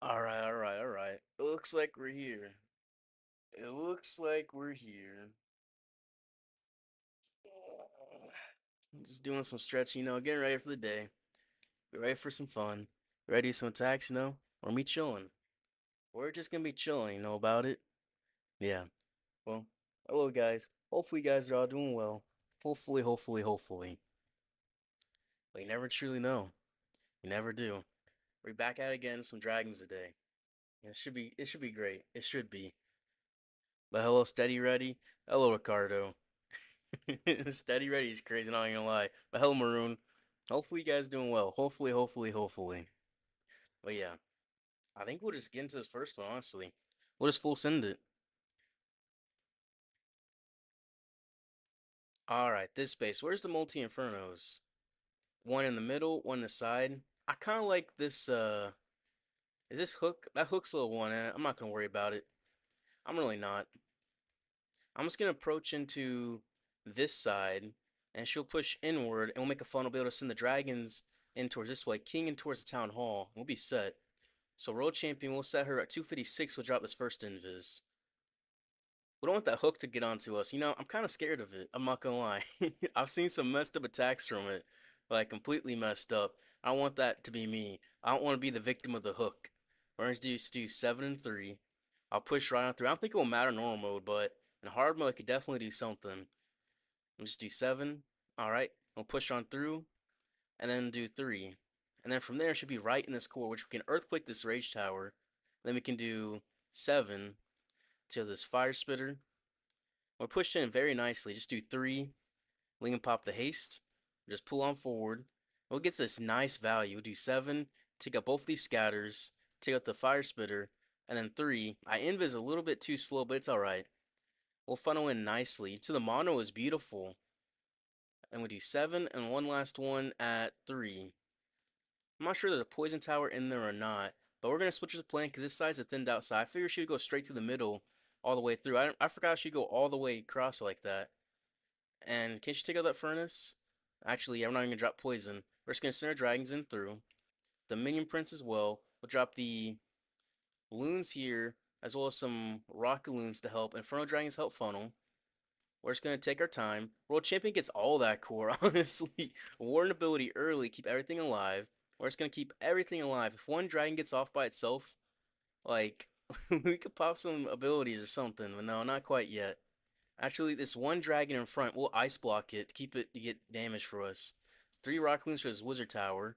All right. It looks like we're here. It looks like we're here. Just doing some stretching, getting ready for the day. Get ready for some fun. Ready some attacks, or me chilling. We're just gonna be chilling, about it? Yeah. Well, hello guys. Hopefully you guys are all doing well. Hopefully. But you never truly know. You never do. We're back at it again, some dragons today. It should be great. It should be. But hello, Steady Ready. Hello, Ricardo. Steady Ready is crazy, not gonna lie. But hello, Maroon. Hopefully, you guys doing well. Hopefully. But yeah, I think we'll just get into this first one, honestly. We'll just full send it. Alright, this space. Where's the multi infernos? One in the middle, one in the side. I kind of like this, is this hook? That hook's a little one. I'm not gonna worry about it. I'm really not. I'm just gonna approach into this side, and she'll push inward, and we'll make a funnel, be able to send the dragons in towards this way, king in towards the town hall. We'll be set. So world champion, we'll set her at 256. We'll drop this first invis. We don't want that hook to get onto us. I'm kind of scared of it. I'm not gonna lie. I've seen some messed up attacks from it, like completely messed up. I don't want that to be me. I don't want to be the victim of the hook. We're gonna do 7 and 3. I'll push right on through. I don't think it will matter in normal mode, but in hard mode, I could definitely do something. We'll just do 7. All right. We'll push on through, and then do 3. And then from there, it should be right in this core, which we can earthquake this rage tower. Then we can do 7 to this fire spitter. We're pushed in very nicely. Just do 3. We can pop the haste. Just pull on forward. We'll get this nice value. We'll do 7. Take out both these scatters. Take out the fire spitter. And then 3. I invis a little bit too slow, but it's alright. We'll funnel in nicely. To the mono is beautiful. And we do 7 and one last one at 3. I'm not sure there's a poison tower in there or not, but we're going to switch the plan because this side's a thinned out side. I figure she would go straight to the middle all the way through. I forgot she'd go all the way across like that. And can she take out that furnace? Actually, yeah, we're not even going to drop poison. We're just going to send our dragons in through. The minion prince as well. We'll drop the loons here, as well as some rocket loons to help. Inferno dragons help funnel. We're just going to take our time. World Champion gets all that core, honestly. Warden ability early, keep everything alive. We're just going to keep everything alive. If one dragon gets off by itself, like, we could pop some abilities or something. But no, not quite yet. Actually, this one dragon in front, we'll ice block it to keep it to get damage for us. 3 rock loons for his wizard tower.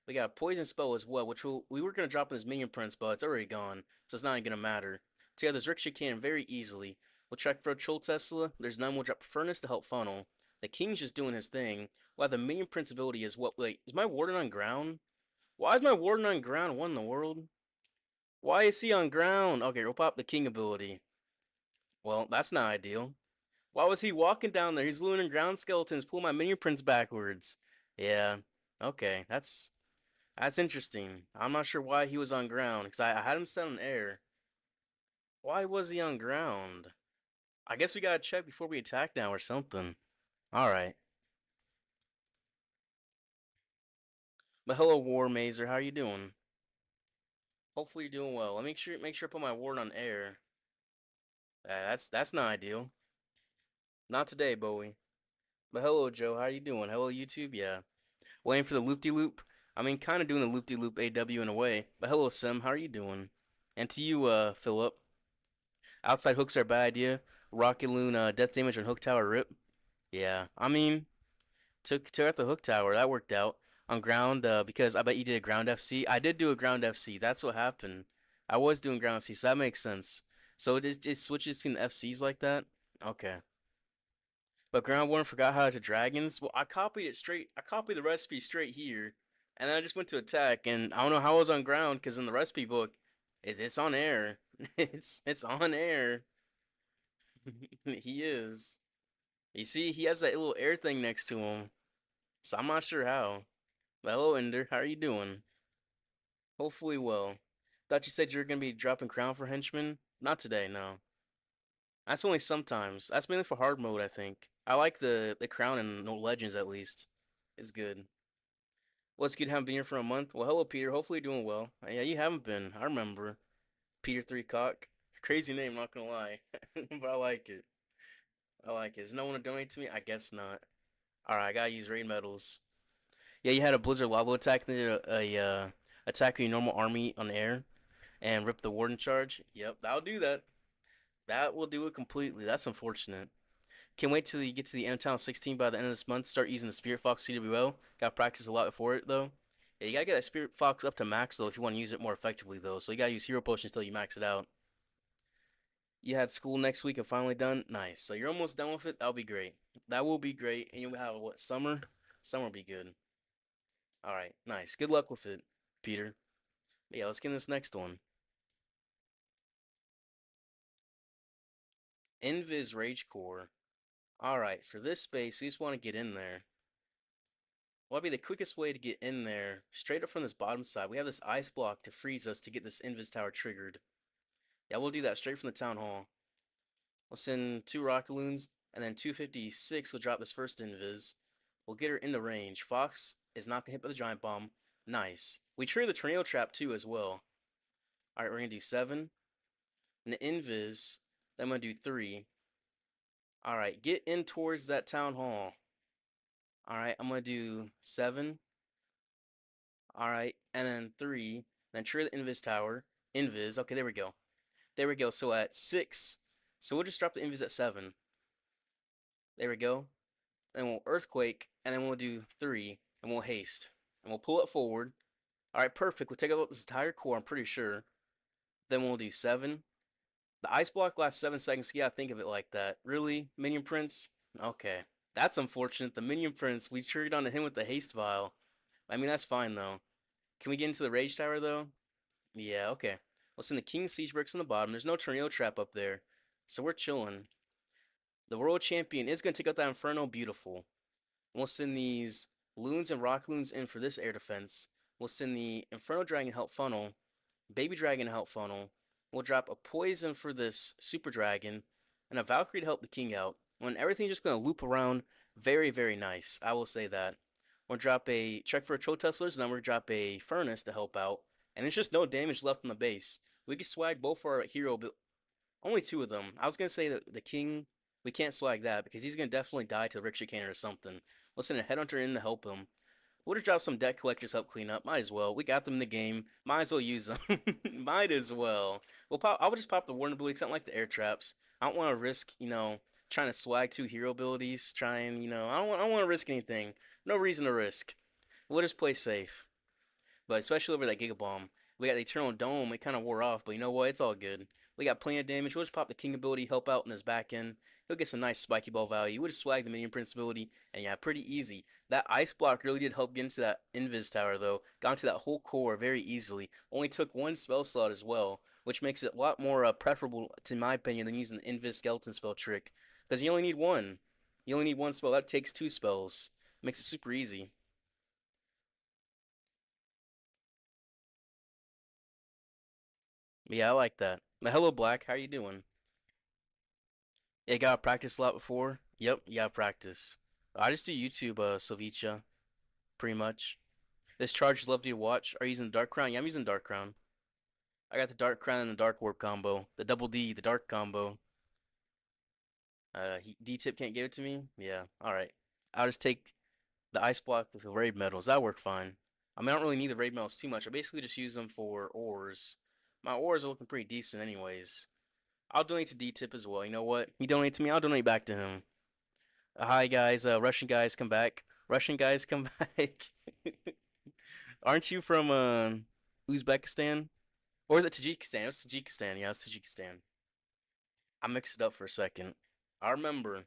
We got a poison spell as well, which we were going to drop in this minion prince, but it's already gone. So it's not even going to matter. So yeah, this Rickshaw cannon very easily. We'll check for a Troll Tesla. There's none. We'll drop Furnace to help funnel. The King's just doing his thing. While the Minion Prince ability is what? Wait, is my Warden on ground? Why is my Warden on ground? What in the world? Why is he on ground? Okay, we'll pop the King ability. Well, that's not ideal. Why was he walking down there? He's looting ground skeletons. Pull my Minion Prince backwards. Yeah. Okay, that's interesting. I'm not sure why he was on ground because I had him set on air. Why was he on ground? I guess we gotta check before we attack now or something. Alright. But hello, War Mazer, how you doing? Hopefully you're doing well. Let me make sure I put my ward on air. That's not ideal. Not today, Bowie. But hello, Joe, how you doing? Hello, YouTube, yeah. Waiting for the loop-de-loop. I mean, kind of doing the loop-de-loop AW in a way. But hello, Sim, how are you doing? And to you, Philip. Outside hooks are a bad idea. Rocket Loon, death damage on hook tower rip. Yeah, I mean, took out the hook tower. That worked out on ground because I bet you did a ground FC. I did do a ground FC. That's what happened. I was doing ground FC, so that makes sense. So it switches between the FCs like that. Okay. But ground one forgot how to dragons. Well, I copied it straight. I copied the recipe straight here, and then I just went to attack. And I don't know how I was on ground because in the recipe book, it's on air. It's on air. He is. You see, he has that little air thing next to him. So I'm not sure how. Hello, Ender. How are you doing? Hopefully well. Thought you said you were gonna be dropping crown for henchmen. Not today, no. That's only sometimes. That's mainly for hard mode, I think. I like the crown in no legends at least. It's good. What's good? Haven't been here for a month. Well, hello, Peter. Hopefully, you're doing well. Yeah, you haven't been. I remember Peter Three Cock. Crazy name, not gonna lie, but I like it. I like it. Is no one to donate to me? I guess not. All right, I gotta use raid medals. Yeah, you had a Blizzard lava attack, then attack your normal army on air and rip the warden charge. Yep, that'll do that. That will do it completely. That's unfortunate. Can't wait till you get to the end of town 16 by the end of this month. Start using the Spirit Fox CWO. Got to practice a lot for it though. Yeah, you gotta get that Spirit Fox up to max though if you want to use it more effectively though. So you gotta use hero potions until you max it out. You had school next week and finally done. Nice. So you're almost done with it. That'll be great. That will be great. And you'll have what, summer? Summer will be good. All right, nice. Good luck with it, Peter. But yeah, let's get in this next one. Invis Rage Core. All right, for this space, we just want to get in there. What'd be the quickest way to get in there? Straight up from this bottom side. We have this ice block to freeze us to get this Invis Tower triggered. Yeah, we'll do that straight from the town hall. We'll send 2 Rockaloons, and then 256 will drop this first Invis. We'll get her into range. Fox is not gonna hit by the giant bomb. Nice. We trigger the tornado trap too as well. Alright, we're gonna do 7. And the Invis, then I'm gonna do 3. Alright, get in towards that town hall. Alright, I'm gonna do 7. Alright, and then 3. Then trigger the Invis tower. Invis. Okay, there we go. There we go. So at 6. So we'll just drop the Invis at 7. There we go. Then we'll Earthquake, and then we'll do 3, and we'll Haste. And we'll pull it forward. Alright, perfect. We'll take out this entire core, I'm pretty sure. Then we'll do 7. The ice block lasts 7 seconds. Yeah, think of it like that. Really? Minion Prince? Okay. That's unfortunate. The Minion Prince, we triggered onto him with the Haste Vial. I mean, that's fine, though. Can we get into the Rage Tower, though? Yeah, okay. We'll send the King Siege Bricks on the bottom. There's no Tornado Trap up there. So we're chilling. The World Champion is going to take out that Inferno. Beautiful. We'll send these Loons and Rock Loons in for this air defense. We'll send the Inferno Dragon help funnel. Baby Dragon help funnel. We'll drop a Poison for this Super Dragon. And a Valkyrie to help the King out. When everything's just going to loop around. Very, very nice. I will say that. We'll drop a check for a Tro Teslas, and then we'll drop a Furnace to help out. And it's just no damage left on the base. We can swag both our hero, but only 2 of them. I was going to say that the King, we can't swag that because he's going to definitely die to the Richter Cannon or something. We'll send a Headhunter in to help him. We'll just drop some deck collectors to help clean up. Might as well. We got them in the game. Might as well use them. Might as well. I will just pop the Warden ability, something like the air traps. I don't want to risk, trying to swag 2 hero abilities. Trying, I don't want to risk anything. No reason to risk. We'll just play safe. But especially over that Giga Bomb. We got the Eternal Dome. It kind of wore off, but you know what? It's all good. We got plenty of damage. We'll just pop the King ability, help out in his back end. He'll get some nice spiky ball value. We'll just swag the Minion Prince ability, and yeah, pretty easy. That Ice Block really did help get into that Invis Tower, though. Got into that whole core very easily. Only took 1 spell slot as well, which makes it a lot more preferable, to my opinion, than using the Invis Skeleton spell trick. Because you only need 1. You only need 1 spell. That takes 2 spells. Makes it super easy. But yeah, I like that. But hello, Black. How you doing? Yeah, got practice a lot before. Yep, you got practice. I just do YouTube, Silvicha, pretty much. This charge is lovely to watch. Are you using Dark Crown? Yeah, I'm using Dark Crown. I got the Dark Crown and the Dark Warp combo. The double D, the Dark combo. D-Tip can't give it to me? Yeah, alright. I'll just take the Ice Block with the Raid Metals. That'll work fine. I mean, I don't really need the Raid Metals too much. I basically just use them for ores. My ores are looking pretty decent anyways. I'll donate to D-Tip as well. You know what? He donated to me, I'll donate back to him. Hi guys, Russian guys come back. Russian guys come back. Aren't you from Uzbekistan? Or is it Tajikistan? It's Tajikistan. Yeah, it's Tajikistan. I mixed it up for a second. I remember.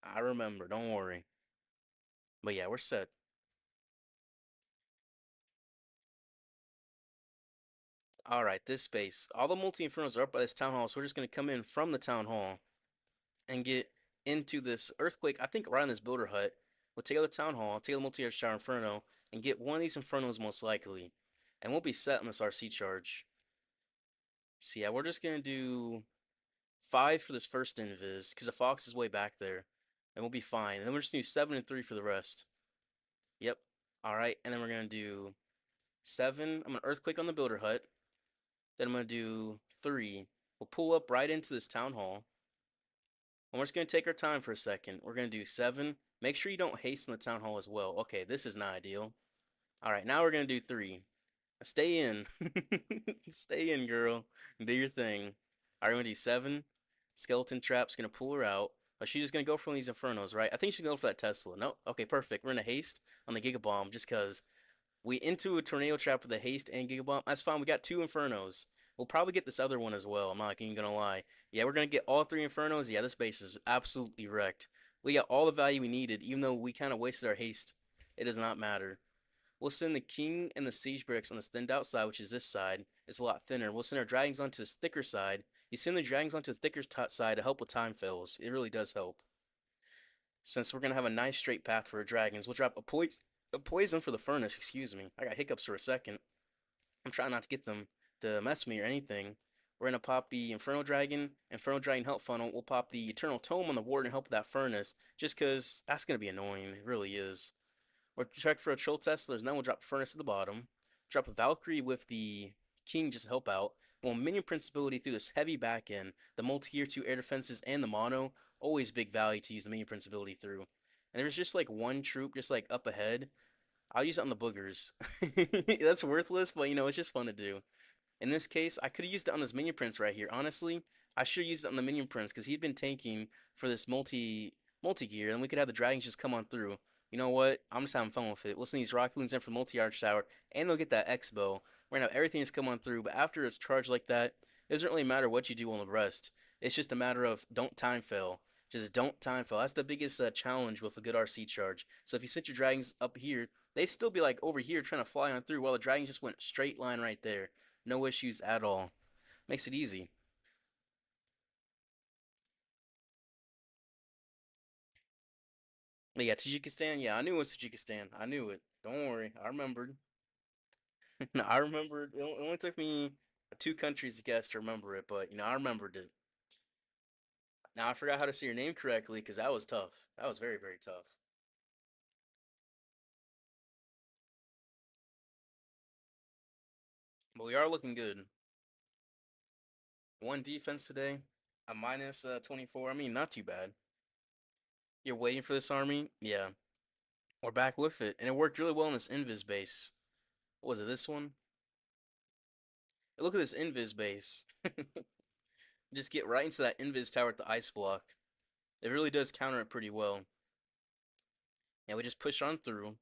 I remember. Don't worry. But yeah, we're set. All right, this space. All the multi-infernos are up by this town hall, so we're just gonna come in from the town hall and get into this earthquake. I think right on this builder hut. We'll take out the town hall, take out the multi-air shower inferno, and get one of these infernos most likely. And we'll be set on this RC charge. So yeah, we're just gonna do 5 for this first invis, because the fox is way back there. And we'll be fine. And then we're just gonna do 7 and 3 for the rest. Yep. All right, and then we're gonna do 7. I'm gonna earthquake on the builder hut. Then I'm gonna do 3. We'll pull up right into this town hall. And we're just gonna take our time for a second. We're gonna do 7. Make sure you don't hasten the town hall as well. Okay, this is not ideal. All right, now we're gonna do 3. Stay in. Stay in, girl. Do your thing. All right, we're gonna do 7. Skeleton trap's gonna pull her out. But she's just gonna go for these infernos, right? I think she's gonna go for that Tesla. No, okay, perfect. We're gonna haste on the Giga Bomb just cause we into a tornado trap with the haste and Giga Bomb. That's fine. We got 2 infernos. We'll probably get this other one as well. I'm not even gonna lie. Yeah, we're gonna get all 3 infernos. Yeah, this base is absolutely wrecked. We got all the value we needed, even though we kind of wasted our haste. It does not matter. We'll send the king and the siege bricks on the thinned out side, which is this side. It's a lot thinner. We'll send our dragons onto this thicker side. You send the dragons onto the thicker side to help with time fails. It really does help. Since we're gonna have a nice straight path for our dragons, we'll drop a poison for the furnace. Excuse me. I got hiccups for a second. I'm trying not to get them to mess me or anything. We're gonna pop the Inferno Dragon Help Funnel. We'll pop the Eternal Tome on the ward and help with that furnace, just cause that's gonna be annoying. It really is. We'll check for a Troll Teslas, and then we'll drop a Furnace at the bottom. Drop a Valkyrie with the King just to help out. We'll Minion Principality through this heavy back end. The multi-gear 2 air defenses and the mono, always big value to use the Minion Principality through. And there's just like one troop just like up ahead. I'll use it on the boogers. That's worthless, but you know, it's just fun to do. In this case, I could have used it on this Minion Prince right here. Honestly, I should have used it on the Minion Prince because he'd been tanking for this multi-gear, and we could have the dragons just come on through. You know what? I'm just having fun with it. We'll send these Rocket Loons in for multi-arch tower, and they'll get that X-bow. We're gonna have everything just come on through, but after it's charged like that, it doesn't really matter what you do on the rest. It's just a matter of don't time fail. Just don't time fail. That's the biggest challenge with a good RC charge. So if you set your dragons up here, they still be like over here trying to fly on through while the dragons just went straight line right there. No issues at all. Makes it easy. But yeah, Tajikistan. Yeah, I knew it was Tajikistan. I knew it. Don't worry. I remembered. No, I remembered. It only took me 2 countries to guess to remember it, but you know, I remembered it. Now I forgot how to say your name correctly because that was tough. That was very, very tough. But we are looking good. 1 defense today. A minus 24. I mean, not too bad. You're waiting for this army? Yeah. We're back with it. And it worked really well in this invis base. What was it, this one? Look at this invis base. Just get right into that invis tower at the ice block. It really does counter it pretty well. Yeah, we just push on through.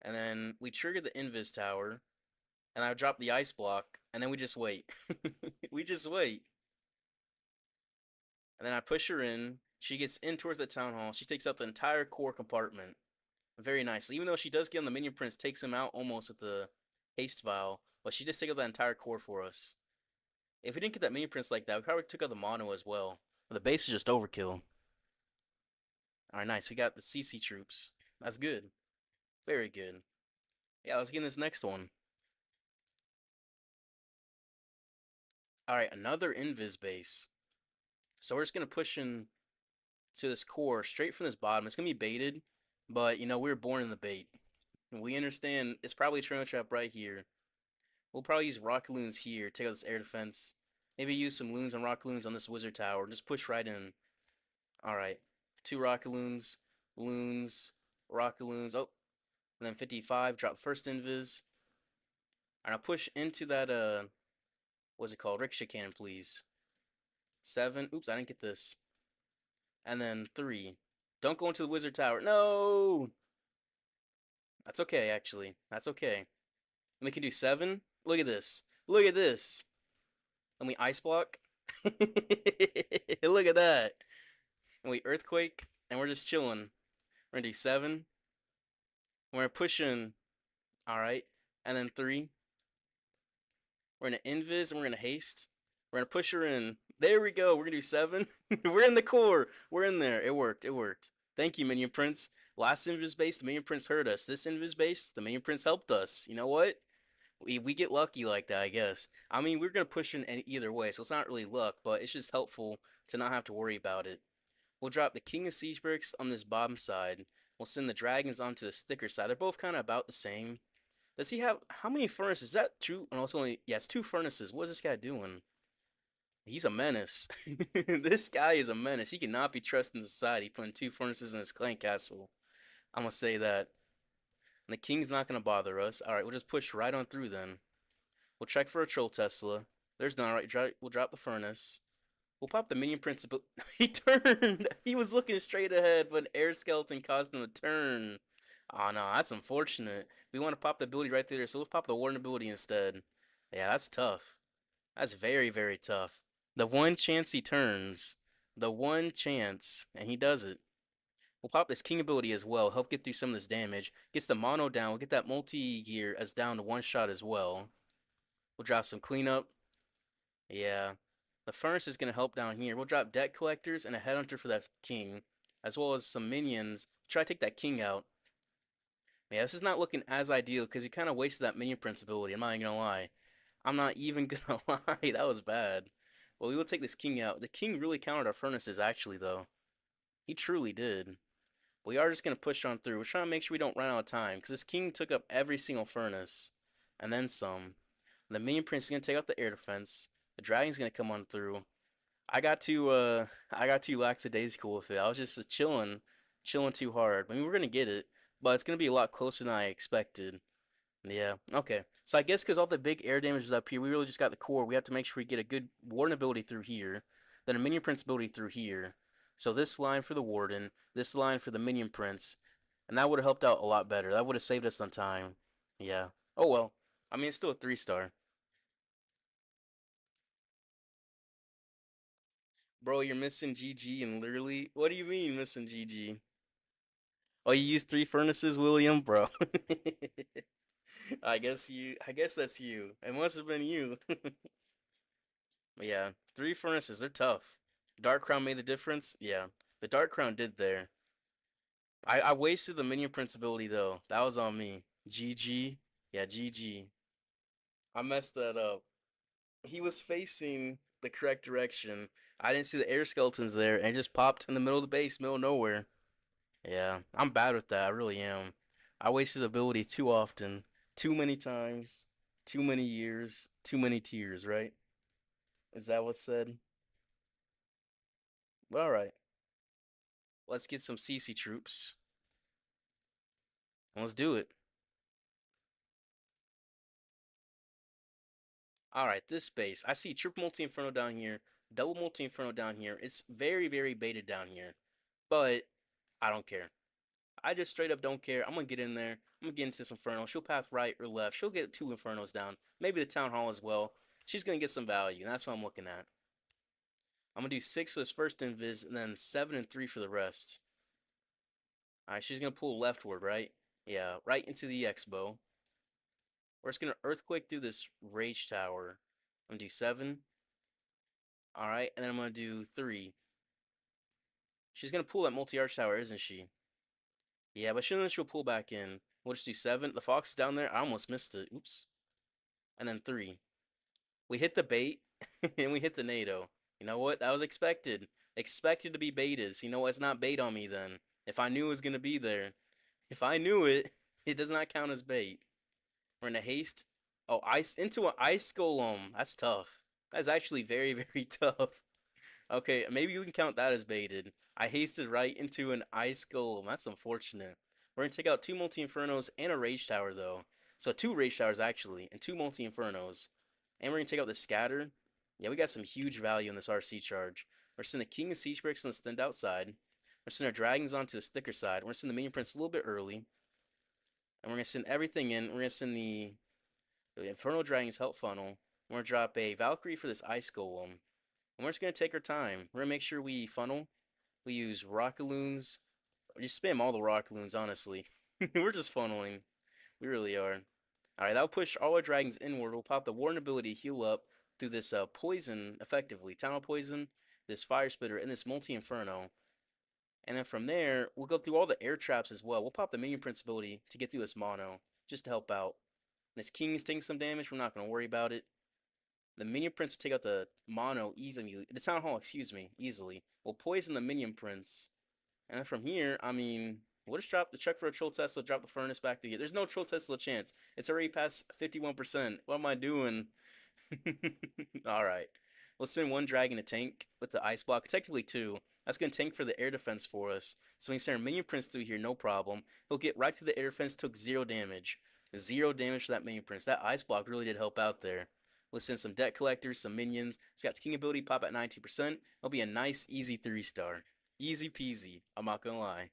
And then we trigger the invis tower. And I drop the ice block. And then we just wait. We just wait. And then I push her in. She gets in towards the town hall. She takes out the entire core compartment. Very nicely. Even though she does get on the minion prince, takes him out almost with the haste vial. But she just takes out that entire core for us. If we didn't get that minion prince like that, we probably took out the mono as well. But the base is just overkill. Alright, nice. We got the CC troops. That's good. Very good. Yeah, let's get in this next one. Alright, another invis base. So we're just gonna push in to this core straight from this bottom. It's gonna be baited, but you know, we were born in the bait. We understand it's probably a trainer trap right here. We'll probably use rocket loons here, take out this air defense. Maybe use some loons and rocket loons on this wizard tower. Just push right in. Alright. 2 rocket loons, loons, rocket loons. Oh, and then 55. Drop first invis. And I'll push into that what's it called? Ricochet cannon, please. 7. Oops, I didn't get this. And then 3. Don't go into the wizard tower. No! That's okay, actually. That's okay. And we can do 7. Look at this. Look at this. And we ice block. Look at that. And we earthquake. And we're just chilling. We're gonna do 7. We're gonna push in. Alright. And then 3. We're gonna invis and we're gonna haste. We're gonna push her in. There we go. We're gonna do 7. We're in the core. We're in there. It worked. It worked. Thank you, Minion Prince. Last invis base, the Minion Prince hurt us. This invis base, the Minion Prince helped us. You know what? We get lucky like that, I guess. I mean, we're gonna push in either way, so it's not really luck, but it's just helpful to not have to worry about it. We'll drop the King of Siege Bricks on this bottom side. We'll send the dragons onto the thicker side. They're both kind of about the same. Does he have how many furnaces? Is that true? And also only yeah, it's two furnaces. What is this guy doing? He's a menace. This guy is a menace. He cannot be trusted in society, putting two furnaces in his clan castle. I'm gonna say that. And the king's not gonna bother us. All right, we'll just push right on through then. We'll check for a troll Tesla. There's none. All right, we'll drop the furnace. We'll pop the minion principle. He turned. He was looking straight ahead, but an air skeleton caused him to turn. Oh no, that's unfortunate. We want to pop the ability right there, so we'll pop the warden ability instead. Yeah, that's tough. That's very, very tough. The one chance he turns, the one chance, and he does it. We'll pop this king ability as well, help get through some of this damage. Gets the mono down, we'll get that multi-gear as down to one shot as well. We'll drop some cleanup. Yeah. The furnace is going to help down here. We'll drop debt collectors and a headhunter for that king, as well as some minions. Try to take that king out. Yeah, this is not looking as ideal because you kind of wasted that minion prince ability. I'm not even gonna lie. I'm not even gonna lie. That was bad. Well, we will take this king out. The king really countered our furnaces, actually, though. He truly did. We are just gonna push on through. We're trying to make sure we don't run out of time because this king took up every single furnace, and then some. The minion prince is gonna take out the air defense. The dragon's gonna come on through. I got too lackadaisical with it. I was just chilling too hard. I mean, we're gonna get it, but it's gonna be a lot closer than I expected. Yeah, okay. So I guess because all the big air damage is up here, we really just got the core. We have to make sure we get a good warden ability through here, then a minion prince ability through here. So this line for the warden, this line for the minion prince, and that would have helped out a lot better. That would have saved us some time. Yeah. Oh well. I mean, it's still a 3-star. Bro, you're missing GG and literally, what do you mean missing GG? Oh, you used three furnaces, William, bro. I guess that's you. It must have been you. But yeah, three furnaces, they're tough. Dark Crown made the difference? Yeah. The Dark Crown did there. I wasted the minion prince ability though. That was on me. GG. Yeah, GG. I messed that up. He was facing the correct direction. I didn't see the air skeletons there and it just popped in the middle of the base, middle of nowhere. Yeah, I'm bad with that. I really am. I waste his ability too often, too many times, too many years, too many tears, right? Is that what's said? Well, all right. Let's get some CC troops. Let's do it. All right, this base. I see triple multi inferno down here, double multi inferno down here. It's very, very baited down here, but I don't care. I just straight up don't care. I'm gonna get in there. I'm gonna get into some inferno. She'll path right or left. She'll get two infernos down. Maybe the town hall as well. She's gonna get some value, and that's what I'm looking at. I'm gonna do 6 for this first invis, and then 7 and 3 for the rest. All right, she's gonna pull leftward, right? Yeah, right into the expo. We're just gonna earthquake through this rage tower. I'm gonna do 7. All right, and then I'm gonna do 3. She's gonna pull that multi-arch tower, isn't she? Yeah, but she'll pull back in. We'll just do 7. The fox is down there. I almost missed it. Oops. And then 3. We hit the bait, and we hit the NATO. You know what? That was expected. Expected to be betas. You know what? It's not bait on me then. If I knew it was gonna be there. If I knew it, it does not count as bait. We're in a haste. Oh, ice into an ice golem. That's tough. That's actually very, very tough. Okay, maybe we can count that as baited. I hasted right into an ice golem. That's unfortunate. We're gonna take out 2 multi infernos and a rage tower though. So 2 rage towers actually, and 2 multi infernos. And we're gonna take out the scatter. Yeah, we got some huge value in this RC charge. We're sending the king of siege bricks on the stand outside. We're sending our dragons onto the thicker side. We're gonna send the minion prince a little bit early. And we're gonna send everything in. We're gonna send the Infernal Dragon's help funnel. We're gonna drop a Valkyrie for this ice golem. And we're just gonna take our time. We're gonna make sure we funnel. We use rockaloons. Just spam all the rockaloons, honestly. We're just funneling. We really are. Alright, that'll push all our dragons inward. We'll pop the Warden ability to heal up through this poison, effectively. Tunnel poison, this fire spitter, and this multi-inferno. And then from there, we'll go through all the air traps as well. We'll pop the minion prince ability to get through this mono, just to help out. This king is taking some damage. We're not going to worry about it. The minion prince will take out the mono easily. The town hall, excuse me, easily. We'll poison the minion prince. And then from here, I mean, We'll just drop the check for a Troll Tesla, drop the furnace back to you. There's no Troll Tesla chance. It's already past 51%. What am I doing? Alright. We'll send one dragon to tank with the ice block. Technically two. That's gonna tank for the air defense for us. So when you send our minion prince through here, no problem. He'll get right through the air defense, took 0 damage. 0 damage for that minion prince. That ice block really did help out there. We'll send some debt collectors, some minions. So got the king ability pop at 92%. It'll be a nice, easy 3-star. Easy peasy. I'm not gonna lie.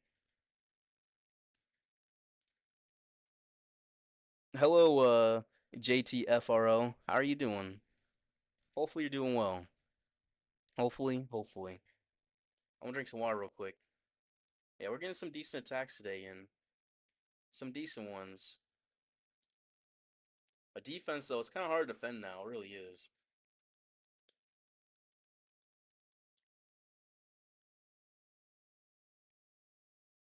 Hello, JTFRO. How are you doing? Hopefully you're doing well. Hopefully. I'm gonna drink some water real quick. Yeah, we're getting some decent attacks today and some decent ones. A defense though, it's kind of hard to defend now. It really is.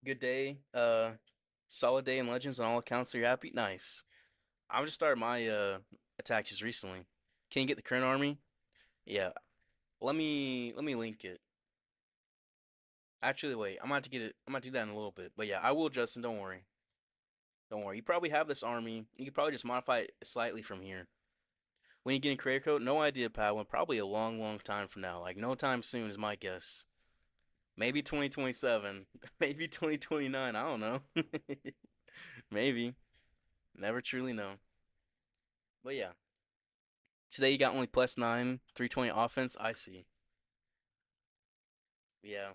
Good day. Solid day in Legends on all accounts. So you're happy? Nice. I'm just started my attacks just recently. Can you get the current army? Yeah. Let me link it. Actually, wait. I'm about to get it. I'm about to do that in a little bit. But yeah, I will, Justin. Don't worry. Don't worry. You probably have this army. You could probably just modify it slightly from here. When you get in creator code, no idea, Padwin. Probably a long time from now. Like no time soon is my guess. Maybe 2027. Maybe 2029. I don't know. Maybe. Never truly know. But yeah. Today you got only +9, 320 offense. I see. Yeah.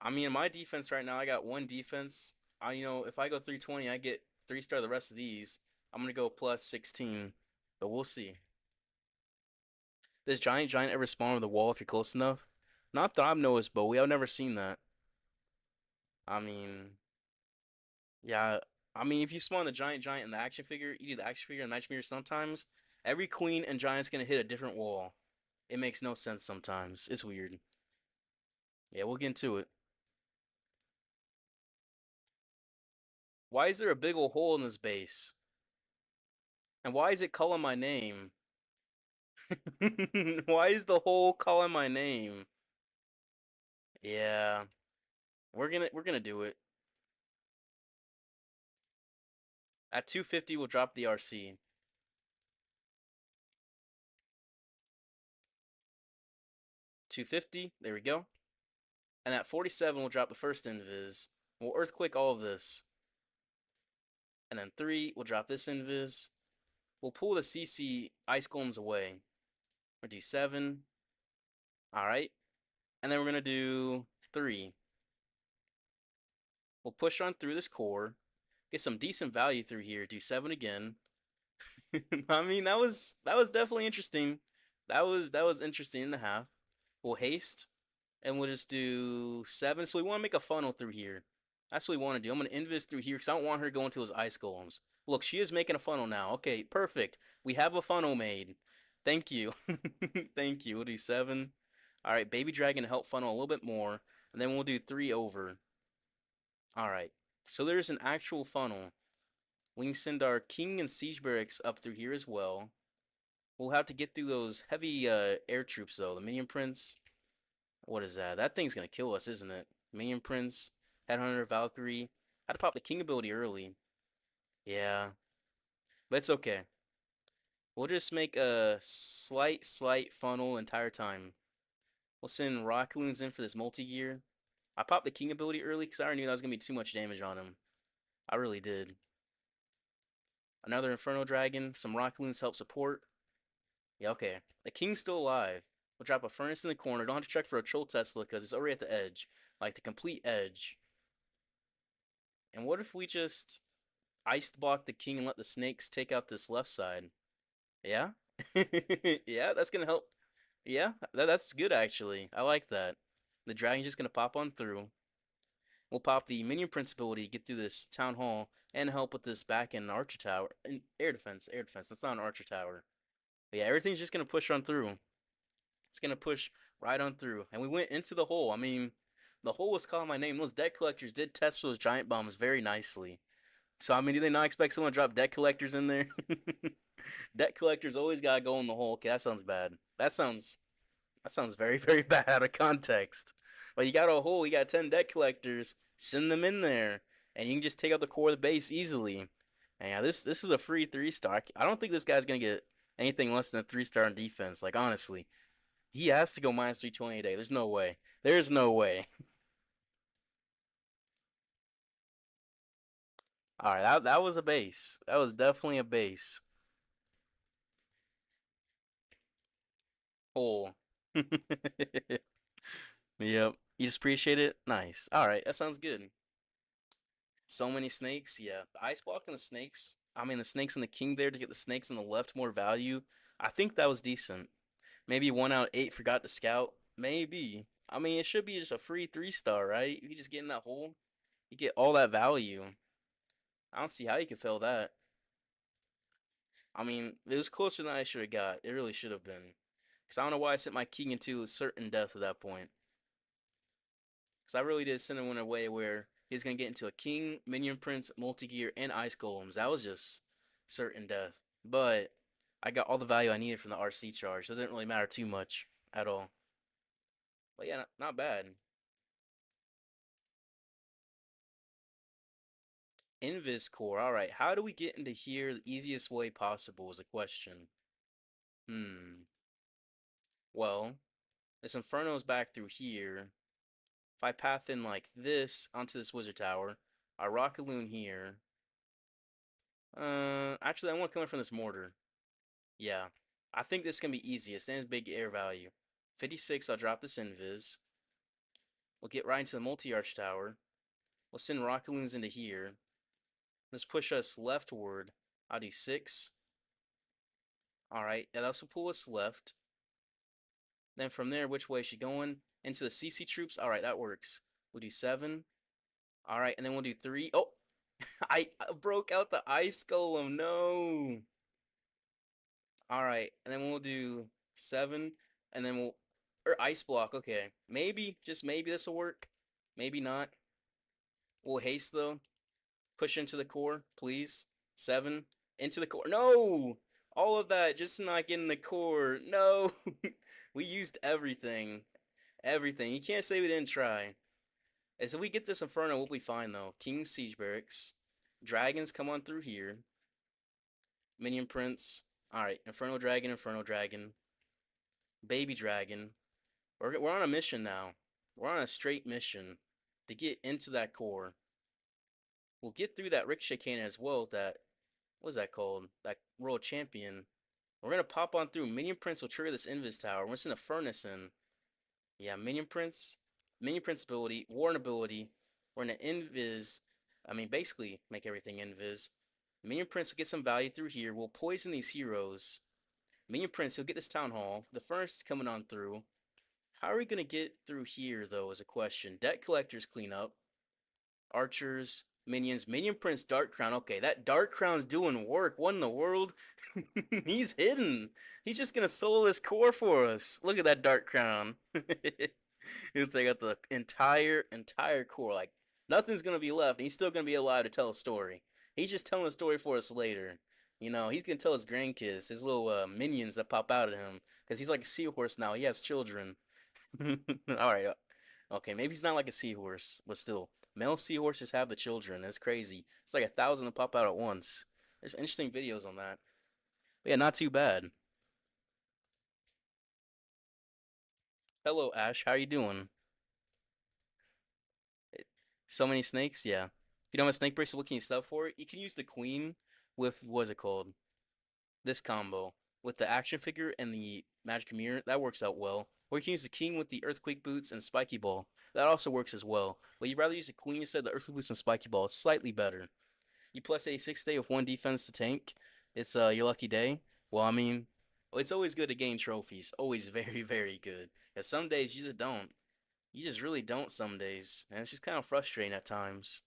I mean, my defense right now, I got one defense. If I go 320, I get 3-star the rest of these. I'm gonna go +16, but we'll see. Does giant ever spawn over the wall if you're close enough? Not that I've noticed, but we have never seen that. I mean, yeah. I mean, if you spawn the giant and the action figure, you do the action figure and the action figure sometimes. Every queen and giant's gonna hit a different wall. It makes no sense sometimes. It's weird. Yeah, we'll get into it. Why is there a big old hole in this base? And why is it calling my name? Why is the hole calling my name? Yeah, we're gonna do it. At 250, we'll drop the RC. 250, there we go. And at 47, we'll drop the first invis. We'll earthquake all of this. And then 3, we'll drop this invis. We'll pull the CC ice golems away. We'll do 7. Alright. And then we're gonna do 3. We'll push on through this core. Get some decent value through here. Do 7 again. I mean, that was definitely interesting. That was interesting in the half. We'll haste, and we'll just do 7. So we want to make a funnel through here. That's what we want to do. I'm gonna invis through here because I don't want her going to his ice golems. Look, she is making a funnel now. Okay, perfect. We have a funnel made. Thank you. Thank you. We'll do 7. All right, baby dragon to help funnel a little bit more, and then we'll do 3 over. All right. So there's an actual funnel. We can send our king and siege barracks up through here as well. We'll have to get through those heavy air troops though. The minion prince. What is that? That thing's gonna kill us, isn't it? Minion prince, headhunter, Valkyrie. Had to pop the king ability early. Yeah, but it's okay. We'll just make a slight funnel entire time. We'll send rock loons in for this multi-gear. I popped the king ability early because I already knew that was gonna be too much damage on him. I really did. Another Inferno Dragon, some Rock Loons help support. Yeah, okay. The King's still alive. We'll drop a Furnace in the corner. Don't have to check for a Troll Tesla because it's already at the edge. Like the complete edge. And what if we just ice block the King and let the snakes take out this left side? Yeah? Yeah, that's gonna help. Yeah, that's good actually. I like that. The dragon's just gonna pop on through. We'll pop the minion principality, get through this town hall, and help with this back end archer tower. And air defense, air defense. That's not an archer tower. But yeah, everything's just gonna push on through. It's gonna push right on through. And we went into the hole. I mean, the hole was calling my name. Those debt collectors did test those giant bombs very nicely. So I mean, do they not expect someone to drop debt collectors in there? Debt collectors always gotta go in the hole. Okay, that sounds bad. That sounds very bad out of context. Well, you got a hole. You got 10 debt collectors. Send them in there. and you can just take out the core of the base easily. And yeah, this is a free 3 star. I don't think this guy's gonna get anything less than a 3 star in defense. Like honestly, he has to go minus 320 a day. There's no way. There's no way. All right, that was a base. That was definitely a base. Oh. Yep. You just appreciate it? Nice. All right, that sounds good. So many snakes. Yeah. The ice block and the snakes. I mean, the snakes and the king there to get the snakes on the left more value. I think that was decent. Maybe 1 out of 8 forgot to scout. Maybe. I mean, it should be just a free 3 star, right? If you just get in that hole, you get all that value. I don't see how you could fail that. I mean, it was closer than I should have got. It really should have been. Because I don't know why I sent my king into a certain death at that point. Because I really did send him in a way where he's going to get into a king, minion prince, multi-gear, and ice golems. That was just certain death. But I got all the value I needed from the RC charge. Doesn't really matter too much at all. But yeah, not bad. Invis core. All right, how do we get into here the easiest way possible is a question. Hmm. Well, this Inferno's back through here. If I path in like this onto this wizard tower, I rock a loon here. Actually, I want to come in from this mortar. Yeah, I think this can be easy. It stands big air value. 56, I'll drop this invis. We'll get right into the multi-arch tower. We'll send rocket loons into here. Let's push us leftward. I'll do 6. Alright, yeah, that's will pull us left. Then from there, which way is she going? Into the CC troops? Alright, that works. We'll do 7. Alright, and then we'll do 3. Oh! I broke out the ice golem. No! Alright, and then we'll do 7. And then we'll... Or ice block, okay. Maybe, just maybe this will work. Maybe not. We'll haste, though. Push into the core, please. 7. Into the core. No! All of that, just not getting the core. No! We used everything. Everything. You can't say we didn't try. As if we get this Inferno, we'll be fine, though. King Siege Barracks. Dragons come on through here. Minion Prince. Alright, Inferno Dragon, Inferno Dragon. Baby Dragon. We're on a mission now. We're on a straight mission to get into that core. We'll get through that Ricochet Cannon as well. That, what is that called? That World Champion. We're going to pop on through. Minion Prince will trigger this Invis Tower. We're going to send a Furnace in. Yeah, Minion Prince. Minion Prince ability. Warren ability. We're going to Invis. I mean, basically make everything Invis. Minion Prince will get some value through here. We'll poison these heroes. Minion Prince, he'll get this Town Hall. The Furnace is coming on through. How are we going to get through here, though, is a question. Debt Collectors clean up. Archers, minions, Minion Prince, Dark Crown. Okay, that Dark Crown's doing work. What in the world? He's hidden. He's just gonna solo this core for us. Look at that Dark Crown. He'll take out the entire core. Like nothing's gonna be left. He's still gonna be alive to tell a story. He's just telling a story for us later. You know, he's gonna tell his grandkids, his little minions that pop out of him, because he's like a seahorse now. He has children. All right. Okay, maybe he's not like a seahorse, but still, male seahorses have the children. It's crazy. It's like 1,000 to pop out at once. There's interesting videos on that. But yeah, not too bad. Hello, Ash. How you doing? So many snakes? Yeah. If you don't have a snake bracelet, what can you sell for it? You can use the queen with, what is it called? This combo. With the action figure and the magic mirror. That works out well. Or you can use the king with the earthquake boots and spiky ball. That also works as well. But you'd rather use the queen instead of the earthquake boots and spiky ball. It's slightly better. You plus a 6 day with 1 defense to tank. It's your lucky day. Well, I mean, it's always good to gain trophies. Always very, very good. And some days you just don't. You just really don't some days. And it's just kind of frustrating at times.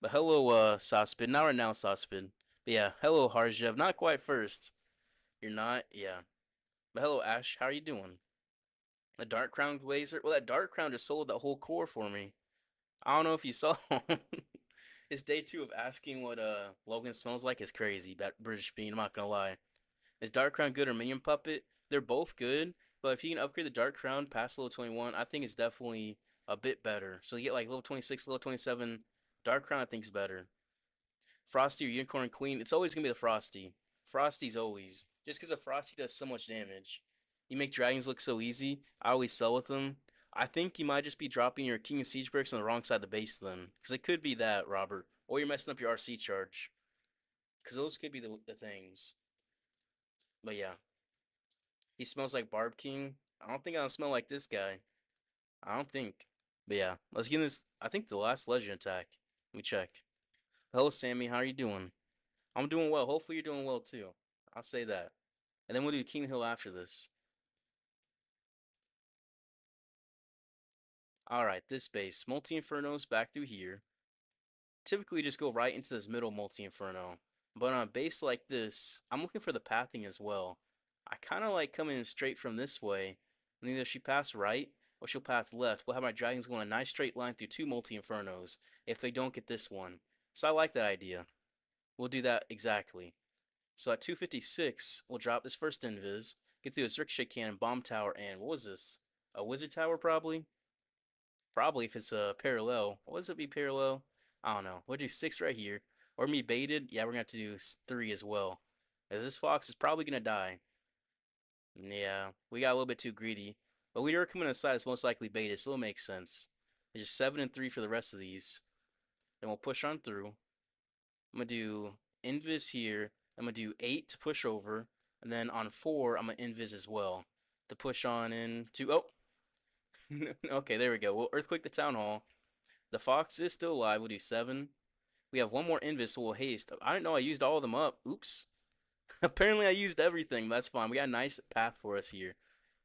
But hello, Sauspid. Not right now, Sauspid. But yeah, hello, Harjev. Not quite first. You're not? Yeah. But hello, Ash. How are you doing? The Dark Crown Blazer? Well, that Dark Crown just sold that whole core for me. I don't know if you saw. It's day 2 of asking what Logan smells like is crazy. That British bean, I'm not gonna lie. Is Dark Crown good or Minion Puppet? They're both good, but if you can upgrade the Dark Crown past level 21, I think it's definitely a bit better. So you get like level 26, level 27 Dark Crown I think's better. Frosty or Unicorn Queen, it's always gonna be the Frosty. Frosty's always. Just because a Frosty does so much damage. You make dragons look so easy. I always sell with them. I think you might just be dropping your King of Siege bricks on the wrong side of the base then. Because it could be that, Robert. Or you're messing up your RC charge. Because those could be the things. But yeah. He smells like Barb King. I don't think I'll smell like this guy. I don't think. But yeah. Let's get this. I think the last legend attack. Let me check. Hello, Sammy. How are you doing? I'm doing well. Hopefully you're doing well too. I'll say that. And then we'll do King Hill after this. Alright, this base. Multi-Infernos back through here. Typically just go right into this middle Multi-Inferno. But on a base like this, I'm looking for the pathing as well. I kind of like coming in straight from this way. And either she pass right or she'll path left. We'll have my dragons go in a nice straight line through two Multi-Infernos if they don't get this one. So I like that idea. We'll do that exactly. So at 256, we'll drop this first invis, get through this ricochet cannon, bomb tower, and what was this? A wizard tower, probably? Probably if it's a parallel. What does it be parallel? I don't know. We'll do 6 right here. Or me baited. Yeah, we're going to have to do 3 as well. As this fox is probably going to die. Yeah, we got a little bit too greedy. But we are coming to the side that's most likely baited, so it makes sense. It's just 7 and 3 for the rest of these. Then we'll push on through. I'm going to do invis here. I'm going to do 8 to push over. And then on 4, I'm going to invis as well. To push on into... Oh! Okay, there we go. We'll earthquake the town hall. The fox is still alive. We'll do 7. We have one more invis, so we'll haste. I didn't know I used all of them up. Oops. Apparently I used everything. That's fine. We got a nice path for us here.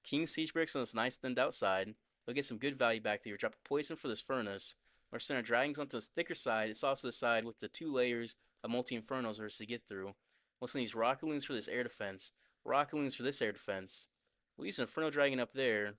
King Siege Bricks on this nice thinned outside. We'll get some good value back there. Drop a poison for this furnace. We're sending our dragons onto this thicker side. It's also the side with the 2 layers of multi-infernos for us to get through. We'll send these rocket loons for this air defense. Rocket loons for this air defense. We'll use an Inferno Dragon up there.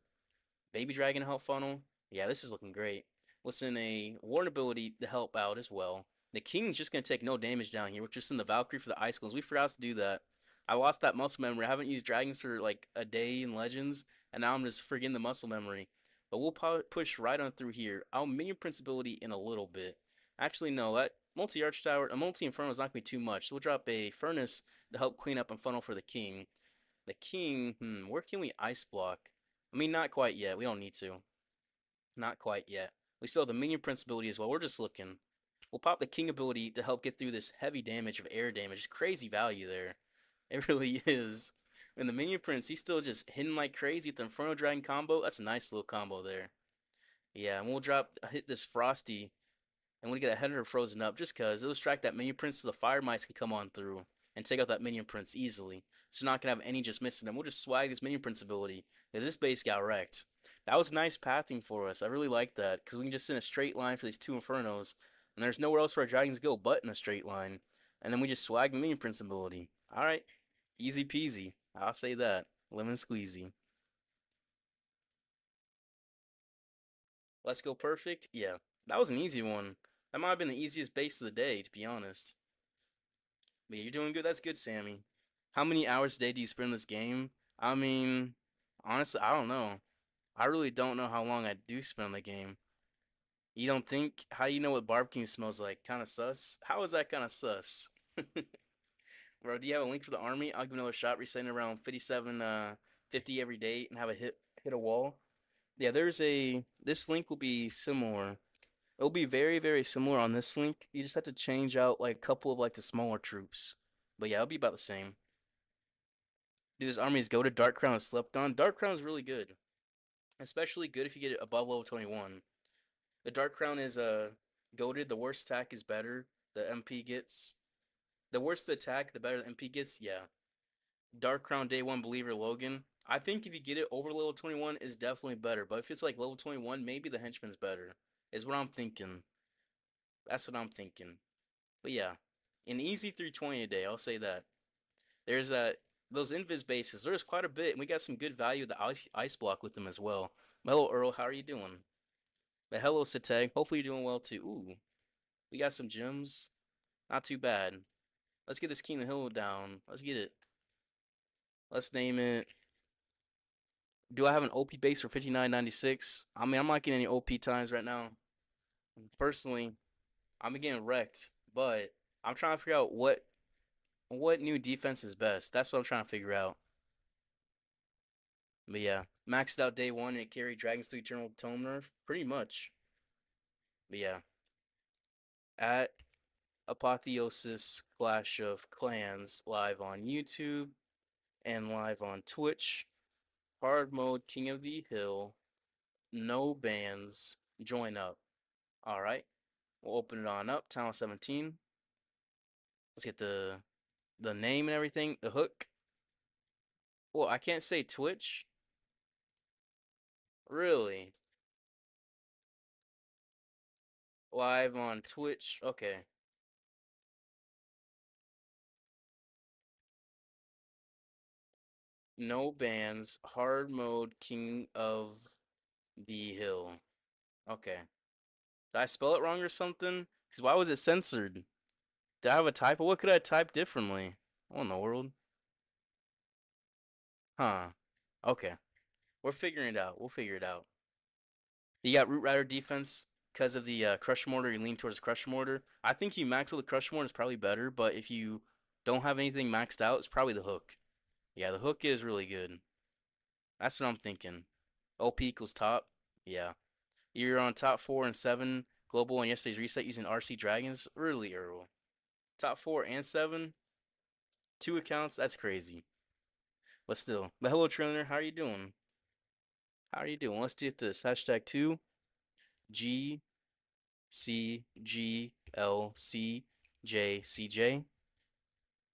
Baby Dragon help funnel. Yeah, this is looking great. We'll send a Warden ability to help out as well. The King's just going to take no damage down here. We'll just send the Valkyrie for the Icicles. We forgot to do that. I lost that muscle memory. I haven't used dragons for like a day in Legends, and now I'm just forgetting the muscle memory. But we'll push right on through here. I'll minion Prince ability in a little bit. Actually, no, that multi-arch tower, a multi-inferno is not going to be too much. So we'll drop a furnace to help clean up and funnel for the King. The King, where can we ice block? I mean, not quite yet. We don't need to. Not quite yet. We still have the minion Prince ability as well. We're just looking. We'll pop the King ability to help get through this heavy damage of air damage. It's crazy value there. It really is. And the Minion Prince, he's still just hitting like crazy with the Inferno Dragon combo. That's a nice little combo there. Yeah, and we'll hit this Frosty, and we'll get a header frozen up just because it'll distract that Minion Prince so the Fire Mice can come on through and take out that Minion Prince easily. So not going to have any just missing them. We'll just swag this Minion Prince ability. This base got wrecked. That was nice pathing for us. I really like that because we can just send a straight line for these 2 Infernos, and there's nowhere else for our Dragons to go but in a straight line. And then we just swag the Minion Prince ability. Alright. Easy peasy. I'll say that. Lemon squeezy. Let's go perfect. Yeah, that was an easy one. That might have been the easiest base of the day, to be honest. But yeah, you're doing good. That's good, Sammy. How many hours a day do you spend in this game? I mean, honestly, I don't know. I really don't know how long I do spend on the game. You don't think? How do you know what barbecue smells like? Kind of sus? How is that kind of sus? Bro, do you have a link for the army? I'll give another shot, resetting around 57, 50 every day, and have a hit a wall. Yeah, this link will be similar. It'll be very, very similar on this link. You just have to change out like a couple of like the smaller troops. But yeah, it'll be about the same. Dude, this army is go to Dark Crown and slept on. Dark Crown is really good. Especially good if you get it above level 21. The Dark Crown is goaded. The worst attack is better. The MP gets. The worse the attack, the better the MP gets. Yeah. Dark Crown Day 1 Believer Logan. I think if you get it over level 21 is definitely better. But if it's like level 21, maybe the henchman's better. Is what I'm thinking. That's what I'm thinking. But yeah. An easy 320 a day, I'll say that. There's those invis bases, there's quite a bit, and we got some good value of the ice block with them as well. Hello Earl, how are you doing? But hello Sateg, hopefully you're doing well too. Ooh. We got some gems. Not too bad. Let's get this King of the Hill down. Let's get it. Let's name it. Do I have an OP base for 59.96? I mean, I'm not getting any OP times right now. Personally, I'm getting wrecked, but I'm trying to figure out what new defense is best. That's what I'm trying to figure out. But yeah, maxed out day one and it carried Dragons to Eternal Tome Nerf. Pretty much. But yeah. At Apotheosis Clash of Clans live on YouTube and live on Twitch. Hard mode King of the Hill. No bans. Join up. Alright. We'll open it on up. Town 17. Let's get the name and everything. The hook. Well, I can't say Twitch. Really? Live on Twitch. Okay. No bans. Hard mode King of the Hill. Okay. Did I spell it wrong or something? Because why was it censored? Did I have a typo? What could I type differently? What in the world? Huh. Okay. We're figuring it out. We'll figure it out. You got Root Rider defense because of the Crush Mortar. You lean towards Crush Mortar. I think you max out the Crush Mortar is probably better, but if you don't have anything maxed out, it's probably the hook. Yeah, the hook is really good. That's what I'm thinking. OP equals top. Yeah. You're on top 4 and 7 global and yesterday's reset using RC Dragons. Really, Earl. Top 4 and 7? 2 accounts? That's crazy. But still. But hello, trainer. How are you doing? How are you doing? Let's do this. Hashtag 2 G C G L C J C J.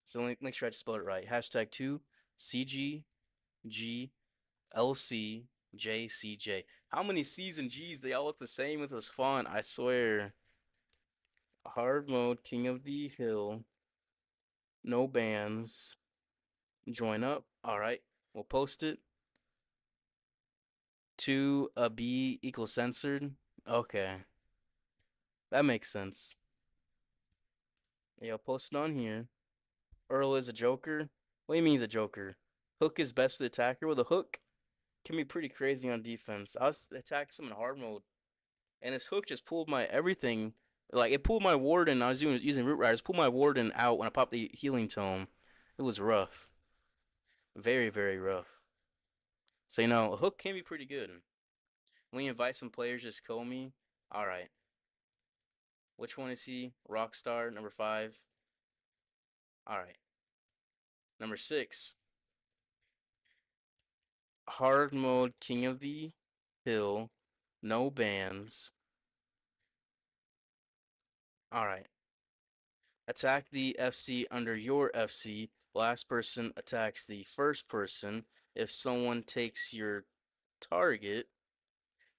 So make sure I spell it right. Hashtag 2 C G G L C J C J. How many C's and G's? They all look the same with this font. I swear. Hard mode, King of the Hill. No bans. Join up. All right. We'll post it. To a B equals censored. Okay. That makes sense. Yeah, I'll post it on here. Earl is a joker. What do you mean he's a joker? Hook is best for the attacker. Well, the hook can be pretty crazy on defense. I was attacking some in hard mode, and this hook just pulled my everything. Like, it pulled my warden. I was using root riders. Pulled my warden out when I popped the healing tome. It was rough. Very, very rough. So, a hook can be pretty good. When you invite some players, just call me. All right. Which one is he? Rockstar, number 5. All right. Number 6. Hard mode, King of the Hill. No bans. All right. Attack the FC under your FC. Last person attacks the first person. If someone takes your target,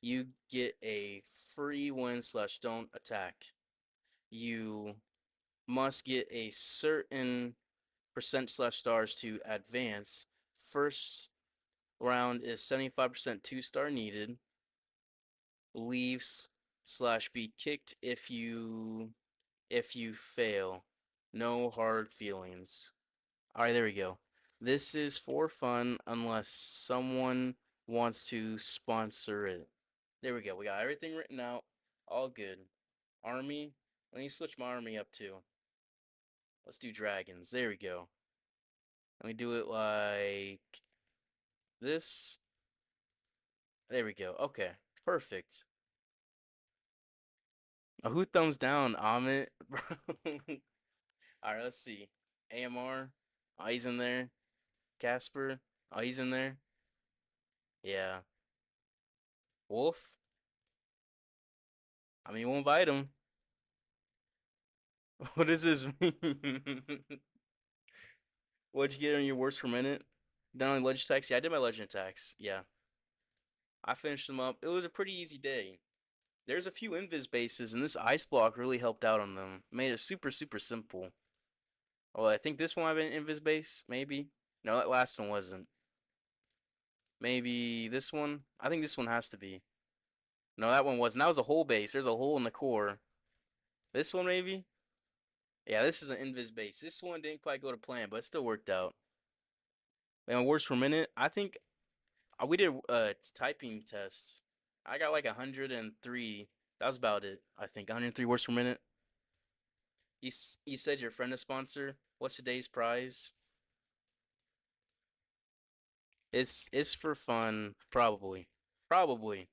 you get a free win slash don't attack. You must get a certain percent slash stars to advance. First round is 75% 2-star needed. Leaves slash be kicked if you fail. No hard feelings. Alright, there we go. This is for fun unless someone wants to sponsor it. There we go. We got everything written out. All good. Army. Let me switch my army up too. Let's do dragons. There we go. Let me do it like this. There we go. Okay. Perfect. Who thumbs down? Amit? Alright, let's see. AMR. Oh, he's in there. Casper. Oh, he's in there. Yeah. Wolf. I mean, we'll invite him. What does this mean? What'd you get on your worst per minute? Done on legend attacks? Yeah, I did my legend attacks. Yeah. I finished them up. It was a pretty easy day. There's a few invis bases, and this ice block really helped out on them. Made it super, super simple. Oh, I think this one might have been invis base, maybe. No, that last one wasn't. Maybe this one? I think this one has to be. No, that one wasn't. That was a hole base. There's a hole in the core. This one, maybe? Yeah, this is an invis base. This one didn't quite go to plan, but it still worked out. And words per minute, I think we did typing tests. I got like 103. That was about it. I think 103 words per minute. You said your friend is sponsor. What's today's prize? It's for fun, probably. Probably.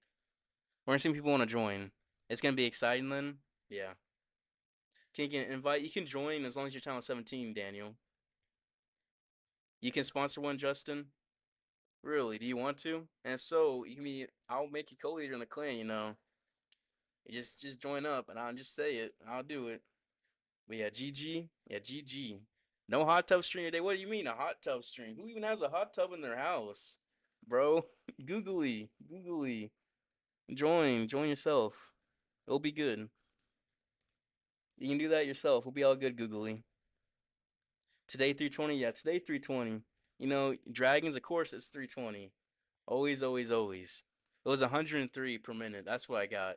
We're gonna see if people want to join. It's gonna be exciting then. Yeah. Can you get an invite? You can join as long as you're channel 17, Daniel. You can sponsor one, Justin. Really? Do you want to? And if so, you can be. I'll make you co-leader in the clan. You just join up, and I'll just say it. I'll do it. But yeah, GG. Yeah, GG. No hot tub stream today. What do you mean a hot tub stream? Who even has a hot tub in their house, bro? Googly, googly. Join yourself. It'll be good. You can do that yourself. We'll be all good, googly. Today 320. Yeah, today 320. Dragons. Of course, it's 320. Always, always, always. It was 103 per minute. That's what I got.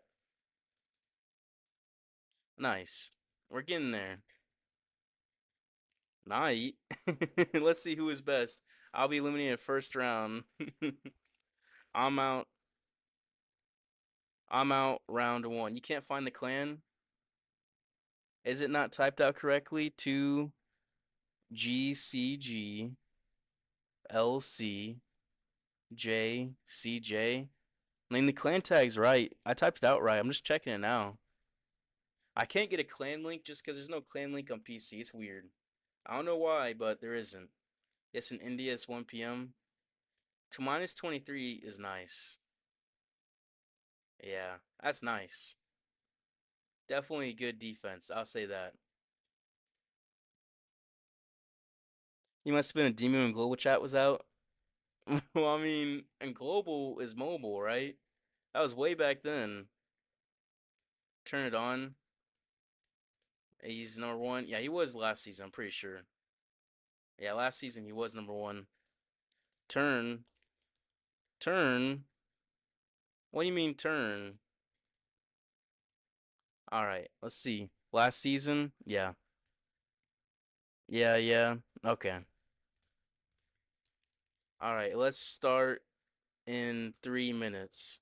Nice. We're getting there. Night. Let's see who is best. I'll be eliminated first round. I'm out. I'm out round one. You can't find the clan? Is it not typed out correctly? 2GCG LCJCJ. I mean, the clan tag's right. I typed it out right. I'm just checking it now. I can't get a clan link just because there's no clan link on PC. It's weird. I don't know why, but there isn't. It's in India. It's 1 p.m. To minus 23 is nice. Yeah, that's nice. Definitely good defense. I'll say that. You must have been a demon when global chat was out. Well, I mean, and global is mobile, right? That was way back then. Turn it on. He's number one. Yeah, he was last season, I'm pretty sure. Yeah, last season he was number one. Turn. Turn. What do you mean turn? Alright, let's see. Last season? Yeah. Yeah, yeah. Okay. Alright, let's start in 3 minutes.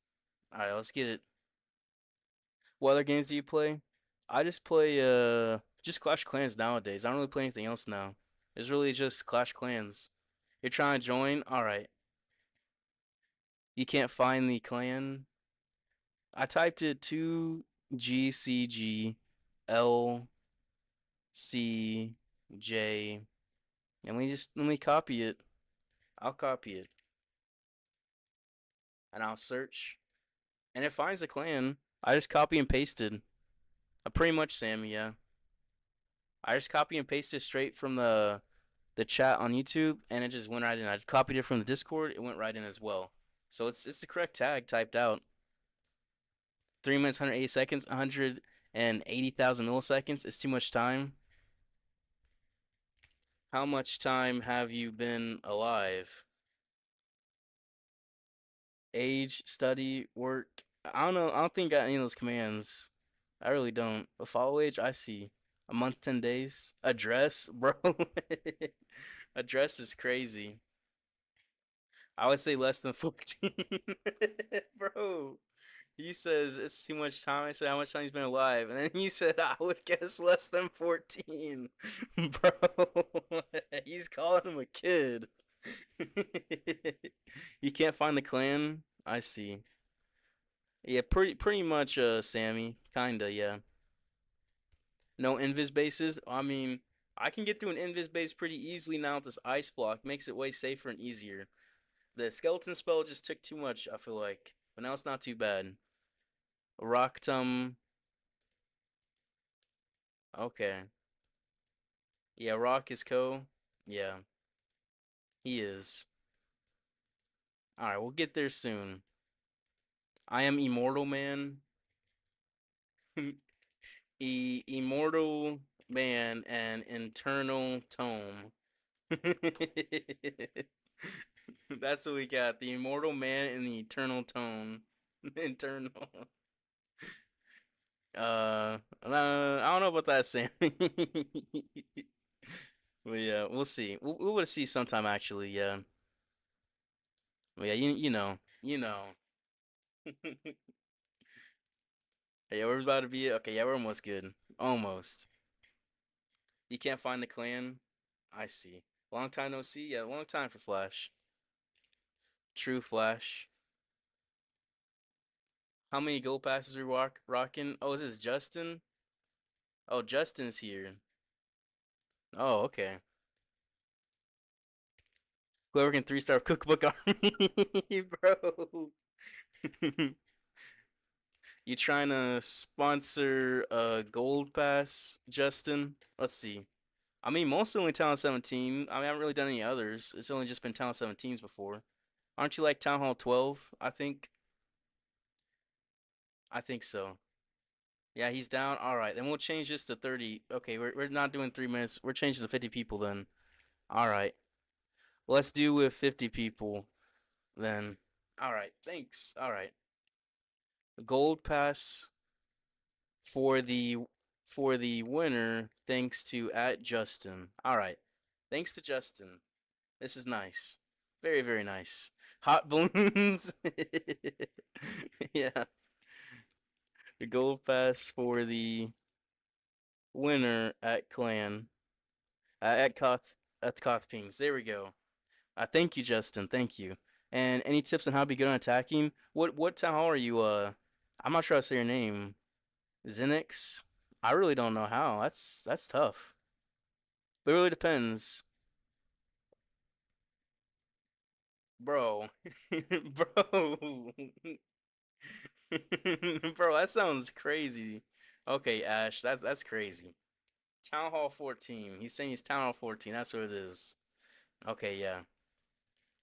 Alright, let's get it. What other games do you play? I just play just Clash Clans nowadays. I don't really play anything else now. It's really just Clash Clans. You're trying to join? Alright. You can't find the clan. I typed it to GCGLCJ. And let me copy it. I'll copy it. And I'll search. And it finds the clan. I just copy and pasted. Pretty much Sammy, yeah. I just copy and pasted straight from the chat on YouTube, and it just went right in. I copied it from the Discord. It went right in as well. So it's the correct tag typed out. 3 minutes, 180 seconds, 180,000 milliseconds. It's too much time. How much time have you been alive? Age, study, work. I don't know. I don't think I got any of those commands. I really don't. But follow age, I see. A month, 10 days. Address, bro. Address is crazy. I would say less than 14. Bro. He says it's too much time. I said how much time he's been alive, and then he said I would guess less than 14. Bro, he's calling him a kid. You can't find the clan? I see. Yeah, pretty much Sammy. Kinda, yeah. No invis bases? I mean, I can get through an invis base pretty easily now with this ice block. Makes it way safer and easier. The skeleton spell just took too much, I feel like. But now it's not too bad. Rocktum. Okay. Yeah, Rock is Co. Yeah, he is. Alright, we'll get there soon. I am Immortal Man. Immortal Man and Internal Tome. That's what we got. The Immortal Man and the Eternal Tone. Internal. I don't know about that, Sammy. But yeah, we'll see. We'll see sometime actually. Yeah. But yeah, you know. Yeah, we're about to be okay. Yeah, we're almost good. Almost. You can't find the clan? I see. Long time no see? Yeah, long time for Flash. True Flash. How many gold passes are we rocking? Oh, is this Justin? Oh, Justin's here. Oh, okay. Whoever can three-star cookbook army, bro. You trying to sponsor a gold pass, Justin? Let's see. I mean, most only Town 17. I haven't really done any others. It's only just been Town 17s before. Aren't you like Town Hall 12? I think so. Yeah, he's down. All right, then we'll change this to 30. Okay, we're not doing 3 minutes. We're changing to 50 people then. All right, let's do with 50 people then. All right, thanks. All right, gold pass for the for the winner. Thanks to at Justin. All right, thanks to Justin. This is nice. Very, very nice. Hot balloons. Yeah. The gold pass for the winner at clan. At Koth at Koth Pings. There we go. Thank you, Justin. Thank you. And any tips on how to be good on attacking? What town hall are you I'm not sure how to say your name. Zenix? I really don't know how. That's tough. But it really depends. Bro. Bro. Bro, that sounds crazy. Okay, Ash, that's crazy. Town Hall 14. He's saying he's Town Hall 14. That's what it is. Okay, yeah.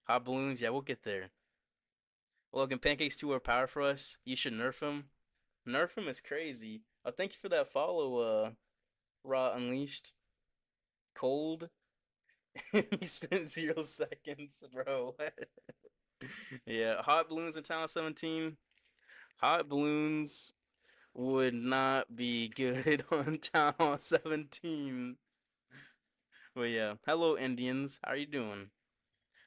Hot balloons, yeah, we'll get there. Logan, Pancake's too overpowered for us. You should nerf him. Nerf him is crazy. Oh, thank you for that follow, Raw Unleashed. Cold. He spent 0 seconds, bro. Yeah, hot balloons in Town 17. Hot balloons would not be good on Town 17. But yeah, hello Indians. How are you doing?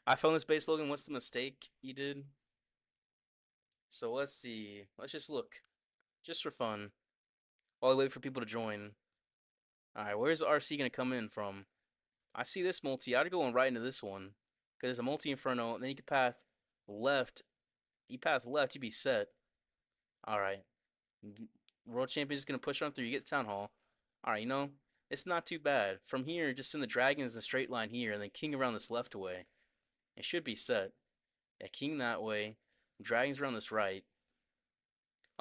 I found this base, Logan. What's the mistake you did? So let's see. Let's just look, just for fun, while I wait for people to join. All right, where's the RC gonna come in from? I see this multi. I'd go right into this one, cause there's a multi inferno, and then you can path left. You path left, you'd be set. All right, world champion's gonna push on through. You get the town hall. All right, it's not too bad. From here, just send the dragons in a straight line here, and then king around this left way. It should be set. Yeah, king that way. Dragons around this right.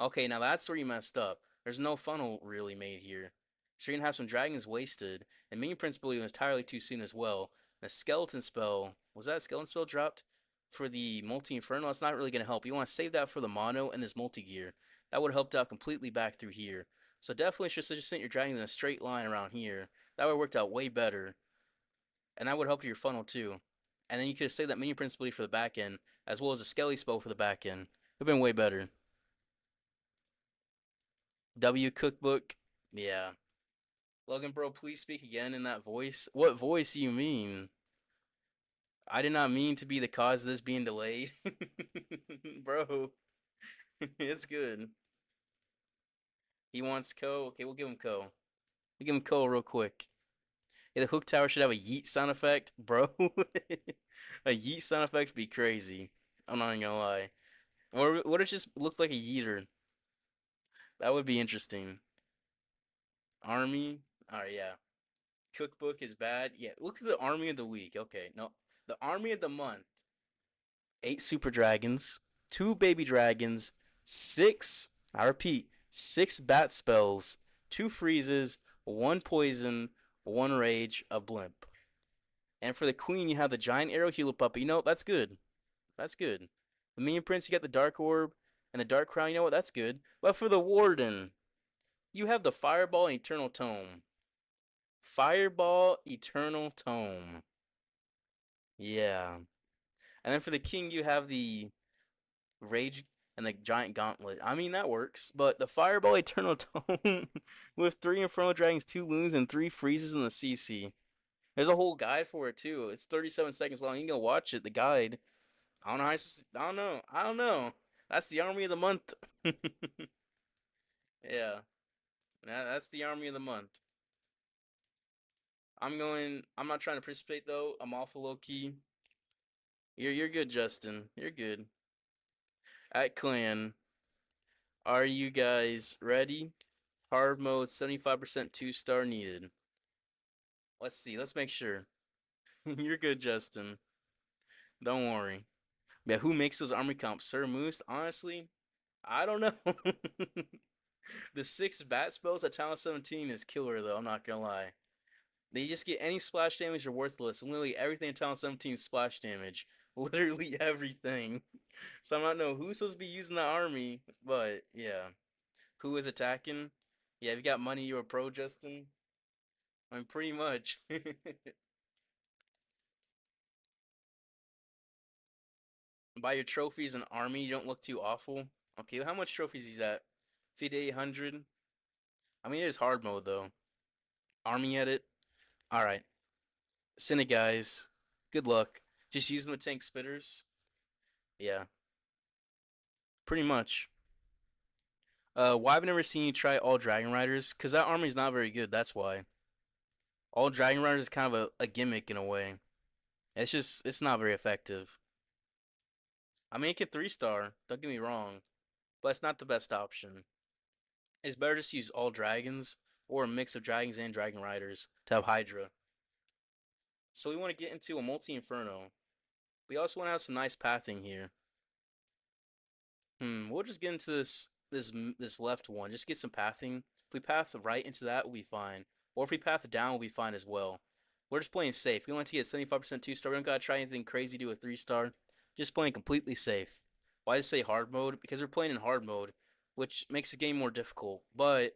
Okay, now that's where you messed up. There's no funnel really made here. So you're gonna have some dragons wasted, and minion prince was entirely too soon as well. And a skeleton spell, was that a skeleton spell dropped for the multi inferno? That's not really gonna help. You want to save that for the mono and this multi gear. That would have helped out completely back through here. So definitely should have just sent your dragons in a straight line around here. That would have worked out way better, and that would help your funnel too. And then you could have saved that minion prince for the back end, as well as a skelly spell for the back end. It would have been way better. W cookbook. Yeah. Logan, bro, please speak again in that voice. What voice do you mean? I did not mean to be the cause of this being delayed. Bro, it's good. He wants Ko. Okay, we'll give him Ko. We'll give him Ko real quick. Yeah, the hook tower should have a yeet sound effect. Bro, a yeet sound effect would be crazy. I'm not even gonna lie. Or what if it just looked like a yeeter? That would be interesting. Army? Alright, yeah. Cookbook is bad. Yeah, look at the army of the week. Okay, no. The army of the month. 8 super dragons, 2 baby dragons, 6, I repeat, 6 bat spells, 2 freezes, 1 poison, 1 rage, a blimp. And for the queen, you have the giant arrow healer puppet. That's good. That's good. The minion prince, you got the dark orb and the dark crown. You know what? That's good. But for the warden, you have the fireball and eternal tome. Fireball, eternal tome. Yeah. And then for the king, you have the rage and the giant gauntlet. I mean, that works. But the fireball, eternal tome with 3 infernal dragons, 2 loons, and 3 freezes in the CC. There's a whole guide for it too. It's 37 seconds long. You can go watch it. The guide. I don't know. I don't know. I don't know. That's the army of the month. Yeah, that's the army of the month. I'm not trying to precipitate though. I'm awful low key. You're good, Justin. You're good. At clan, are you guys ready? Hard mode, 75% 2-star needed. Let's see. Let's make sure. You're good, Justin. Don't worry. Yeah, who makes those army comps? Sir Moose? Honestly, I don't know. The six bat spells at Talent 17 is killer, though. I'm not gonna lie. They just get any splash damage are worthless. Literally everything in Talent 17 is splash damage. Literally everything. So I don't know who's supposed to be using the army, but yeah. Who is attacking? Yeah, if you got money, you're a pro, Justin. I mean, pretty much. Buy your trophies and army, you don't look too awful. Okay, how much trophies is that? 50 to 800? I mean, it is hard mode, though. Army edit? Alright. Send it, guys. Good luck. Just use them to tank spitters. Yeah, pretty much. Why I've never seen you try all Dragon Riders? Because that army's not very good, that's why. All Dragon Riders is kind of a gimmick in a way. It's not very effective. I mean, it can 3-star, don't get me wrong, but it's not the best option. It's better just to use all dragons or a mix of dragons and Dragon Riders to have Hydra. So we want to get into a multi Inferno. We also want to have some nice pathing here. We'll just get into this left one. Just get some pathing. If we path right into that, we'll be fine. Or if we path down, we'll be fine as well. We're just playing safe. We want to get 75% 2-star. We don't gotta try anything crazy to a 3-star. Just playing completely safe. Why does it say hard mode? Because we're playing in hard mode, which makes the game more difficult. But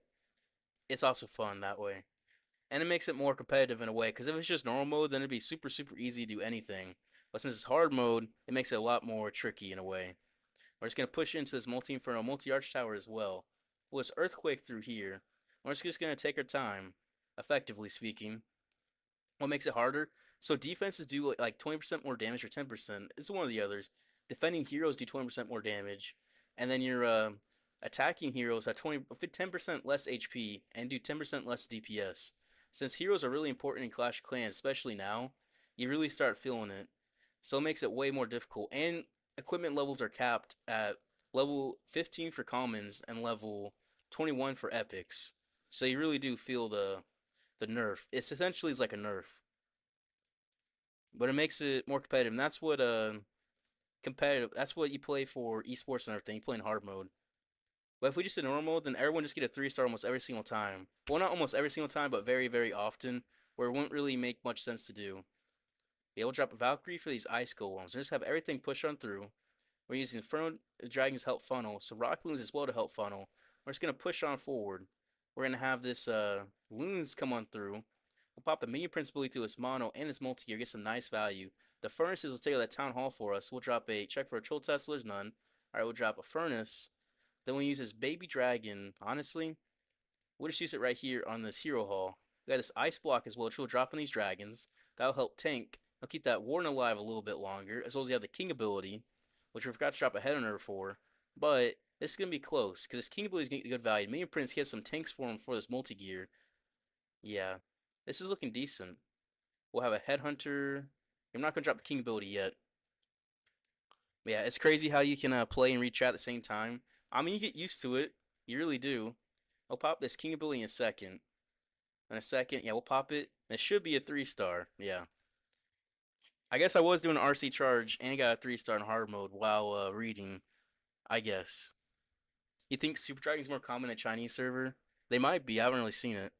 it's also fun that way. And it makes it more competitive in a way. Because if it's just normal mode, then it'd be super, super easy to do anything. But since it's hard mode, it makes it a lot more tricky in a way. We're just going to push into this multi-inferno, multi-arch tower as well. Well, it's earthquake through here. We're just going to take our time, effectively speaking. What makes it harder? So defenses do like 20% more damage or 10%. It's one of the others. Defending heroes do 20% more damage. And then your attacking heroes have 10% less HP and do 10% less DPS. Since heroes are really important in Clash of Clans, especially now, you really start feeling it. So it makes it way more difficult. And equipment levels are capped at level 15 for commons and level 21 for epics. So you really do feel the nerf. It's essentially like a nerf, but it makes it more competitive. And that's what competitive. That's what you play for esports and everything. You play in hard mode. But if we just did normal, then everyone just get a 3-star almost every single time. Well, not almost every single time, but very, very often, where it won't really make much sense to do. Yeah, we'll drop a Valkyrie for these ice golems. Just have everything push on through. We're using Inferno Dragons help funnel, so Rock Balloons as well to help funnel. We're just gonna push on forward. We're gonna have this Loons come on through. We'll pop the Minion Principality through this mono and this multi-gear, get some nice value. The furnaces will take out that town hall for us. We'll drop a check for a troll Tesla, there's none. Alright, we'll drop a furnace. Then we'll use this baby dragon. Honestly, we'll just use it right here on this hero hall. We got this ice block as well, which will drop on these dragons. That'll help tank. I'll keep that Warden alive a little bit longer, as well as you have the King ability, which we forgot to drop a head on her for. But this is going to be close, because this King ability is going to get good value. Minion Prince, he has some tanks for him for this multi-gear. Yeah, this is looking decent. We'll have a Headhunter. I'm not going to drop the King ability yet. But yeah, it's crazy how you can play and reach out at the same time. I mean, you get used to it. You really do. I'll pop this King ability in a second. In a second, yeah, we'll pop it. It should be a 3-star. Yeah. I guess I was doing an RC charge and got a 3-star in hard mode while reading, I guess. You think Super Dragon's more common in Chinese server? They might be. I haven't really seen it.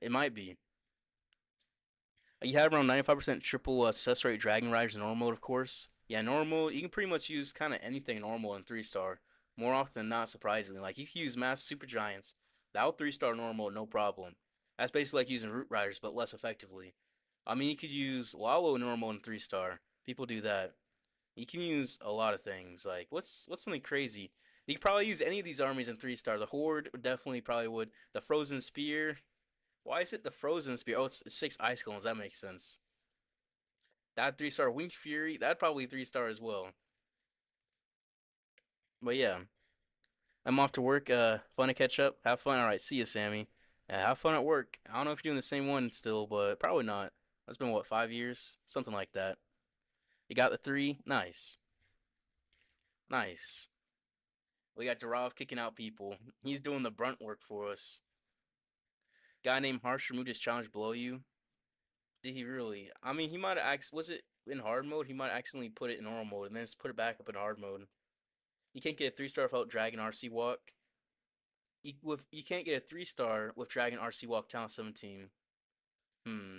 It might be. You have around 95% triple success rate Dragon Riders in normal mode, of course. Yeah, normal mode, you can pretty much use kind of anything normal in 3-star. More often than not, surprisingly. Like, you can use Mass Super Giants. That'll 3-star normal, no problem. That's basically like using Root Riders, but less effectively. I mean, you could use Lalo normal in 3-star. People do that. You can use a lot of things. Like, what's something crazy? You could probably use any of these armies in 3-star. The Horde definitely probably would. The Frozen Spear. Why is it the Frozen Spear? Oh, it's 6 Ice Golems. That makes sense. That 3-star Winged Fury. That'd probably 3-star as well. But yeah, I'm off to work. Fun to catch up. Have fun. All right, see you, Sammy. Yeah, have fun at work. I don't know if you're doing the same one still, but probably not. That's been what, 5 years? Something like that. You got the three? Nice. Nice. We got Durov kicking out people. He's doing the brunt work for us. Guy named Harsh removed his challenge below you. Did he really? I mean, he might have was it in hard mode? He might have accidentally put it in normal mode and then just put it back up in hard mode. You can't get a 3-star without Dragon RC Walk. You can't get a 3-star with Dragon RC Walk Talent 17. Hmm.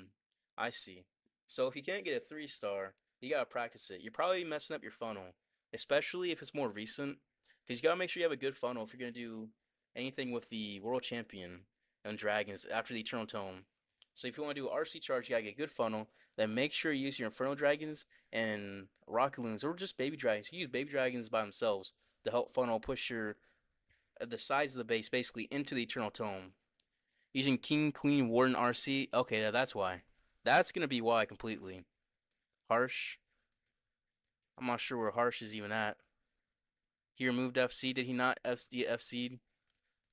I see. So if you can't get a 3-star, you gotta practice it. You're probably messing up your funnel, especially if it's more recent, because you gotta make sure you have a good funnel if you're gonna do anything with the World Champion and Dragons after the Eternal Tome. So if you want to do RC Charge, you gotta get a good funnel. Then make sure you use your Inferno Dragons and Rocket Loons, or just Baby Dragons. You use Baby Dragons by themselves to help funnel push your the sides of the base basically into the Eternal Tome. Using King, Queen, Warden, RC. Okay, that's why. That's gonna be why completely. Harsh. I'm not sure where Harsh is even at. He removed FC. Did he not FC'd?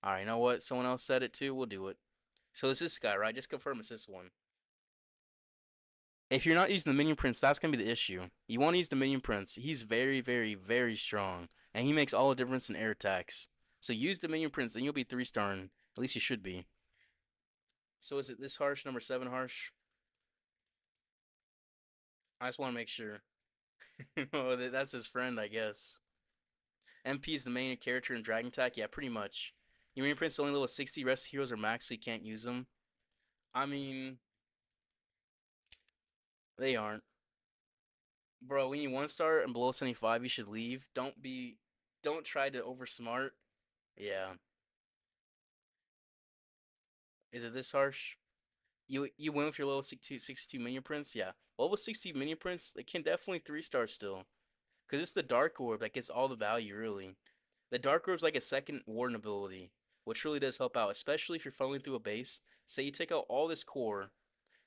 Alright, you know what? Someone else said it too. We'll do it. So it's this guy, right? Just confirm it's this one. If you're not using the Minion Prince, that's gonna be the issue. You want to use the Minion Prince. He's very, very, very strong. And he makes all the difference in air attacks. So use the Minion Prince and you'll be 3-starring. At least you should be. So is it this Harsh, number 7 Harsh? I just want to make sure. Oh, that's his friend, I guess. MP is the main character in Dragon Attack. Yeah, pretty much. Your main prince is only level 60. Rest heroes are max, so you can't use them. I mean, they aren't. Bro, when you 1-star and below 75, you should leave. Don't try to oversmart. Yeah. Is it this harsh? You win with your level 62 minion prince? Yeah. Level 60 minion prince, it can definitely 3-star still. Because it's the Dark Orb that gets all the value, really. The Dark Orb's like a second Warden ability, which really does help out, especially if you're funneling through a base. Say you take out all this core,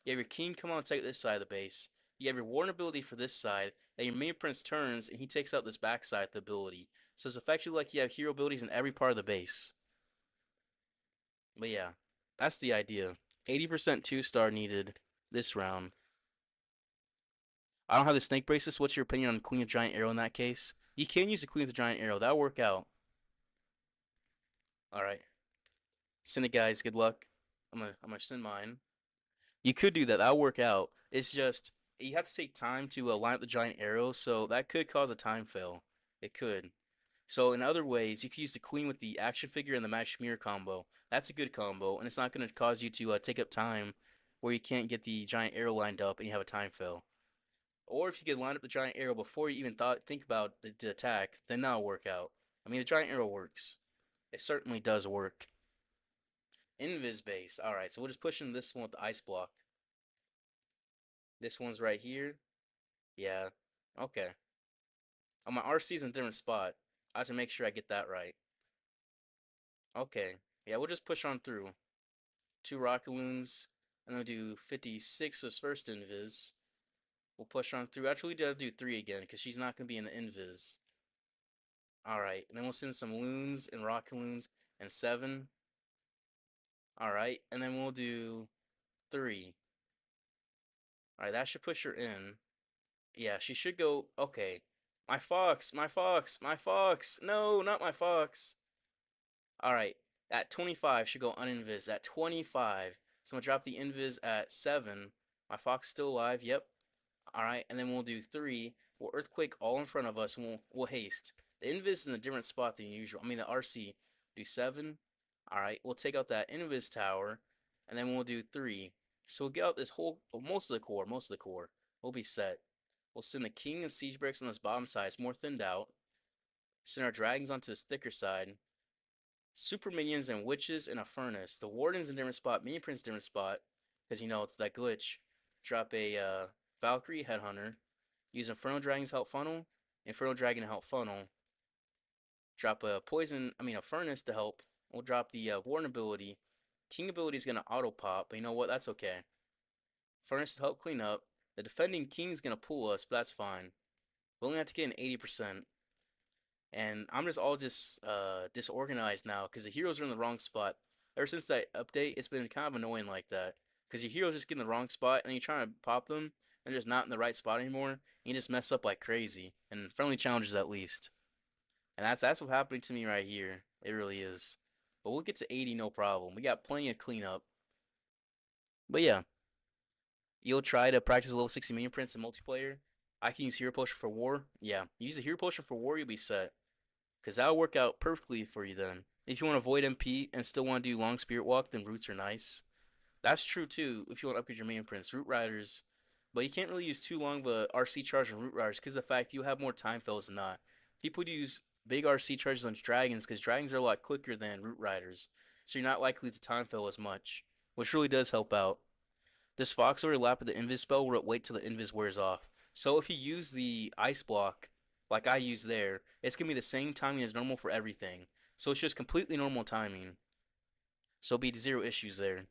you have your King come on and take this side of the base. You have your Warden ability for this side, then your Minion Prince turns and he takes out this back side of the ability. So it's effectively like you have hero abilities in every part of the base. But yeah, that's the idea. 80% 2-star needed this round. I don't have the Snake Bracelets. What's your opinion on Queen of Giant Arrow in that case? You can use the Queen of the Giant Arrow. That'll work out. Alright. Send it, guys. Good luck. I'm gonna send mine. You could do that. That'll work out. It's just you have to take time to line up the giant arrow, so that could cause a time fail. It could. So in other ways, you could use the queen with the action figure and the match mirror combo. That's a good combo, and it's not going to cause you to take up time where you can't get the giant arrow lined up and you have a time fail. Or if you could line up the giant arrow before you even think about the attack, then that'll work out. I mean, the giant arrow works. It certainly does work. Invis base. Alright, so we'll just push in this one with the ice block. This one's right here. Yeah. Okay. Oh, my RC's in a different spot. I have to make sure I get that right. Okay. Yeah, we'll just push on through. 2 rocket loons. And then we'll do 56 as first invis. We'll push on through. Actually, we gotta do 3 again, because she's not gonna be in the invis. Alright. And then we'll send some loons and rocket loons and 7. Alright. And then we'll do 3. Alright, that should push her in. Yeah, she should go. Okay. My fox, my fox, my fox. No, not my fox. Alright. At 25, should go uninvis. At 25. So I'm gonna drop the invis at 7. My fox still alive. Yep. Alright, and then we'll do 3. We'll earthquake all in front of us and we'll haste. The invis is in a different spot than usual. I mean the RC. Do 7. Alright, we'll take out that invis tower. And then we'll do 3. So we'll get out this whole most of the core. Most of the core. We'll be set. We'll send the king and siege bricks on this bottom side. It's more thinned out. Send our dragons onto this thicker side. Super minions and witches in a furnace. The warden's in a different spot. Minion prince different spot. Because you know it's that glitch. Drop a Valkyrie headhunter. Use Inferno Dragon's help funnel. Inferno Dragon to help funnel. Drop a furnace to help. We'll drop the warden ability. King ability is gonna auto pop, but you know what? That's okay. Furnace to help clean up. The defending king's gonna pull us, but that's fine. We only have to get an 80%. And I'm just all disorganized now because the heroes are in the wrong spot. Ever since that update, it's been kind of annoying like that. Because your heroes just get in the wrong spot, and you try to pop them, and they're just not in the right spot anymore. And you just mess up like crazy. And friendly challenges at least. And that's what's happening to me right here. It really is. But we'll get to 80 no problem. We got plenty of cleanup. But yeah, you'll try to practice level 60 minion prints in multiplayer. I can use hero potion for war. Yeah, use the hero potion for war, you'll be set. Because that'll work out perfectly for you then. If you want to avoid MP and still want to do long spirit walk, then roots are nice. That's true too if you want to upgrade your main prints. Root riders, but you can't really use too long of a RC charge on root riders because of the fact you have more time fills than not. People use big RC charges on dragons because dragons are a lot quicker than root riders, so you're not likely to time fill as much, which really does help out. This fox overlap with the invis spell will wait till the invis wears off. So if you use the ice block, like I use there, it's gonna be the same timing as normal for everything. So it's just completely normal timing. So it'll be zero issues there.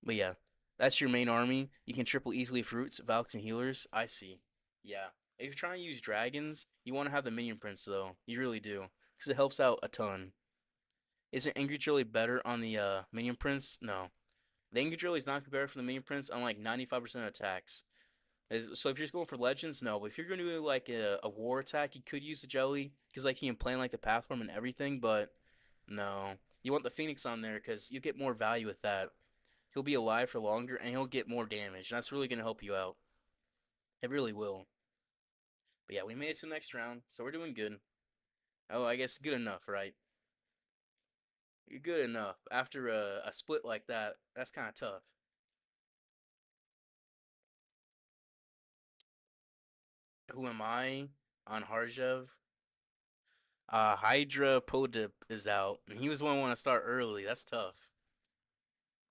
But yeah, that's your main army. You can triple easily with roots, Valks, and healers. I see. Yeah. If you're trying to use dragons, you want to have the minion prince though. You really do. Because it helps out a ton. Isn't Angry Drill better on the minion prince? No. The Angry Drill is not better for the minion prince on like 95% of attacks. So if you're just going for legends, no. But if you're going to do like a war attack, you could use the jelly. Because like he can plan like the pathworm and everything. But no. You want the phoenix on there because you get more value with that. He'll be alive for longer and he'll get more damage. And that's really going to help you out. It really will. But yeah, we made it to the next round, so we're doing good. Oh, I guess good enough, right? You're good enough. After a split like that, that's kind of tough. Who am I on Harjev? Hydra Podip is out, and he was the one who want to start early. That's tough.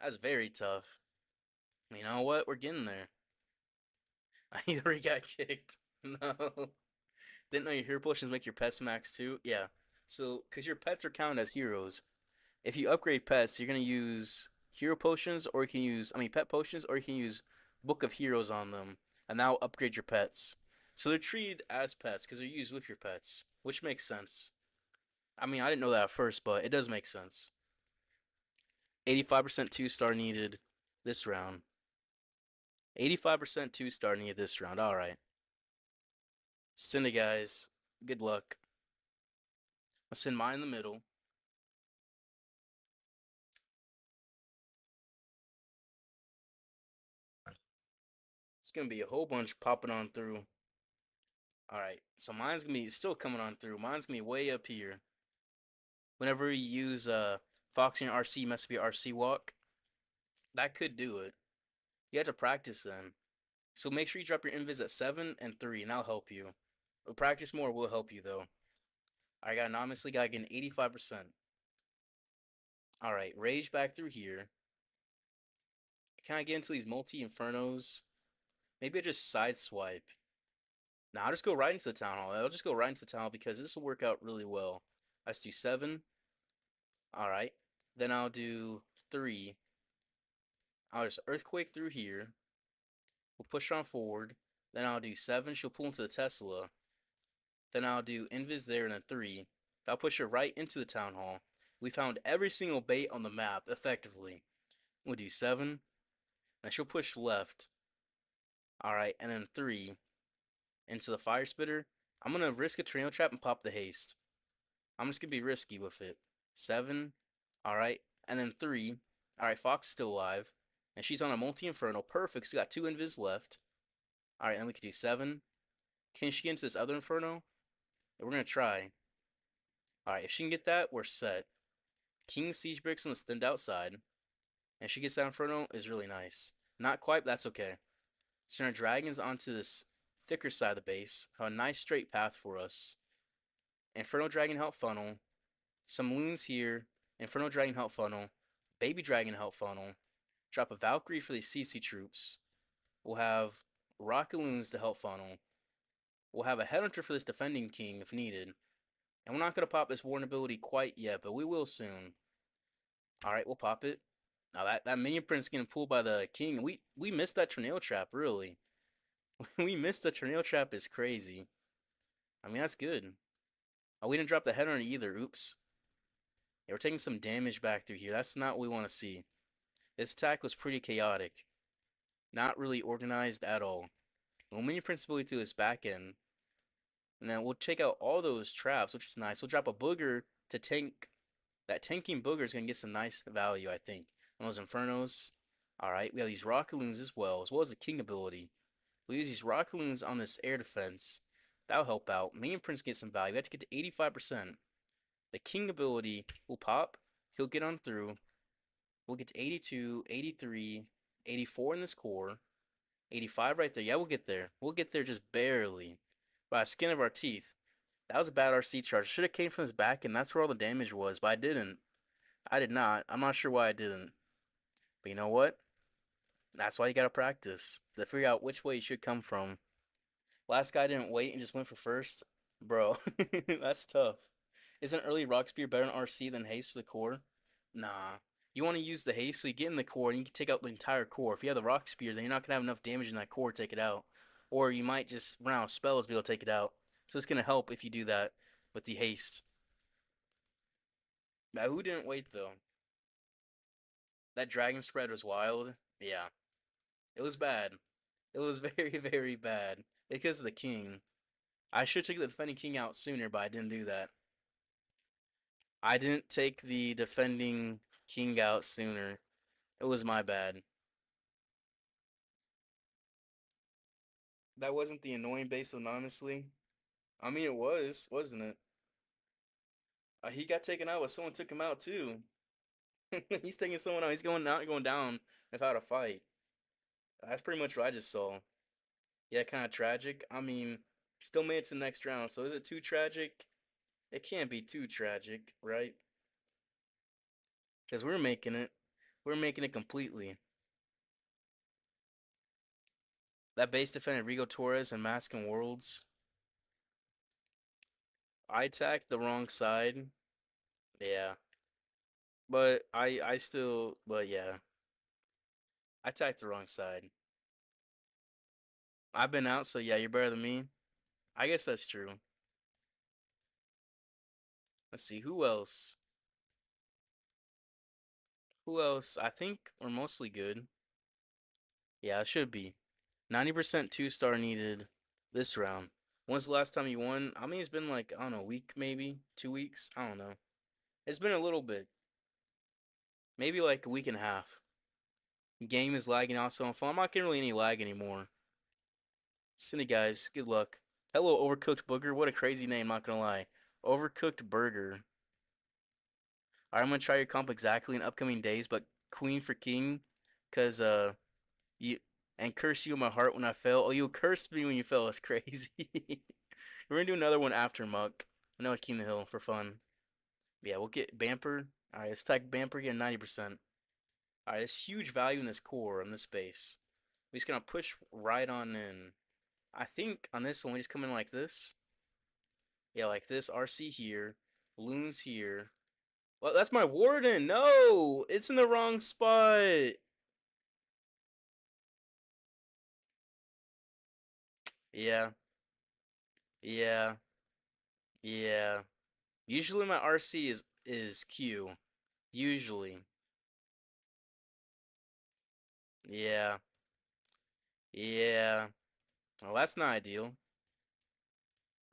That's very tough. You know what? We're getting there. I already got kicked. No. Didn't know your hero potions make your pets max too? Yeah. So, because your pets are counted as heroes. If you upgrade pets, you're going to use hero potions, or you can use, pet potions, or you can use Book of Heroes on them, and that'll upgrade your pets. So they're treated as pets because they're used with your pets, which makes sense. I didn't know that at first, but it does make sense. 85% 2-star needed this round. 85% 2-star needed this round. Alright. Send it, guys. Good luck. I'll send mine in the middle. It's going to be a whole bunch popping on through. Alright, so mine's going to be still coming on through. Mine's going to be way up here. Whenever you use Foxy and RC, must be RC walk. That could do it. You have to practice then. So make sure you drop your invis at 7 and 3, and that'll help you. But practice more will help you, though. I got anonymously got getting 85%. Alright, rage back through here. Can I get into these multi-infernos? Maybe I just sideswipe. Now I'll just go right into the town hall. I'll just go right into the town hall because this will work out really well. Let's do 7. Alright. Then I'll do 3. I'll just earthquake through here. We'll push on forward. Then I'll do 7. She'll pull into the Tesla. Then I'll do invis there and then 3. That'll push her right into the town hall. We found every single bait on the map effectively. We'll do 7. And she'll push left. Alright, and then 3. Into the fire spitter. I'm gonna risk a tornado trap and pop the haste. I'm just gonna be risky with it. 7. Alright. And then 3. Alright, Fox is still alive. And she's on a multi-inferno. Perfect. So we got 2 invis left. Alright, and we can do 7. Can she get into this other inferno? We're gonna try. Alright, if she can get that, we're set. King Siege Bricks on the stand outside. And if she gets that inferno, is really nice. Not quite, but that's okay. So our dragons onto this thicker side of the base. Have a nice straight path for us. Inferno Dragon help funnel. Some loons here. Inferno Dragon help funnel. Baby Dragon help funnel. Drop a Valkyrie for these CC troops. We'll have Rocket Loons to help funnel. We'll have a Headhunter for this defending king if needed. And we're not going to pop this Warden ability quite yet, but we will soon. Alright, we'll pop it. Now that minion prince getting pulled by the king. We missed that tornado trap, really. We missed the tornado trap is crazy. That's good. Oh, we didn't drop the Headhunter either. Oops. Yeah, we're taking some damage back through here. That's not what we want to see. This attack was pretty chaotic. Not really organized at all. We'll minion principally through this back end. And then we'll take out all those traps, which is nice. We'll drop a booger to tank. That tanking booger is going to get some nice value, I think. On those Infernos. Alright, we have these Rockaloons as well as the King ability. We'll use these Rockaloons on this air defense. That'll help out. Minion Prince gets some value. We have to get to 85%. The King ability will pop. He'll get on through. We'll get to 82, 83, 84 in this core. 85 right there. Yeah, we'll get there. We'll get there just barely. By the skin of our teeth. That was a bad RC charge. Should have came from his back, and that's where all the damage was, but I didn't. I did not. I'm not sure why I didn't. But you know what? That's why you gotta practice. To figure out which way you should come from. Last guy didn't wait and just went for first. Bro, that's tough. Isn't early Rock Spear better than RC than Haste for the core? Nah. You want to use the Haste so you get in the core and you can take out the entire core. If you have the Rock Spear, then you're not going to have enough damage in that core to take it out. Or you might just run out of spells to be able to take it out. So it's going to help if you do that with the Haste. Now, who didn't wait, though? That Dragon Spread was wild. Yeah. It was bad. It was very, very bad. Because of the King. I should take the defending King out sooner, but I didn't do that. I didn't take the defending King out sooner. It was my bad. That wasn't the annoying baseline, honestly. I mean, it was, wasn't it? He got taken out, but someone took him out too. He's taking someone out. He's going down without a fight. That's pretty much what I just saw. Yeah, kind of tragic. I mean, still made it to the next round. So is it too tragic? It can't be too tragic, right? Because we're making it. We're making it completely. That base defended Rigo Torres and Masking Worlds. I attacked the wrong side. Yeah. But yeah. I attacked the wrong side. I've been out, so yeah, you're better than me. I guess that's true. Let's see, who else? Who else? I think we're mostly good. Yeah, it should be. 90% 2-star needed this round. When's the last time you won? I mean, it's been like, I don't know, a week maybe? 2 weeks? I don't know. It's been a little bit. Maybe like a week and a half. Game is lagging out so on phone. I'm not getting really any lag anymore. Cindy guys, good luck. Hello, Overcooked Booger. What a crazy name, not gonna lie. Overcooked Burger. Alright, I'm gonna try your comp exactly in upcoming days, but Queen for King, cause you and curse you in my heart when I fail. Oh, you cursed me when you fell. That's crazy. We're gonna do another one after Muck. I know King the Hill for fun. But yeah, we'll get Bamper. Alright, let's tag Bamper again 90%. Alright, there's huge value in this core on this base. We're just gonna push right on in. I think on this one we just come in like this. Yeah, like this. RC here. Balloons here. Well, that's my Warden. No, it's in the wrong spot. Yeah, yeah, yeah. Usually my RC is Q. Usually. Yeah, yeah. Well, that's not ideal.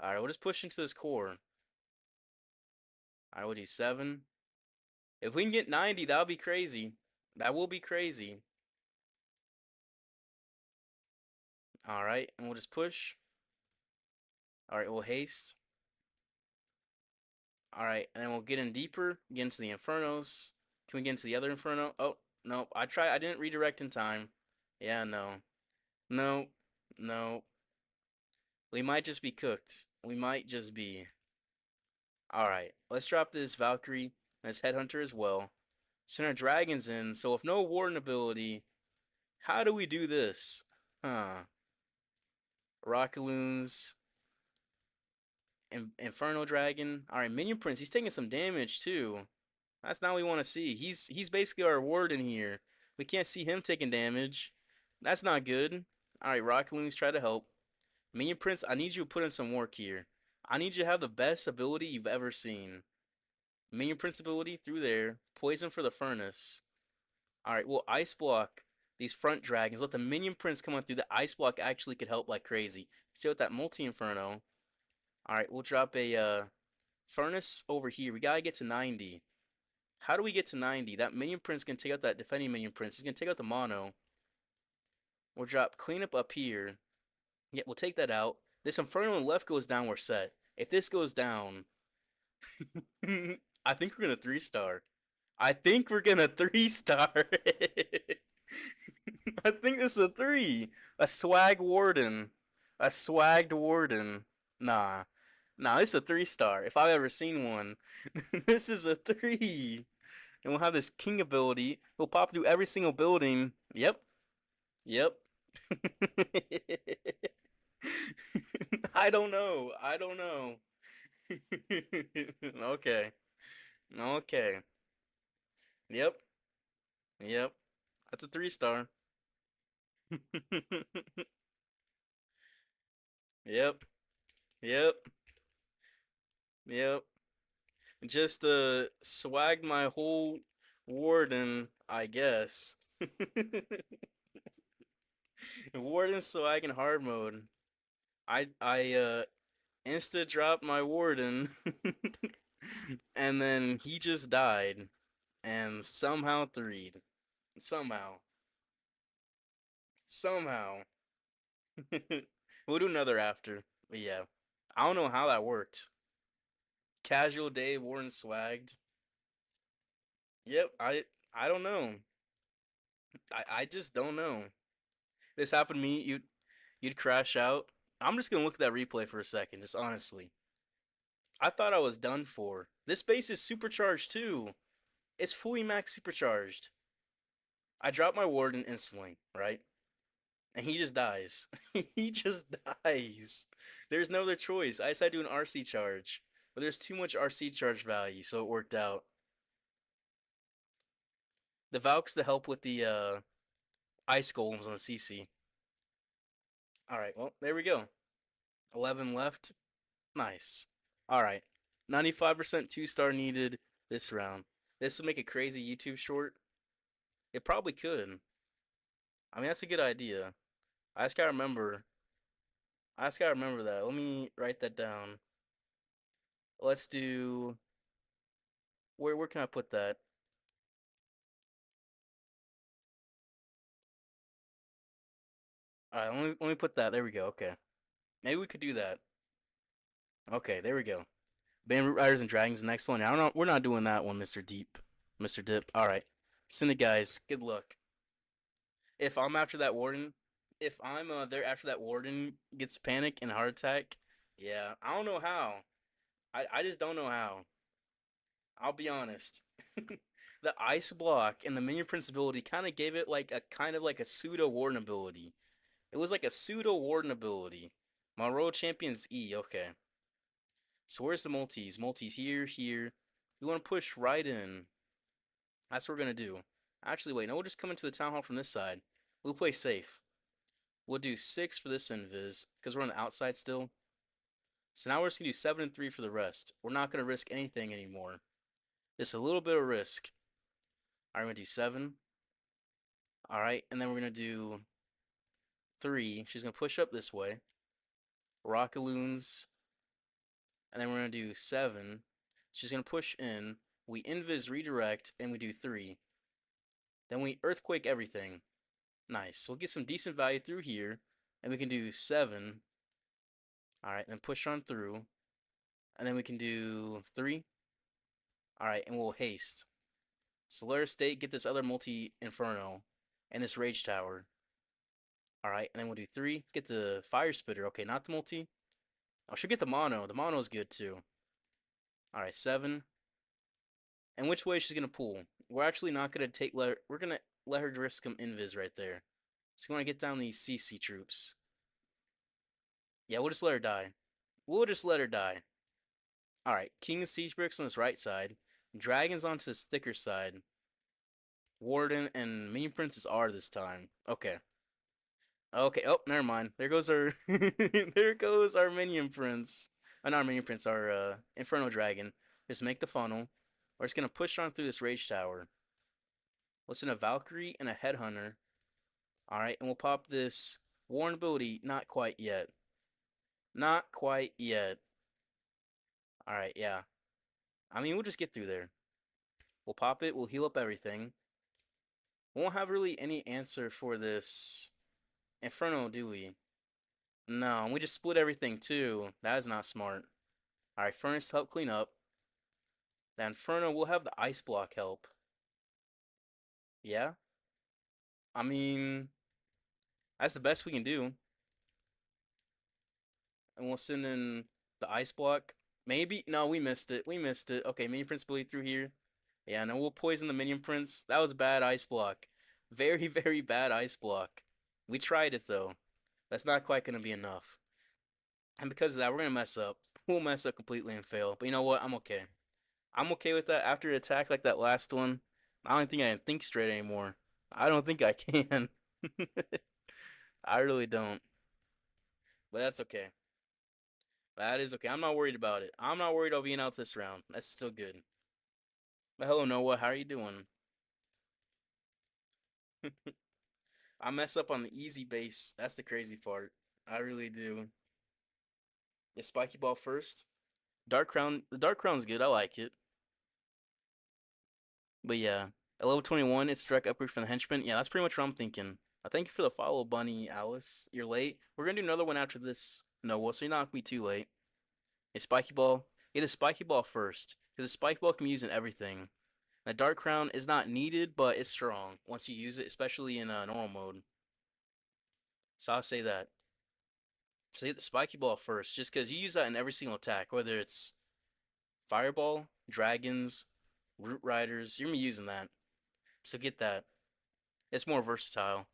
All right, we'll just push into this core. I will do 7. If we can get 90, that'll be crazy. That will be crazy. All right, and we'll just push. All right, we'll haste. All right, and then we'll get in deeper, get into the Infernos. Can we get into the other Inferno? Oh, no, I didn't redirect in time. Yeah, no. No, no. We might just be cooked. We might just be. All right, let's drop this Valkyrie and this Headhunter as well. Send our dragons in, so if no Warden ability, how do we do this? Huh. Rockaloons. Inferno Dragon. All right, Minion Prince. He's taking some damage too. That's not what we want to see. He's basically our warden here. We can't see him taking damage. That's not good. All right, Rockaloons, try to help. Minion Prince, I need you to put in some work here. I need you to have the best ability you've ever seen. Minion Prince ability through there. Poison for the furnace. Alright, well, Ice Block these front dragons. Let the Minion Prince come on through. The Ice Block actually could help like crazy. See with that Multi Inferno. Alright, we'll drop a Furnace over here. We gotta get to 90. How do we get to 90? That Minion Prince can take out that defending Minion Prince. He's gonna take out the Mono. We'll drop Cleanup up here. Yeah, we'll take that out. This Inferno on the left goes down, we're set. If this goes down, I think we're gonna 3-star. I think we're gonna 3-star. I think this is a 3. A swag warden. A swagged warden. Nah. Nah, this is a 3-star. If I've ever seen one. This is a 3. And we'll have this king ability. We'll pop through every single building. Yep. Yep. I don't know. I don't know. Okay. Okay. Yep. Yep. That's a 3-star. Yep. Yep. Yep. Just swagged my whole warden, I guess. Warden swag in hard mode. I insta dropped my warden and then he just died and somehow 3'd. Somehow. Somehow. We'll do another after. But yeah. I don't know how that worked. Casual day, Warren swagged. Yep, I don't know. I just don't know. This happened to me, you'd crash out. I'm just gonna look at that replay for a second, just honestly. I thought I was done for. This base is supercharged too. It's fully max supercharged. I drop my warden instantly, right? And he just dies. He just dies. There's no other choice. I decided to do an RC charge. But there's too much RC charge value, so it worked out. The Valk's to help with the ice golems on the CC. Alright, well, there we go. 11 left. Nice. Alright. 95% 2-star needed this round. This will make a crazy YouTube short. It probably could. I mean, that's a good idea. I just gotta remember. I just gotta remember that. Let me write that down. Let's do. Where can I put that? All right, let me put that. There we go. Okay, maybe we could do that. Okay, there we go. Band Root Riders and Dragons. The next one. I don't know. We're not doing that one, Mr. Deep, Mr. Dip. All right, send it, guys. Good luck. If I'm after that warden, if I'm there after that warden gets panic and heart attack, yeah, I don't know how. I just don't know how. I'll be honest. The ice block and the minion prince ability kind of gave it like a kind of like a pseudo warden ability. It was like a pseudo warden ability. My royal champion's E. Okay. So where's the multis? Multis here, here. We want to push right in. That's what we're gonna do. Actually, wait. No, we'll just come into the town hall from this side. We'll play safe. We'll do 6 for this invis because we're on the outside still. So now we're just gonna do 7 and 3 for the rest. We're not gonna risk anything anymore. It's a little bit of risk. Alright, we're gonna do 7. Alright, and then we're gonna do 3. She's gonna push up this way. Rockaloons. And then we're gonna do 7. She's gonna push in. We invis redirect, and we do 3. Then we earthquake everything. Nice. We'll get some decent value through here. And we can do 7. Alright, then push on through. And then we can do 3. Alright, and we'll haste. Solaris State, get this other multi-inferno. And this rage tower. Alright, and then we'll do 3. Get the fire spitter. Okay, not the multi. I should get the mono. The mono's good too. Alright, 7. And which way she's gonna pull? We're actually not gonna take we're gonna let her risk some invis right there. So we wanna get down these CC troops. Yeah, we'll just let her die. We'll just let her die. Alright, King of Siege Bricks on this right side. Dragons onto this thicker side. Warden and Minion Princess R this time. Okay. Okay, oh, never mind. There goes our there goes our Minion Prince. Not our Minion Prince, our Inferno Dragon. Just make the funnel. We're just gonna push on through this Rage Tower. Listen, a Valkyrie and a Headhunter. Alright, and we'll pop this Warren ability. Not quite yet. Not quite yet. Alright, yeah. I mean, we'll just get through there. We'll pop it. We'll heal up everything. We won't have really any answer for this Inferno, do we? No, we just split everything too. That is not smart. Alright, Furnace to help clean up. The Inferno will have the Ice Block help. Yeah? I mean, that's the best we can do. And we'll send in the Ice Block. Maybe? No, we missed it. We missed it. Okay, Minion Prince ability through here. Yeah, no, we'll poison the Minion Prince. That was bad Ice Block. Very, very bad Ice Block. We tried it though. That's not quite going to be enough. And because of that, we're going to mess up. We'll mess up completely and fail. But you know what? I'm okay. I'm okay with that. After an attack like that last one, I don't think I can think straight anymore. I don't think I can. I really don't. But that's okay. That is okay. I'm not worried about it. I'm not worried about being out this round. That's still good. But hello, Noah. How are you doing? I mess up on the easy base. That's the crazy part. I really do. Is Spiky Ball first? Dark Crown. The Dark Crown's good. I like it. But yeah, at level 21, it's direct upgrade from the henchman. Yeah, that's pretty much what I'm thinking. I thank you for the follow, Bunny Alice. You're late. We're gonna do another one after this. No, so you're not gonna be too late. A Spiky Ball. Get a Spiky Ball first, because the Spiky Ball can be used in everything. The Dark Crown is not needed, but it's strong once you use it, especially in normal mode. So I'll say that. So hit the Spiky Ball first, just because you use that in every single attack, whether it's Fireball, Dragons, Root Riders, you're gonna be using that. So get that. It's more versatile.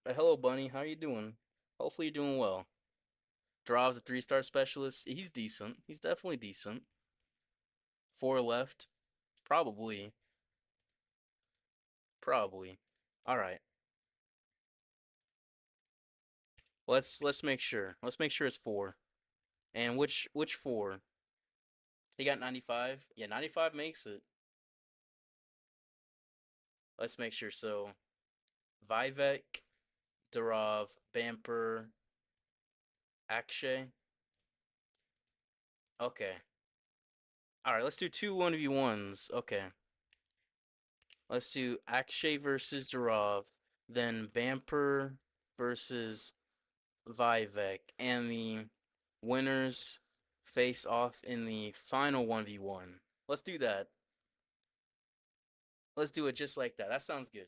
But hello, Bunny. How are you doing? Hopefully you're doing well. Drav's a 3-star specialist. He's decent. He's definitely decent. 4 left. Probably. Probably. Alright. Let's make sure. Let's make sure it's 4. And which 4? He got 95? Yeah, 95 makes it. Let's make sure. So Vivek, Darav, Bamper, Akshay. Okay. Alright, let's do 2 1v1s. Okay. Let's do Akshay versus Darav, then Bamper versus Vivek, and the winners face off in the final 1v1. Let's do that. Let's do it just like that. That sounds good.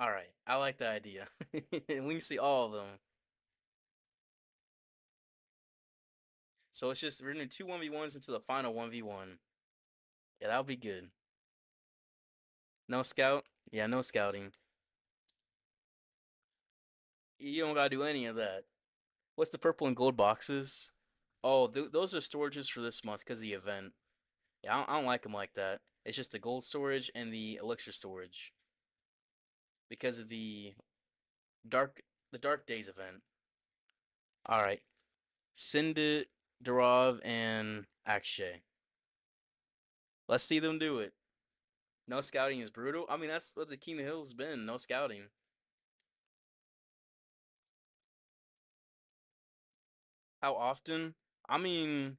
Alright, I like the idea. We can see all of them. So it's just, we're gonna do 2 1v1s into the final 1v1. Yeah, that'll be good. No scout? Yeah, no scouting. You don't gotta do any of that. What's the purple and gold boxes? Oh, those are storages for this month because of the event. Yeah, I don't like them like that. It's just the gold storage and the elixir storage because of the Dark Days event. All right, Sindit, Darav, and Akshay. Let's see them do it. No scouting is brutal. I mean, that's what the King of the Hill's been. No scouting. How often? I mean,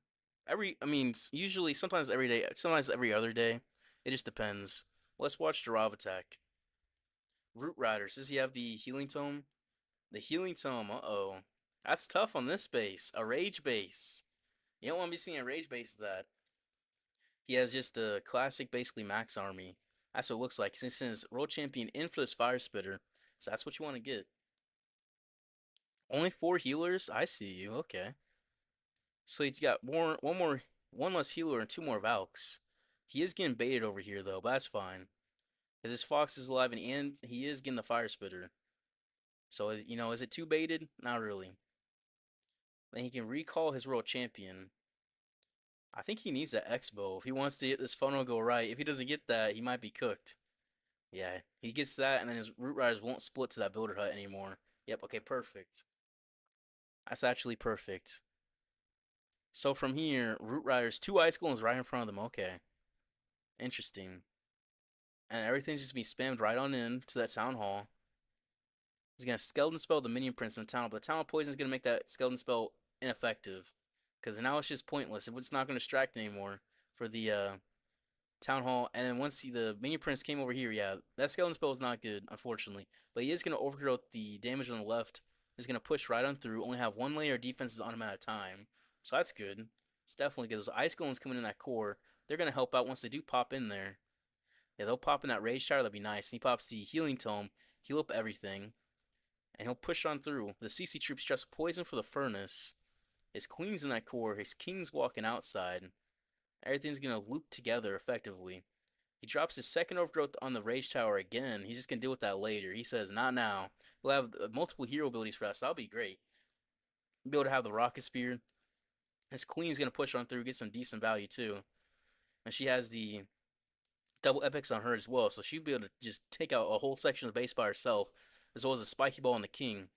usually, sometimes every day, sometimes every other day. It just depends. Let's watch Darav attack. Root Riders. Does he have the Healing Tome? The Healing Tome. Uh-oh. That's tough on this base. A Rage base. You don't want to be seeing a Rage base with that. He has just a classic, basically, max army. That's what it looks like. Since his World Champion in for this Fire Spitter. So that's what you want to get. Only 4 healers? I see you. Okay. So he's got one less healer and 2 more Valks. He is getting baited over here, though, but that's fine. Because his Fox is alive and he is getting the Fire Spitter. So, is it too baited? Not really. Then he can recall his world champion. I think he needs that X-Bow if he wants to get this funnel go right. If he doesn't get that, he might be cooked. Yeah, he gets that, and then his Root Riders won't split to that Builder Hut anymore. Yep, okay, perfect. That's actually perfect. So from here, Root Riders, two Ice Golems right in front of them. Okay, interesting. And everything's just being spammed right on in to that Town Hall. He's gonna Skeleton Spell the Minion Prince in the Town, but the Town Poison is gonna make that Skeleton Spell ineffective. Because now it's just pointless. It's not gonna distract anymore for the Town Hall. And then once the Minion Prince came over here, yeah, that Skeleton Spell is not good, unfortunately. But he is gonna overgrowth the damage on the left. He's gonna push right on through, only have one layer of defenses on him at a time. So that's good. It's definitely good. Those Ice Golems coming in that core, they're gonna help out once they do pop in there. Yeah, they'll pop in that Rage Tower, that'd be nice. And he pops the Healing Tome, heal up everything, and he'll push on through. The CC troops just poison for the Furnace. His Queen's in that core, his King's walking outside. Everything's gonna loop together effectively. He drops his second overgrowth on the Rage Tower again. He's just gonna deal with that later. He says, not now. We'll have multiple hero abilities for us. That'll be great. Be able to have the Rocket Spear. His Queen's gonna push on through, get some decent value too. And she has the double epics on her as well, so she'd be able to just take out a whole section of the base by herself, as well as a spiky ball on the king.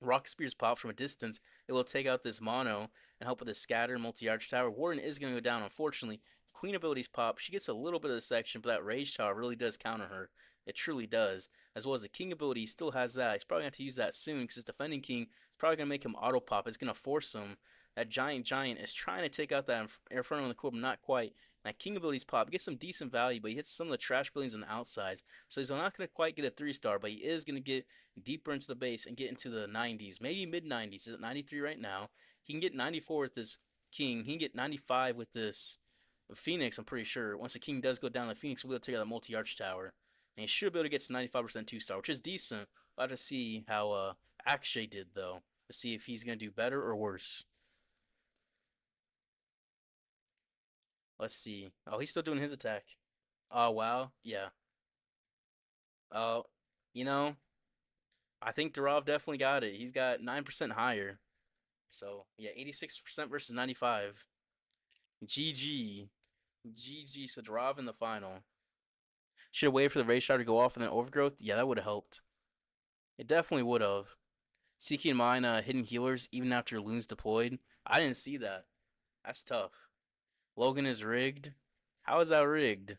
Rocket Spears pop from a distance. It will take out this mono and help with the scatter multi-arch tower. Warden is going to go down, unfortunately. Queen abilities pop. She gets a little bit of the section, but that rage tower really does counter her. It truly does. As well as the king ability, he still has that. He's probably going to have to use that soon because his defending king is probably going to make him auto pop. It's going to force him. That giant is trying to take out that Inferno in the core, but not quite. That king abilities pop. Gets some decent value, but he hits some of the trash buildings on the outsides. So he's not going to quite get a 3-star, but he is going to get deeper into the base and get into the 90s, maybe mid 90s. He's at 93 right now. He can get 94 with this king. He can get 95 with this Phoenix, I'm pretty sure. Once the king does go down, the Phoenix will be able to take out that multi-arch tower. And he should be able to get to 95% 2-star, which is decent. We'll have to see how Akshay did, though, to see if he's going to do better or worse. Let's see. Oh, he's still doing his attack. Oh, wow. Yeah. Oh, you know, I think Durov definitely got it. He's got 9% higher. So, yeah, 86% versus 95. GG. GG. So, Durov in the final. Should have waited for the race shot to go off and then overgrowth. Yeah, that would have helped. It definitely would have. Seeking mine hidden healers even after Loon's deployed. I didn't see that. That's tough. Logan is rigged. How is that rigged?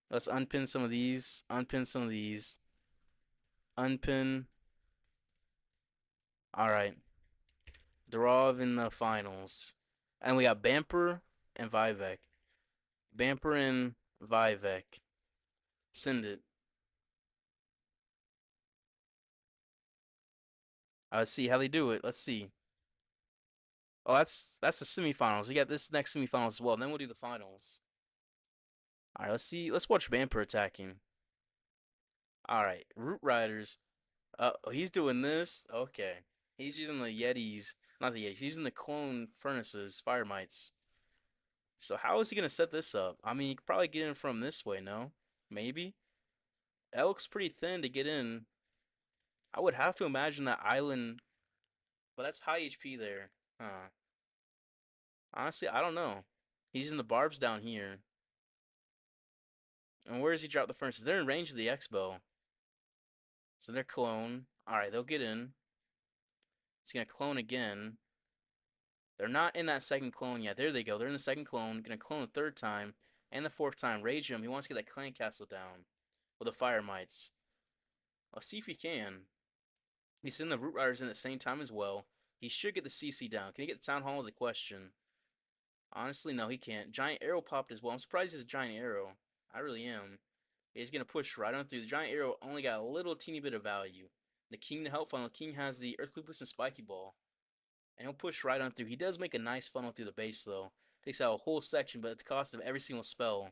Let's unpin some of these. Unpin some of these. Unpin. Alright. Durov in the finals. And we got Bamper and Vivek. Bamper and Vivek. Send it. Let's see how they do it. Let's see. Oh, that's the semifinals. We got this next semifinals as well. And then we'll do the finals. All right, let's see. Let's watch Bamper attacking. All right, Root Riders. He's doing this. Okay, he's using the Yetis, not the Yetis. He's using the clone furnaces, Fire Mites. So how is he gonna set this up? I mean, he could probably get in from this way. No, maybe. That looks pretty thin to get in. I would have to imagine that island, but that's high HP there. Huh. Honestly, I don't know. He's in the barbs down here. And where does he drop the furnaces? They're in range of the X-Bow. So they're clone. Alright, they'll get in. He's gonna clone again. They're not in that second clone yet. There they go. They're in the second clone. Gonna clone the third time. And the fourth time. Rage him. He wants to get that clan castle down. With the fire mites. Let's see if he can. He's in the Root Riders in at the same time as well. He should get the CC down. Can he get the Town Hall is a question. Honestly, no, he can't. Giant Arrow popped as well. I'm surprised it's a Giant Arrow. I really am. He's going to push right on through. The Giant Arrow only got a little teeny bit of value. The King to help funnel. King has the Earthquake Boost and Spiky Ball. And he'll push right on through. He does make a nice funnel through the base, though. Takes out a whole section, but at the cost of every single spell.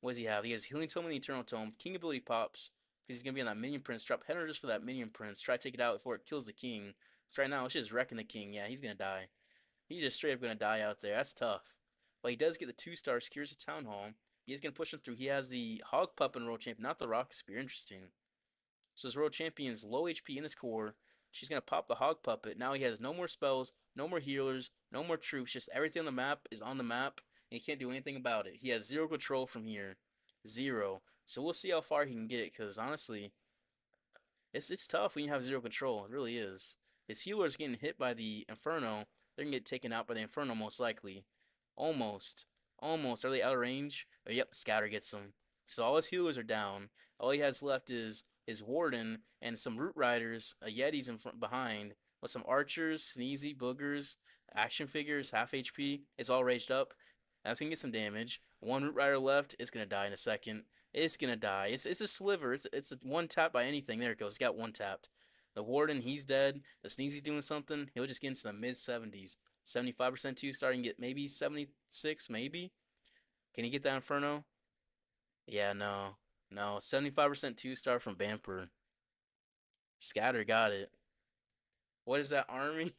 What does he have? He has Healing Tome and the Eternal Tome. King ability pops. Because he's going to be on that Minion Prince. Drop Header just for that Minion Prince. Try to take it out before it kills the King. So right now, it's just wrecking the King. Yeah, he's going to die. He's just straight up going to die out there. That's tough. But he does get the 2-star, secures the Town Hall. He is going to push him through. He has the Hog Pup and Royal Champion, not the Rocket Spear. Interesting. So his Royal Champion's low HP in his core. She's going to pop the Hog Puppet. Now he has no more spells, no more healers, no more troops. Just everything on the map is on the map, and he can't do anything about it. He has 0 control from here. 0. So we'll see how far he can get, because honestly, it's tough when you have 0 control. It really is. His healer is getting hit by the Inferno, they're gonna get taken out by the Inferno most likely. Almost. Almost. Are they out of range? Oh, yep, Scatter gets them. So all his healers are down. All he has left is his Warden and some Root Riders, a Yeti's in front behind, with some Archers, Sneezy, Boogers, action figures, half HP. It's all raged up. That's gonna get some damage. One Root Rider left. It's gonna die in a second. It's gonna die. It's a sliver. It's a one tap by anything. There it goes. He got one tapped. The Warden, he's dead. The Sneezy's doing something. He'll just get into the mid 70s. 75% 2-star. He can get maybe 76, maybe. Can he get that Inferno? Yeah, no. No. 75% 2-star from Bamper. Scatter got it. What is that army?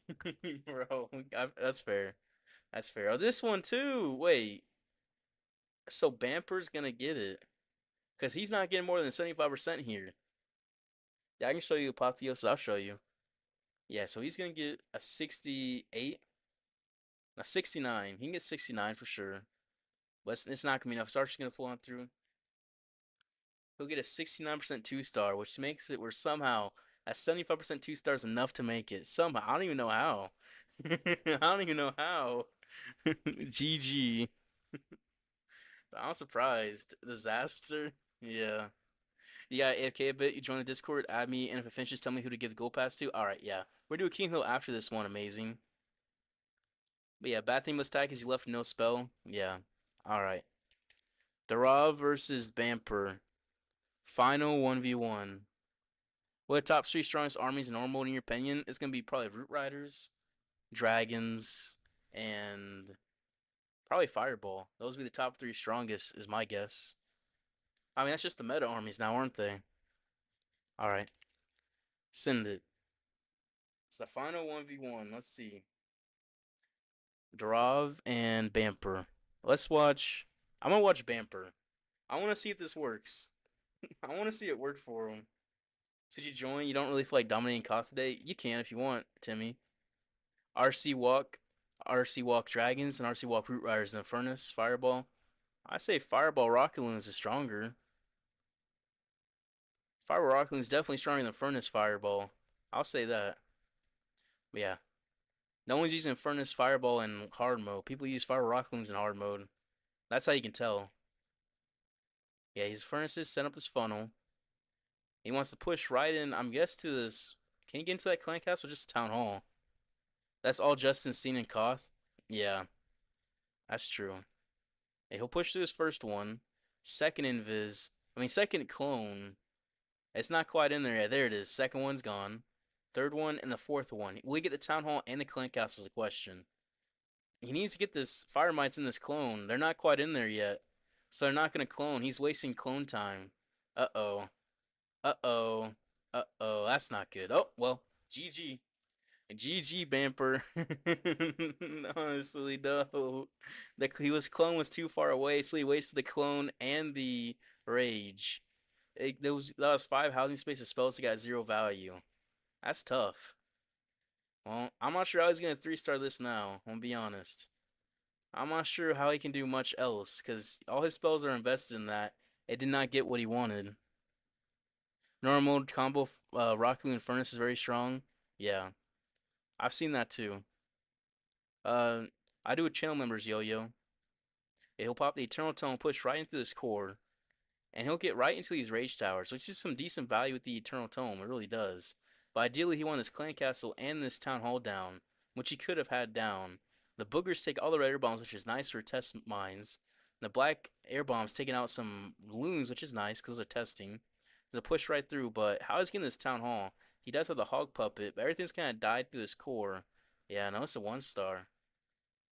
Bro, that's fair. That's fair. Oh, this one too. Wait. So Bamper's gonna get it. Because he's not getting more than 75% here. Yeah, I can show you Apotheosis. I'll show you. Yeah, so he's gonna get a 68. A 69. He can get 69 for sure. But it's not gonna be enough. Sarge's gonna pull on through. He'll get a 69% 2-star, which makes it where somehow a 75% 2-star is enough to make it. Somehow. I don't even know how. I don't even know how. GG. I'm surprised. Disaster. Yeah. You got AFK a bit. You join the Discord, add me, and if it finishes, tell me who to give the gold pass to. Alright, yeah. We're doing King Hill after this one. Amazing. But yeah, bad thing with attack is you left no spell. Yeah. Alright. Dara versus Bamper. Final 1v1. What are the top 3 strongest armies in normal in your opinion? It's going to be probably Root Riders, Dragons, and probably Fireball. Those would be the top 3 strongest, is my guess. I mean, that's just the meta armies now, aren't they? Alright. Send it. It's the final 1v1. Let's see. Darav and Bamper. Let's watch. I'm gonna watch Bamper. I want to see if this works. I want to see it work for him. Should you join? You don't really feel like dominating KOTH today? You can if you want, Timmy. RC Walk, RC Walk Dragons, and RC Walk Root Riders in the Furnace, Fireball. I say Fireball Rocket Loons is stronger. Fireball Rocket Loons is definitely stronger than Furnace Fireball. I'll say that. But yeah. No one's using Furnace Fireball in hard mode. People use Fireball Rocket Loons in hard mode. That's how you can tell. Yeah, his furnaces set up this funnel. He wants to push right in, I'm guess, to this. Can he get into that clan castle or just town hall? That's all Justin's seen in KOTH. Yeah, that's true. Hey, he'll push through his first one. Second invis. I mean, second clone. It's not quite in there yet. There it is. Second one's gone. Third one and the fourth one. Will he get the town hall and the clan castle is a question. He needs to get this fire mites in this clone. They're not quite in there yet. So they're not going to clone. He's wasting clone time. Uh-oh. Uh-oh. Uh-oh. That's not good. Oh, well. GG. GG, Bamper. Honestly, no. Clone was too far away, so he wasted the clone and the rage. That was 5 housing spaces spells that got 0 value. That's tough. Well, I'm not sure how he's going to 3-star this now, I'll be honest. I'm not sure how he can do much else, because all his spells are invested in that. It did not get what he wanted. Normal mode combo, Rocket Loon Furnace is very strong. Yeah. I've seen that too. Uh, I do with channel members, Yo-Yo. He'll pop the Eternal Tome, push right into this core, and he'll get right into these Rage Towers, which is some decent value with the Eternal Tome. It really does. But ideally, he wants this Clan Castle and this Town Hall down, which he could have had down. The Boogers take all the red air bombs, which is nice for test mines. The black air bombs taking out some loons, which is nice because they're testing. There's a push right through, but how is he getting this Town Hall? He does have the Hog Puppet, but everything's kind of died through his core. Yeah, no, it's a 1-star.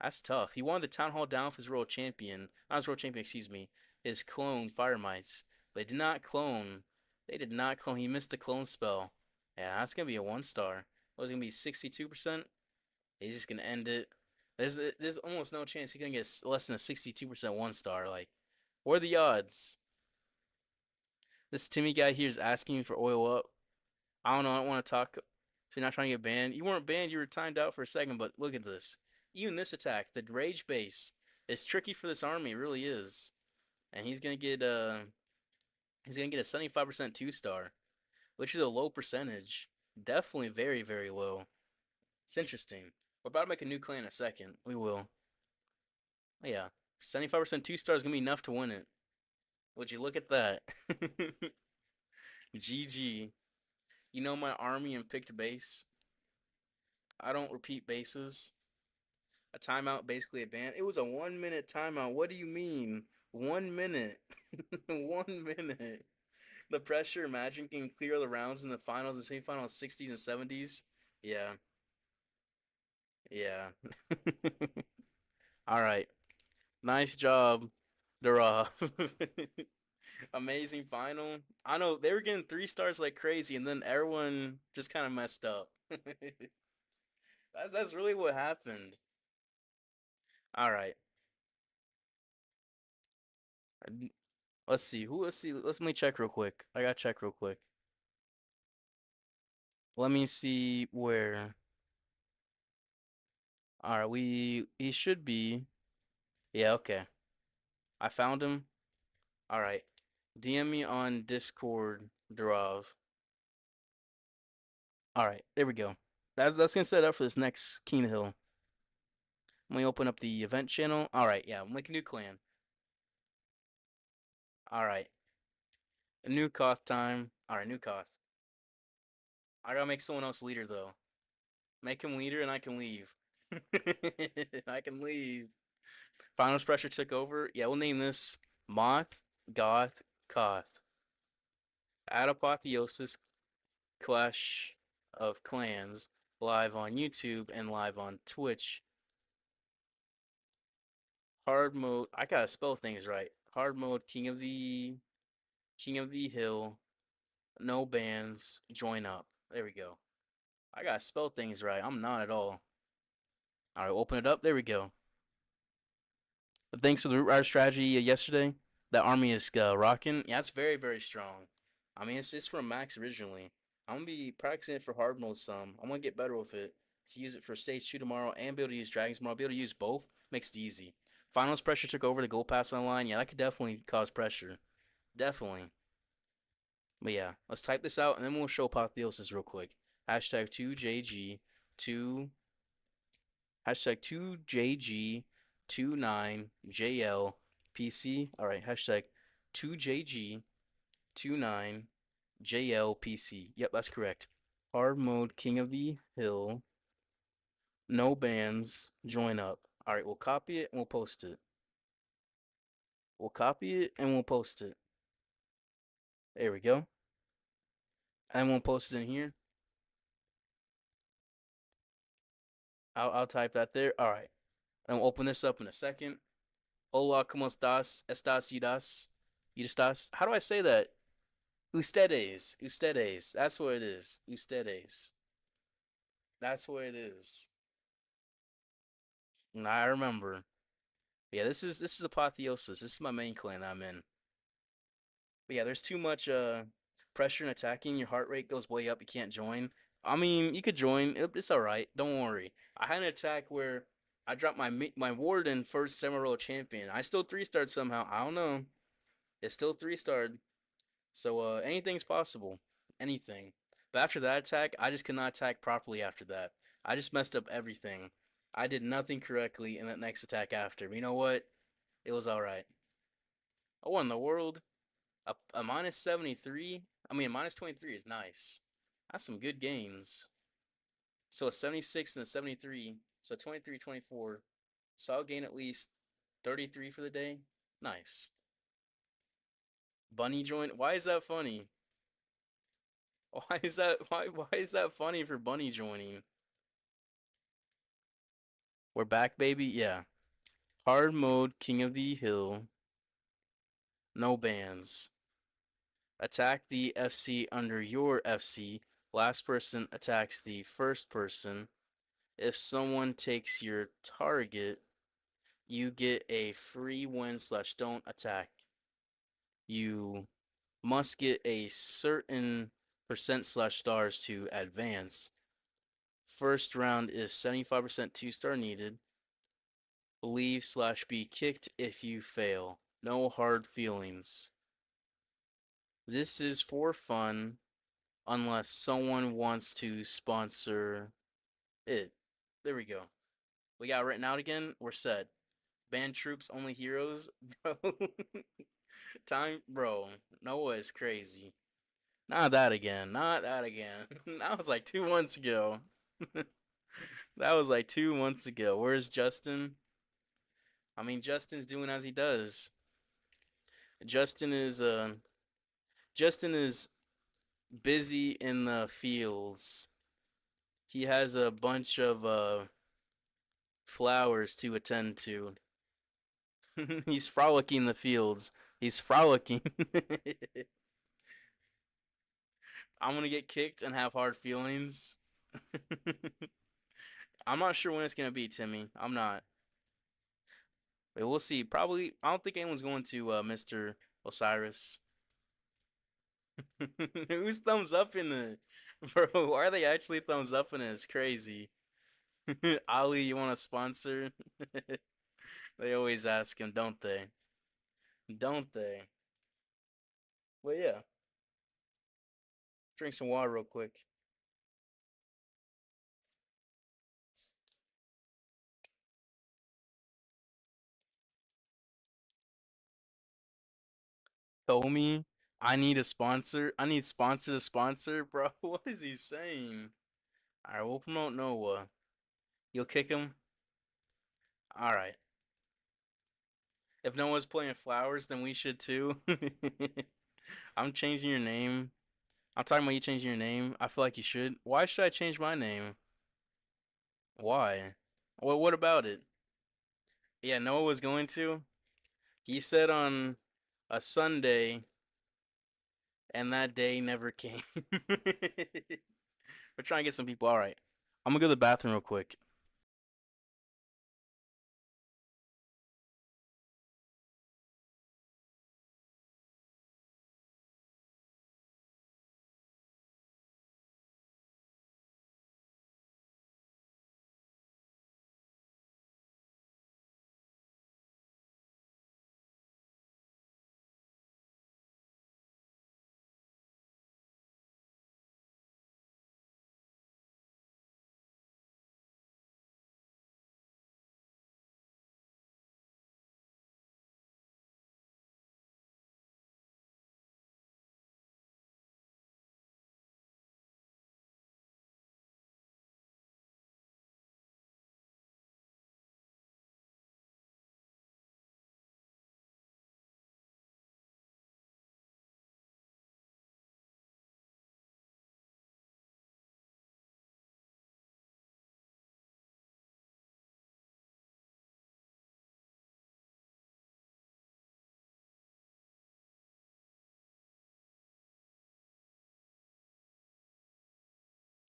That's tough. He wanted the Town Hall down for his Royal Champion. Not his Royal Champion, excuse me. His clone, Fire Mites. But they did not clone. They did not clone. He missed the clone spell. Yeah, that's going to be a 1-star. What was going to be 62%? He's just going to end it. There's almost no chance he's going to get less than a 62% 1-star. Like, what are the odds? This Timmy guy here is asking me for oil up. I don't know. I don't want to talk. So you're not trying to get banned. You weren't banned. You were timed out for a second. But look at this. Even this attack, the Rage base, is tricky for this army. It really is. And he's gonna get a 75% 2-star, which is a low percentage. Definitely very, very low. It's interesting. We're about to make a new clan in a second. We will. Oh, yeah. 75% 2 stars gonna be enough to win it. Would you look at that? GG. You know my army and picked base. I don't repeat bases. A timeout, basically a ban. It was a 1 minute timeout. What do you mean? 1 minute. 1 minute. The pressure, imagine getting clear of the rounds in the finals and semifinals, 60s and 70s. Yeah. Yeah. All right. Nice job, Dara. Amazing final. I know they were getting 3 stars like crazy, and then everyone just kind of messed up. That's really what happened. All right. Let's see. Who? Let's see. Let me check real quick. I gotta check real quick. Let me see where. All right. He should be. Yeah. Okay. I found him. All right. DM me on Discord, Darav. All right. There we go. That's gonna set up for this next Keen Hill. Let me open up the event channel. All right. Yeah. I'm making a new clan. All right. A new Koth time. All right. New Koth. I gotta make someone else leader though. Make him leader and I can leave. I can leave. Finals pressure took over. Yeah, we'll name this Moth, Goth, Koth. At Apotheosis Clash of Clans live on YouTube and live on Twitch. Hard mode. I gotta spell things right. Hard mode. King of the Hill. No bans. Join up. There we go. I gotta spell things right. I'm not at all. All right, open it up. There we go. Thanks to the Root Rider strategy yesterday, that army is rocking. Yeah, it's very, very strong. I mean, it's from Max originally. I'm gonna be practicing it for hard mode some. I'm gonna get better with it to use it for stage 2 tomorrow and be able to use dragons tomorrow. Be able to use both makes it easy. Finals pressure took over the gold pass online. Yeah, that could definitely cause pressure. Definitely. But yeah, let's type this out and then we'll show apotheosis real quick. Hashtag 2JG 2 hashtag 2JG29JLPC. All right, hashtag 2JG29JLPC. Yep, that's correct. Hard mode, King of the Hill. No bans. Join up. All right, we'll copy it and we'll post it. We'll copy it and we'll post it. There we go. And we'll post it in here. I'll type that there. All right. And we'll open this up in a second. Hola, ¿cómo estás? ¿Estás idas? ¿Estás? How do I say that? Ustedes. Ustedes. That's what it is. Ustedes. That's what it is. And I remember. Yeah, this is apotheosis. This is my main clan I'm in. But yeah, there's too much pressure and attacking. Your heart rate goes way up. You can't join. I mean, you could join. It's all right. Don't worry. I had an attack where I dropped my warden first semi-roll champion. I still 3-starred somehow. I don't know. It's still 3-starred. So anything's possible. Anything. But after that attack, I just could not attack properly after that. I just messed up everything. I did nothing correctly in that next attack after. But you know what? It was alright. I won the world. A minus 73? I mean, a minus 23 is nice. That's some good games. So a 76 and a 73. So 23, 24. So I'll gain at least 33 for the day. Nice. Bunny join. Why is that funny? Why is that funny for Bunny joining? We're back, baby. Yeah. Hard mode, King of the Hill. No bans. Attack the FC under your FC. Last person attacks the first person. If someone takes your target, you get a free win / don't attack. You must get a certain percent / stars to advance. First round is 75% 2-star needed. Leave / be kicked if you fail. No hard feelings. This is for fun unless someone wants to sponsor it. There we go. We got written out again. We're set. Band troops, only heroes, bro. Time, bro. Noah is crazy. Not that again. Not that again. That was like 2 months ago. That was like 2 months ago. Where's Justin? I mean, Justin's doing as he does. Justin is Justin is busy in the fields. He has a bunch of flowers to attend to. He's frolicking the fields. He's frolicking. I'm gonna get kicked and have hard feelings. I'm not sure when it's gonna be, Timmy. I'm not. But we'll see. Probably. I don't think anyone's going to Mr. Osiris. Who's thumbs up in the bro? Why are they actually thumbs up in it? It's crazy. Ali, you want a sponsor? They always ask him, don't they? Don't they? Well, yeah. Drink some water real quick. Comey, I need a sponsor. I need sponsor to sponsor, bro. What is he saying? All right, we'll promote Noah. You'll kick him. All right. If Noah's playing flowers, then we should too. I'm changing your name. I'm talking about you changing your name. I feel like you should. Why should I change my name? Why? Well, what about it? Yeah, Noah was going to. He said on a Sunday, and that day never came. We're trying to get some people. All right. I'm gonna go to the bathroom real quick.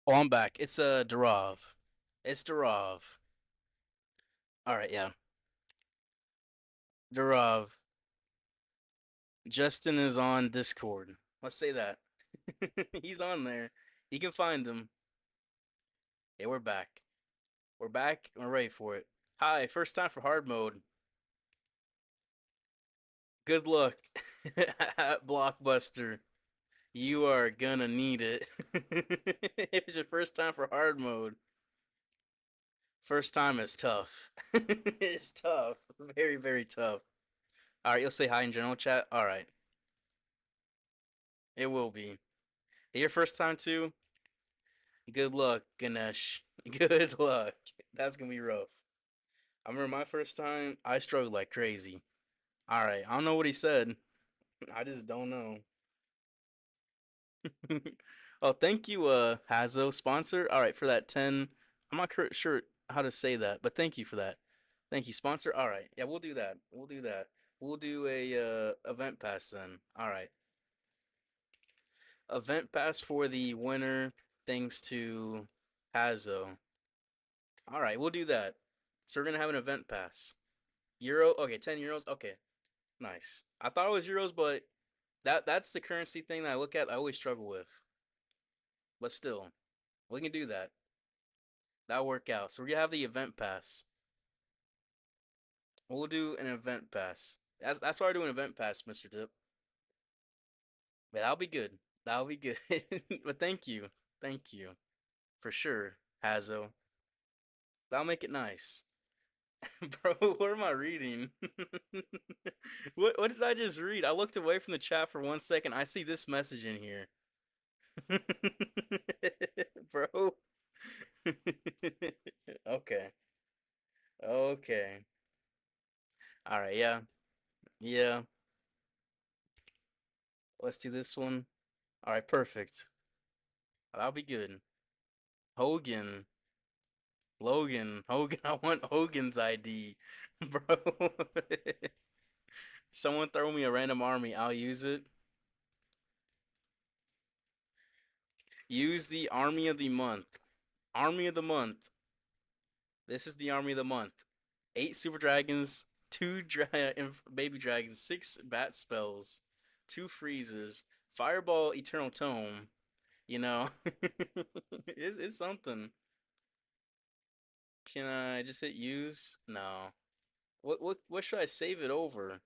Oh, I'm back. It's Darav. It's Darav. All right, yeah. Darav. Justin is on Discord. Let's say that. He's on there. You can find him. Yeah, we're back. We're back. We're ready for it. Hi, first time for hard mode. Good luck at Blockbuster. You are gonna need it. If it's your first time for hard mode, first time is tough. It's tough. Very, very tough. Alright, you'll say hi in general chat. Alright. It will be. Your first time too? Good luck, Ganesh. Good luck. That's gonna be rough. I remember my first time, I struggled like crazy. Alright, I don't know what he said. I just don't know. Oh, thank you, Hazo sponsor. All right, for that 10. I'm not sure how to say that, but thank you for that. Thank you, sponsor. All right, yeah, we'll do that. We'll do that. We'll do a event pass then. All right, event pass for the winner, thanks to Hazo. All right, we'll do that. So we're gonna have an event pass. Euro. Okay, 10 euros. Okay, nice. I thought it was euros, but that's the currency thing that I look at. I always struggle with, but still, we can do that. That'll work out. So we're gonna have the event pass. We'll do an event pass. That's why I do an event pass, Mr. Dip. But that'll be good. That'll be good. But thank you. Thank you. For sure, Hazo. That'll make it nice. Bro, what am I reading? What did I just read? I looked away from the chat for 1 second. I see this message in here. Bro. Okay. Okay. All right, yeah. Yeah. Let's do this one. All right, perfect. That'll be good. Hogan. Logan. Hogan. I want Hogan's ID. Bro. Someone throw me a random army. I'll use it. Use the army of the month. Army of the month. This is the army of the month. 8 super dragons, 2 baby dragons, 6 bat spells, 2 freezes, fireball, eternal tome. You know, it's something. Can I just hit use? No. What should I save it over?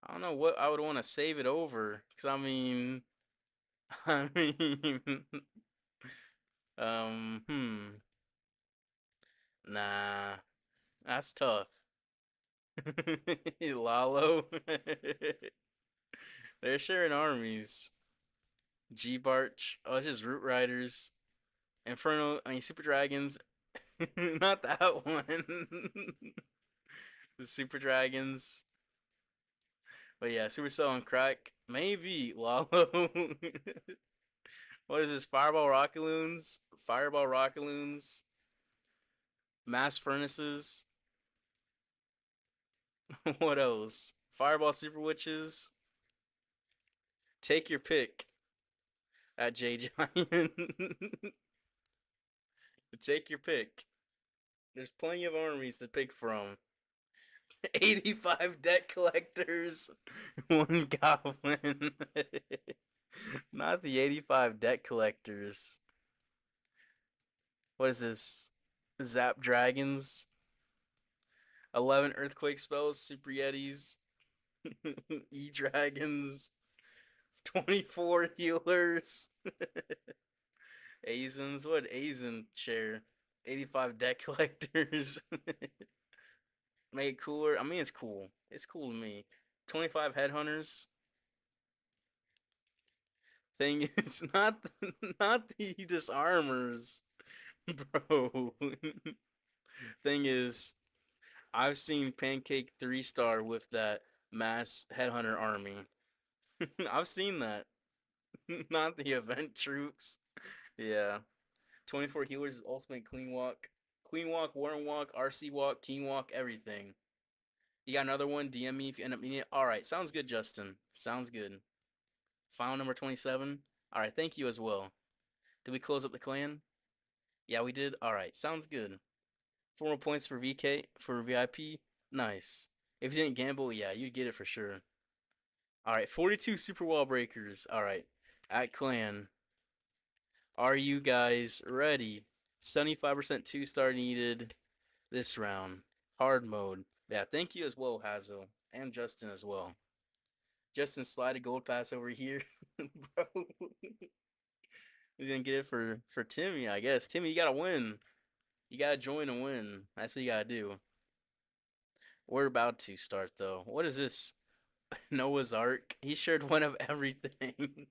I don't know what I would want to save it over. Cause I mean, I mean, nah, that's tough. Lalo. They're sharing armies. G Barch. Oh, it's just Root Riders. Inferno. I mean, Super Dragons. Not that one. The Super Dragons. But yeah, Supercell and Crack. Maybe Lalo. What is this? Fireball Rockaloons? Fireball Rockaloons. Mass Furnaces. What else? Fireball Super Witches. Take your pick at J Giant. Take your pick. There's plenty of armies to pick from. 85 debt collectors, 1 goblin. Not the 85 debt collectors. What is this? Zap dragons, 11 earthquake spells, super yetis, e dragons, 24 healers. Azens, what Azen share? 85 debt collectors. Make it cooler. I mean, it's cool. It's cool to me. 25 headhunters. Thing is, not the disarmers, bro. Thing is, I've seen Pancake 3-star with that mass headhunter army. I've seen that. Not the event troops. Yeah. 24 healers is ultimate clean walk. Clean walk, Warren walk, RC walk, King walk, everything. You got another one? DM me if you end up needing it. Alright, sounds good, Justin. Sounds good. File number 27. Alright, thank you as well. Did we close up the clan? Yeah, we did. Alright, sounds good. 4 more points for VK for VIP. Nice. If you didn't gamble, yeah, you'd get it for sure. Alright, 42 super wall breakers. Alright. At clan. Are you guys ready? 75% 2-star needed this round. Hard mode. Yeah, thank you as well, Hazel. And Justin as well. Justin slide a gold pass over here. Bro. He's gonna get it for Timmy, I guess. Timmy, you gotta win. You gotta join and win. That's what you gotta do. We're about to start though. What is this? Noah's Ark. He shared one of everything.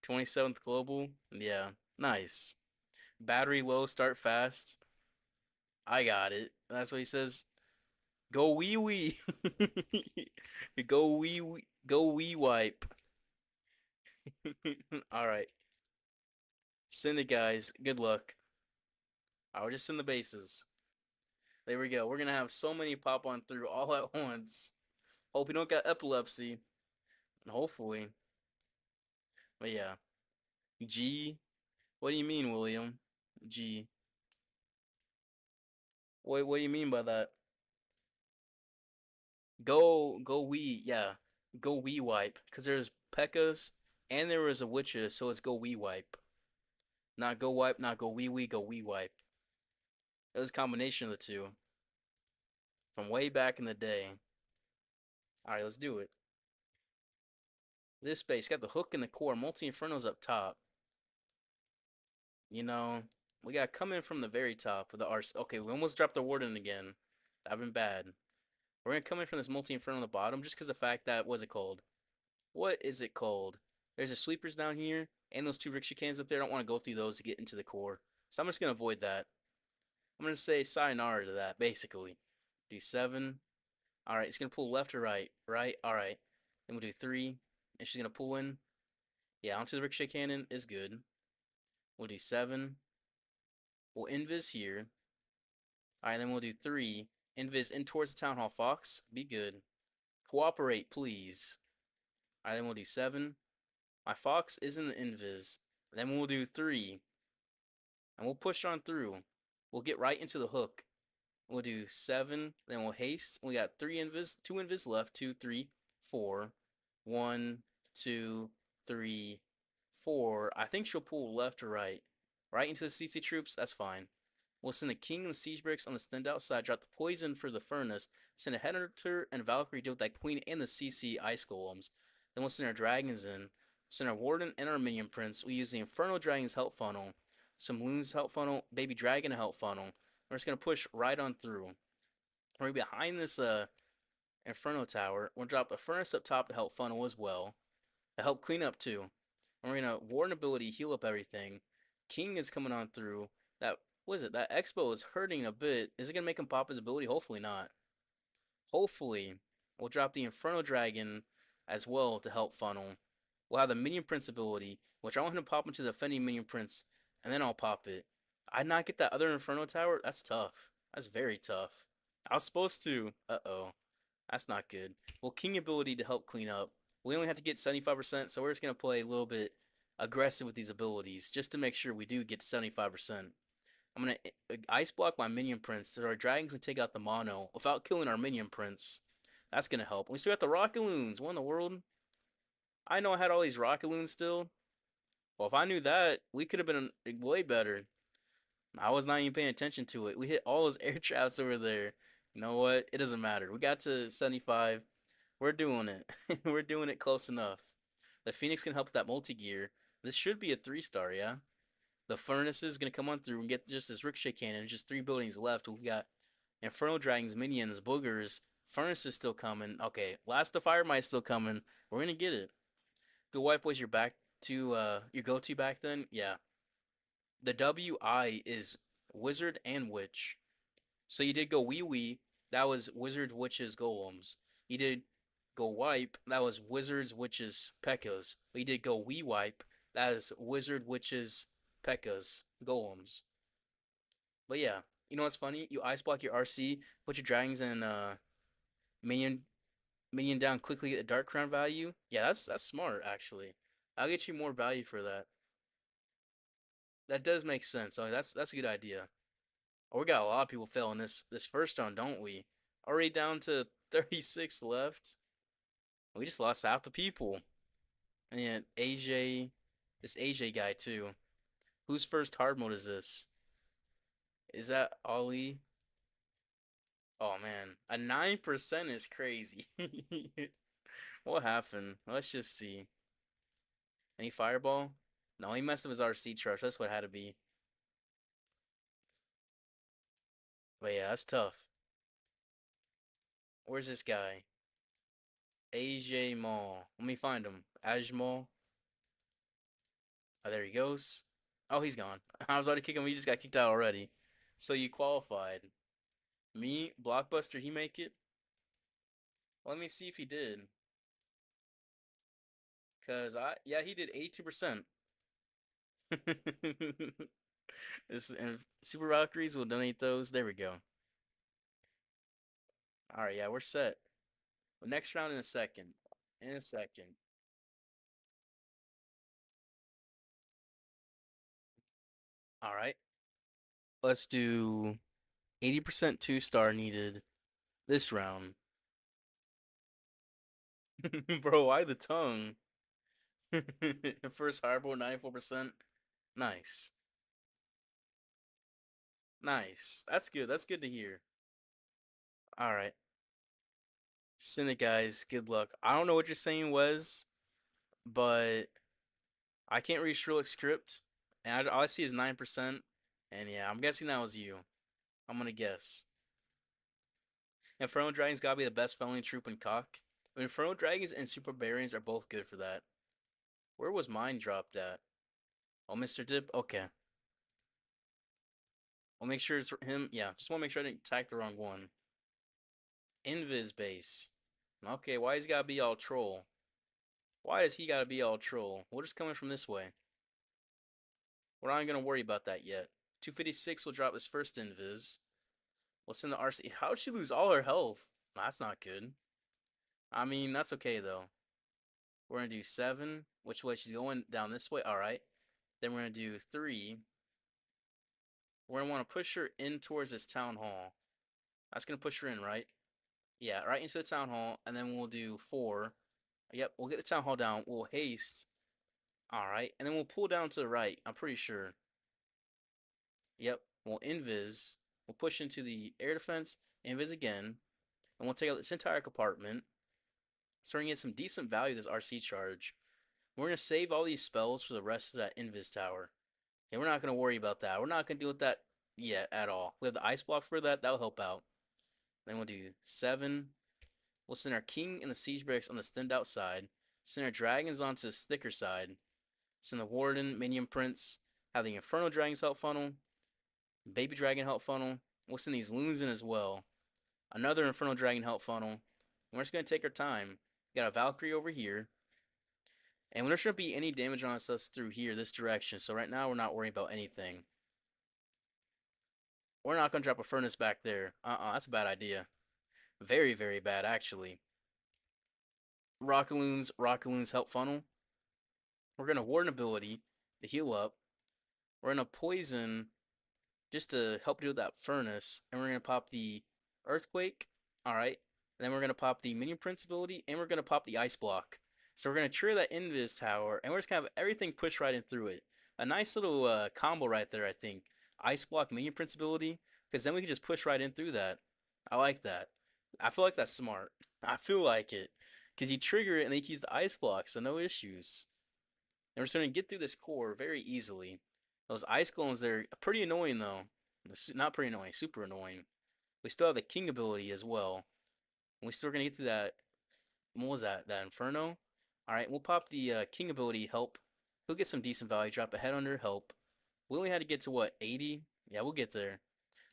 27th global. Yeah, nice. Battery low, start fast. I got it. That's what he says. Go wee wee. Go wee wee. Go wee wipe. All right. Send it, guys. Good luck. I'll just send the bases. There we go. We're gonna have so many pop on through all at once. Hope you don't got epilepsy. Hopefully. But yeah. G. What do you mean, William? G. What do you mean by that? Go wee, yeah. Go wee wipe. Cause there's Pekkas and there was a witches, so it's go wee wipe. Not go wipe, not go wee wipe. It was a combination of the two. From way back in the day. Alright, let's do it. This base got the hook and the core. Multi Inferno's up top. You know. We got coming from the very top with the arse. Okay, we almost dropped the warden again. That'd been bad. We're gonna come in from this multi inferno on the bottom just because the fact that what's it called? What is it called? There's the sweepers down here and those two rickshaw cans up there. I don't want to go through those to get into the core, so I'm just gonna avoid that. I'm gonna say sayonara to that basically. Do seven. All right, it's gonna pull left or right. Right. All right. Then we'll do three, and she's gonna pull in. Yeah, onto the ricochet cannon is good. We'll do seven. We'll invis here. All right, then we'll do three. Invis in towards the town hall. Fox, be good. Cooperate, please. All right, then we'll do seven. My fox is in the invis. Then we'll do three, and we'll push on through. We'll get right into the hook. We'll do seven. Then we'll haste. We got three invis, two invis left. Two, three, four. One, two, three, four. I think she'll pull left or right. Right into the CC troops. That's fine. We'll send the king and the siege bricks on the stand outside. Drop the poison for the furnace. Send a headhunter and Valkyrie deal with that queen and the CC ice golems. Then we'll send our dragons in. Send our warden and our minion prince. We use the Inferno Dragon's help funnel. Some loons help funnel. Baby dragon help funnel. We're just gonna push right on through. We're gonna be behind this Inferno tower. We'll drop a furnace up top to help funnel as well. To help clean up too. And we're gonna warden ability heal up everything. King is coming on through. That what is it? That Expo is hurting a bit. Is it gonna make him pop his ability? Hopefully not. Hopefully, we'll drop the Inferno Dragon as well to help funnel. We'll have the Minion Prince ability, which I want him to pop into the defending Minion Prince, and then I'll pop it. I not get that other Inferno Tower? That's tough. That's very tough. I was supposed to. Uh-oh. That's not good. Well, King ability to help clean up. We only have to get 75%, so we're just going to play a little bit aggressive with these abilities, just to make sure we do get to 75%. I'm going to ice block my Minion Prince so our dragons can take out the mono without killing our Minion Prince. That's going to help. We still got the Rocket Loons. What in the world? I know I had all these Rocket Loons still. Well, if I knew that, we could have been way better. I was not even paying attention to it. We hit all those air traps over there. You know what? It doesn't matter. We got to 75. We're doing it. We're doing it close enough. The Phoenix can help with that multi-gear. This should be a 3-star, yeah? The Furnace is going to come on through and get just this Ricochet Cannon. Just 3 buildings left. We've got Infernal Dragons, Minions, Boogers. Furnace is still coming. Okay, Last of Fire Might still coming. We're going to get it. Good White Boys, you're back to your go-to back then? Yeah. The WI is Wizard and Witch. So you did go Wee Wee. That was Wizard, Witches, Golems. You did go Wipe. That was Wizards, Witches, Pekkas. But you did go Wee Wipe. That is Wizard, Witches, Pekkas, Golems. But yeah, you know what's funny? You ice block your RC, put your dragons and minion minion down quickly, get the Dark Crown value. Yeah, that's smart actually. I'll get you more value for that. That does make sense. Oh, that's a good idea. Oh, we got a lot of people failing this first round, don't we? Already down to 36 left. We just lost half the people. And AJ, this AJ guy too. Whose first hard mode is this? Is that Ollie? Oh man, a 9% is crazy. What happened? Let's just see. Any fireball? No, he messed up his RC charge. That's what it had to be. But yeah, that's tough. Where's this guy? AJ Mall. Let me find him. Ajmal. Oh, there he goes. Oh, he's gone. I was already kicking him. He just got kicked out already. So you qualified. Me, Blockbuster, he make it? Let me see if he did. Cause yeah, he did 82%. This and Super Valkyries will donate those. There we go. All right, yeah, we're set. Well, next round in a second. In a second. All right. Let's do 80% 2-star needed this round. Bro, why the tongue? First hardball 94%. Nice. Nice. That's good. That's good to hear. All right. Send it, guys. Good luck. I don't know what you're saying was, but I can't read Sherlock's script. And all I see is 9%. And yeah, I'm guessing that was you. I'm gonna guess. Inferno Dragons gotta be the best felony troop in cock. Inferno Dragons and Super Barians are both good for that. Where was mine dropped at? Oh, Mr. Dip? Okay. I'll make sure it's him. Yeah, just want to make sure I didn't attack the wrong one. Invis base. Okay, why he's gotta be all troll? Why does he gotta be all troll? We're just coming from this way. We're not gonna worry about that yet. 256 will drop his first invis. We'll send the RC. How'd she lose all her health? That's not good. I mean, that's okay though. We're gonna do 7. Which way? She's going down this way. Alright. Then we're gonna do 3. We're gonna want to push her in towards this town hall. That's gonna push her in, right? Yeah, right into the town hall, and then we'll do 4. Yep, we'll get the town hall down. We'll haste. Alright, and then we'll pull down to the right. I'm pretty sure. Yep, we'll invis. We'll push into the air defense, invis again, and we'll take out this entire compartment. So we're gonna get some decent value this RC charge. We're gonna save all these spells for the rest of that invis tower. Okay, we're not gonna worry about that. We're not gonna deal with that yet at all. We have the ice block for that. That'll help out. Then we'll do 7. We'll send our king and the siege barracks on the thinned out side. Send our dragons onto the thicker side. Send the warden, minion prince. Have the inferno dragons help funnel. Baby dragon help funnel. We'll send these loons in as well. Another inferno dragon help funnel. And we're just gonna take our time. We got a Valkyrie over here. And there shouldn't be any damage on us through here, this direction. So right now we're not worrying about anything. We're not gonna drop a furnace back there. That's a bad idea. Very, very bad, actually. Rockaloons help funnel. We're gonna warden ability to heal up. We're gonna poison just to help deal with that furnace, and we're gonna pop the earthquake. All right, and then we're gonna pop the minion prince ability, and we're gonna pop the ice block. So we're gonna trigger that invis tower, and we're just gonna have everything pushed right in through it. A nice little combo right there, I think. Ice block minion prince ability, because then we can just push right in through that. I like that. I feel like that's smart. I feel like it, because you trigger it and then you can use the ice block, so no issues. And we're starting to get through this core very easily. Those ice golems, they're pretty annoying though. Not pretty annoying, super annoying. We still have the king ability as well. And we still gonna get through that. What was that? That inferno? Alright, we'll pop the king ability help. He'll get some decent value. Drop a head under help. We only had to get to what, 80? Yeah, we'll get there.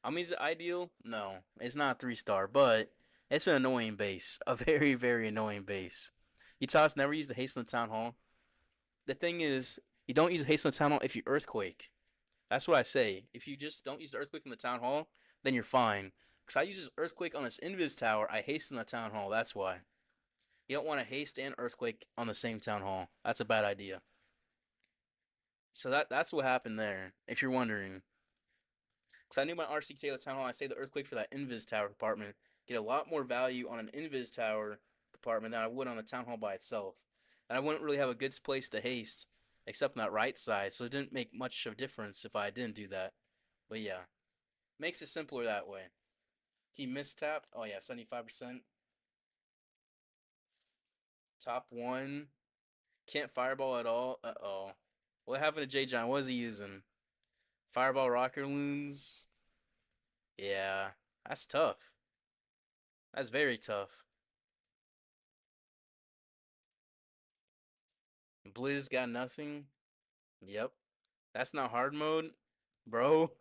I mean, is it ideal? No. It's not 3-star, but it's an annoying base. A very, very annoying base. Uta's never used the haste in the town hall. The thing is, you don't use haste in the town hall if you earthquake. That's what I say. If you just don't use the earthquake in the town hall, then you're fine. Because I use this earthquake on this invis tower, I haste in the town hall. That's why. You don't want to haste and earthquake on the same town hall. That's a bad idea. So that's what happened there, if you're wondering. Because I knew my RC could take the town hall. I saved the earthquake for that invis tower compartment. Get a lot more value on an invis tower compartment than I would on the town hall by itself. And I wouldn't really have a good place to haste except on that right side, so it didn't make much of a difference if I didn't do that. But yeah, makes it simpler that way. He mistapped. Oh yeah, 75%. Top 1. Can't fireball at all. Uh-oh. What happened to J. John? What is he using? Fireball rocker loons? Yeah, that's tough. That's very tough. Blizz got nothing. Yep. That's not hard mode. Bro,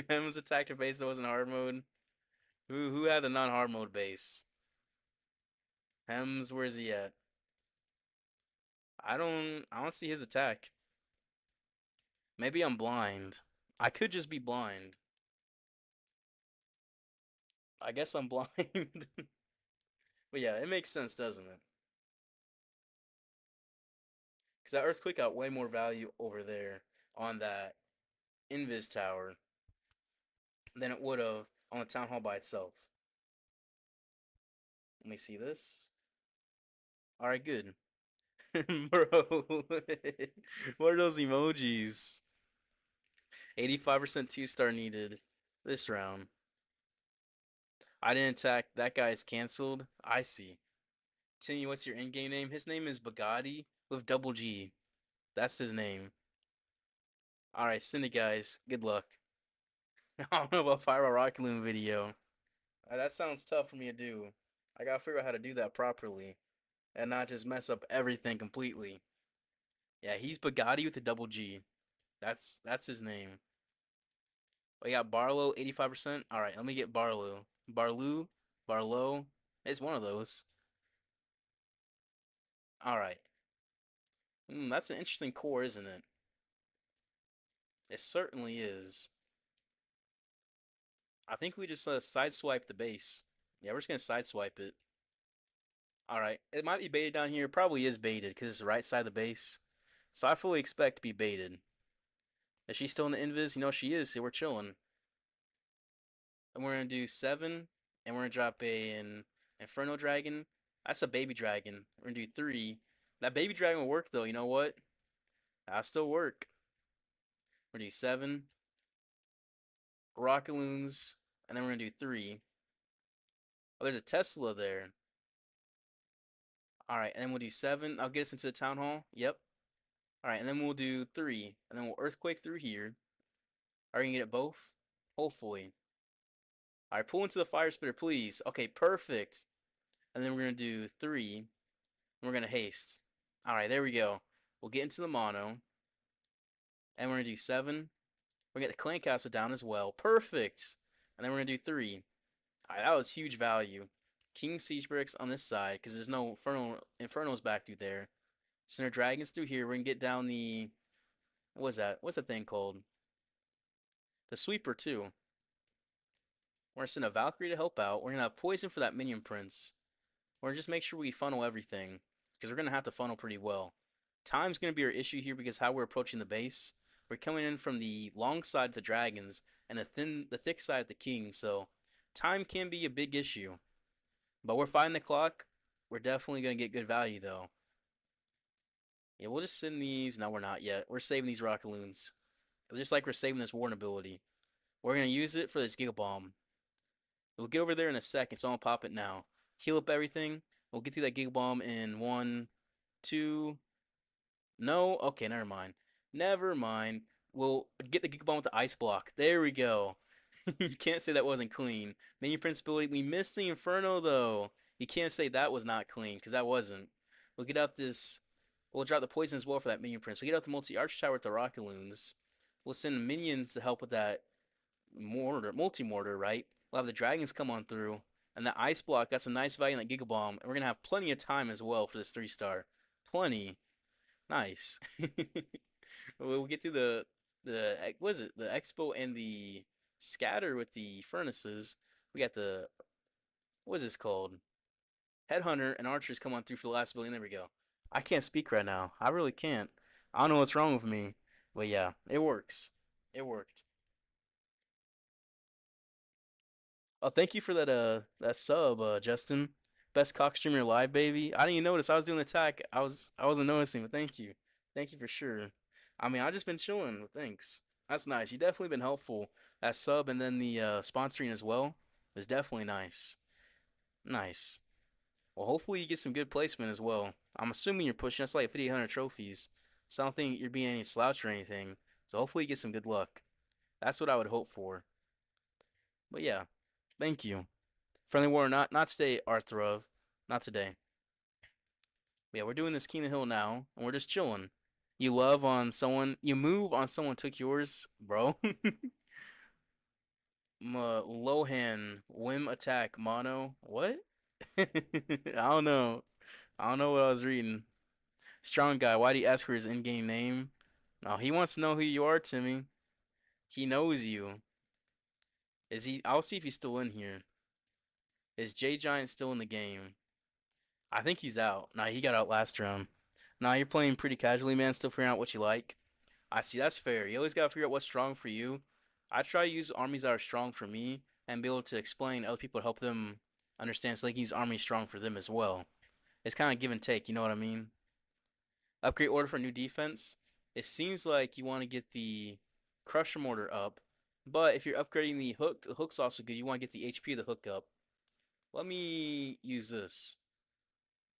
Hems attacked her base that wasn't hard mode. Who had the non-hard mode base? Hems, where's he at? I don't see his attack. Maybe I'm blind. I could just be blind. I guess I'm blind. But yeah, it makes sense, doesn't it? Because that earthquake got way more value over there on that invis tower than it would have on the town hall by itself. Let me see this. All right, good. Bro, what are those emojis? 85% 2-star needed this round. I didn't attack. That guy's canceled. I see. Timmy, what's your in-game name? His name is Bugatti with double G. That's his name. Alright, send it, guys. Good luck. I don't know about Pyro Rocket Loom video. That sounds tough for me to do. I gotta figure out how to do that properly and not just mess up everything completely. Yeah, he's Bugatti with the double G. That's his name. We got Barlow 85%. All right, let me get Barlow. Barlow. It's one of those. All right. That's an interesting core, isn't it? It certainly is. I think we just sideswipe the base. Yeah, we're just gonna sideswipe it. All right. It might be baited down here. Probably is baited because it's the right side of the base. So I fully expect to be baited. Is she still in the invis? You know she is. So we're chilling. And we're gonna do 7, and we're gonna drop an Inferno Dragon. That's a baby dragon. We're gonna do 3. That baby dragon will work though. You know what? That'll still work. We're gonna do 7 Rockaloons, and then we're gonna do 3. Oh, there's a Tesla there. All right, and then we'll do 7. I'll get us into the town hall. Yep. All right, and then we'll do 3, and then we'll earthquake through here. Are you gonna get it both? Hopefully. All right, pull into the fire spitter, please. Okay, perfect. And then we're gonna do 3. And we're gonna haste. All right, there we go. We'll get into the mono, and we're gonna do 7. We're gonna get the clan castle down as well. Perfect. And then we're gonna do 3. All right, that was huge value. King Siege Bricks on this side because there's no Infernos back through there. Center Dragons through here. We're gonna get down the what is that? What's that thing called? The Sweeper too. We're gonna send a Valkyrie to help out. We're gonna have poison for that minion prince. We're gonna just make sure we funnel everything because we're gonna have to funnel pretty well. Time's gonna be our issue here because how we're approaching the base. We're coming in from the long side of the dragons and the thick side of the king. So time can be a big issue. But we're fighting the clock. We're definitely gonna get good value though. Yeah, we'll just send these. No, we're not yet. We're saving these Rockaloons. But just like we're saving this Warden ability. We're gonna use it for this Giga Bomb. We'll get over there in a second, so I'll pop it now. Heal up everything. We'll get through that Giga Bomb in 1, 2. No? Okay, never mind. Never mind. We'll get the Giga Bomb with the Ice Block. There we go. You can't say that wasn't clean. Minion Principality. We missed the Inferno, though. You can't say that was not clean, because that wasn't. We'll get out this. We'll drop the poison as well for that Minion Prince. We'll get out the multi-arch tower with the Rockaloons. We'll send minions to help with that multi-mortar, right? We'll have the dragons come on through. And that ice block got some nice value in that Giga Bomb. And we're going to have plenty of time as well for this 3-star. Plenty. Nice. We'll get through the what is it? The Expo and the Scatter with the furnaces. We got the what is this called? Headhunter and archers come on through for the last building. There we go. I can't speak right now. I really can't. I don't know what's wrong with me. But yeah, it works. It worked. Oh, thank you for that sub, Justin. Best cock streamer live, baby. I didn't even notice I was doing the attack. I wasn't noticing, but thank you. Thank you for sure. I mean, I just been chilling. Thanks. That's nice. You definitely been helpful. That sub and then the sponsoring as well is definitely nice. Nice. Well, hopefully you get some good placement as well. I'm assuming you're pushing us like 5,800 trophies. So I don't think you're being any slouch or anything. So hopefully you get some good luck. That's what I would hope for. But yeah, thank you. Friendly war, not today, Arthrov. Not today. But yeah, we're doing this King of the Hill now, and we're just chilling. You love on someone, you move on someone took yours, bro. Lohan, whim attack, mono. What? I don't know. I don't know what I was reading. Strong guy, why do you ask for his in-game name? No, he wants to know who you are, Timmy. He knows you. Is he? I'll see if he's still in here. Is J Giant still in the game? I think he's out. Nah, he got out last round. Nah, you're playing pretty casually, man. Still figuring out what you like. I see. That's fair. You always gotta figure out what's strong for you. I try to use armies that are strong for me and be able to explain to other people to help them understand so they can use armies strong for them as well. It's kind of give and take. You know what I mean? Upgrade order for new defense. It seems like you want to get the Crusher Mortar up, but if you're upgrading the hook, the hook's also good. You want to get the HP of the hook up. Let me use this.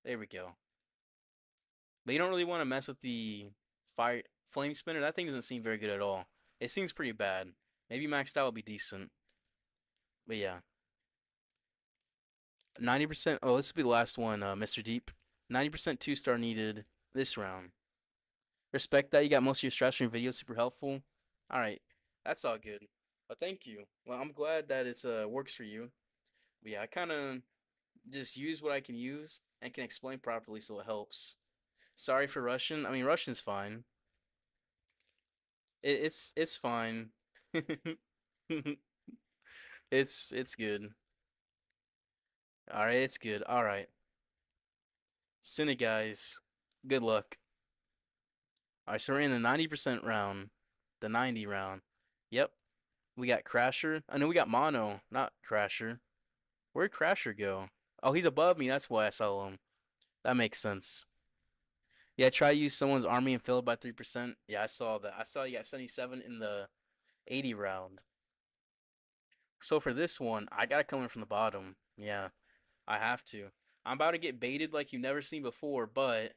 There we go. But you don't really want to mess with the fire flame spinner. That thing doesn't seem very good at all. It seems pretty bad. Maybe maxed out would be decent. But yeah. 90%. Oh, this will be the last one, Mr. Deep. 90% 2-star needed this round. Respect that. You got most of your strategy and videos super helpful. All right. That's all good. But thank you. Well, I'm glad that it's works for you. But yeah, I kind of just use what I can use and can explain properly so it helps. Sorry for Russian. I mean, Russian's fine. It's fine. It's good. All right, it's good. All right. Cine guys. Good luck. All right, so we're in the 90% round. The 90 round. Yep. We got Crasher. I know we got Mono, not Crasher. Where'd Crasher go? Oh, he's above me. That's why I saw him. That makes sense. Yeah, try to use someone's army and failed by 3%. Yeah, I saw that. I saw you got 77 in the 80 round. So for this one, I gotta come in from the bottom. Yeah, I have to. I'm about to get baited like you've never seen before, but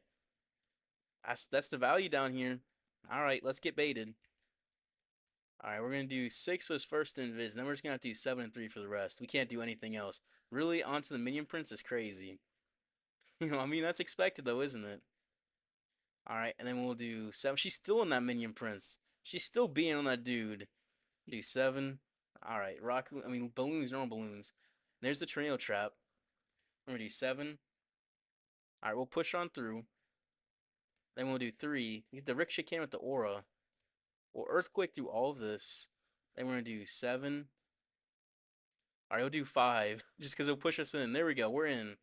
that's the value down here. All right, let's get baited. All right, we're gonna do 6 for his first invis, then we're just gonna have to do 7 and 3 for the rest. We can't do anything else. Really, onto the minion prince is crazy. I mean that's expected though, isn't it? All right, and then we'll do 7. She's still in that minion prince. She's still being on that dude. Do 7. All right, rock. I mean balloons, normal balloons. There's the tornado trap. We're gonna do 7. All right, we'll push on through. Then we'll do 3. We get the ricochet cannon with the aura. We'll earthquake through all of this. Then we're gonna do 7. All right, we'll do 5 just because it'll push us in. There we go. We're in.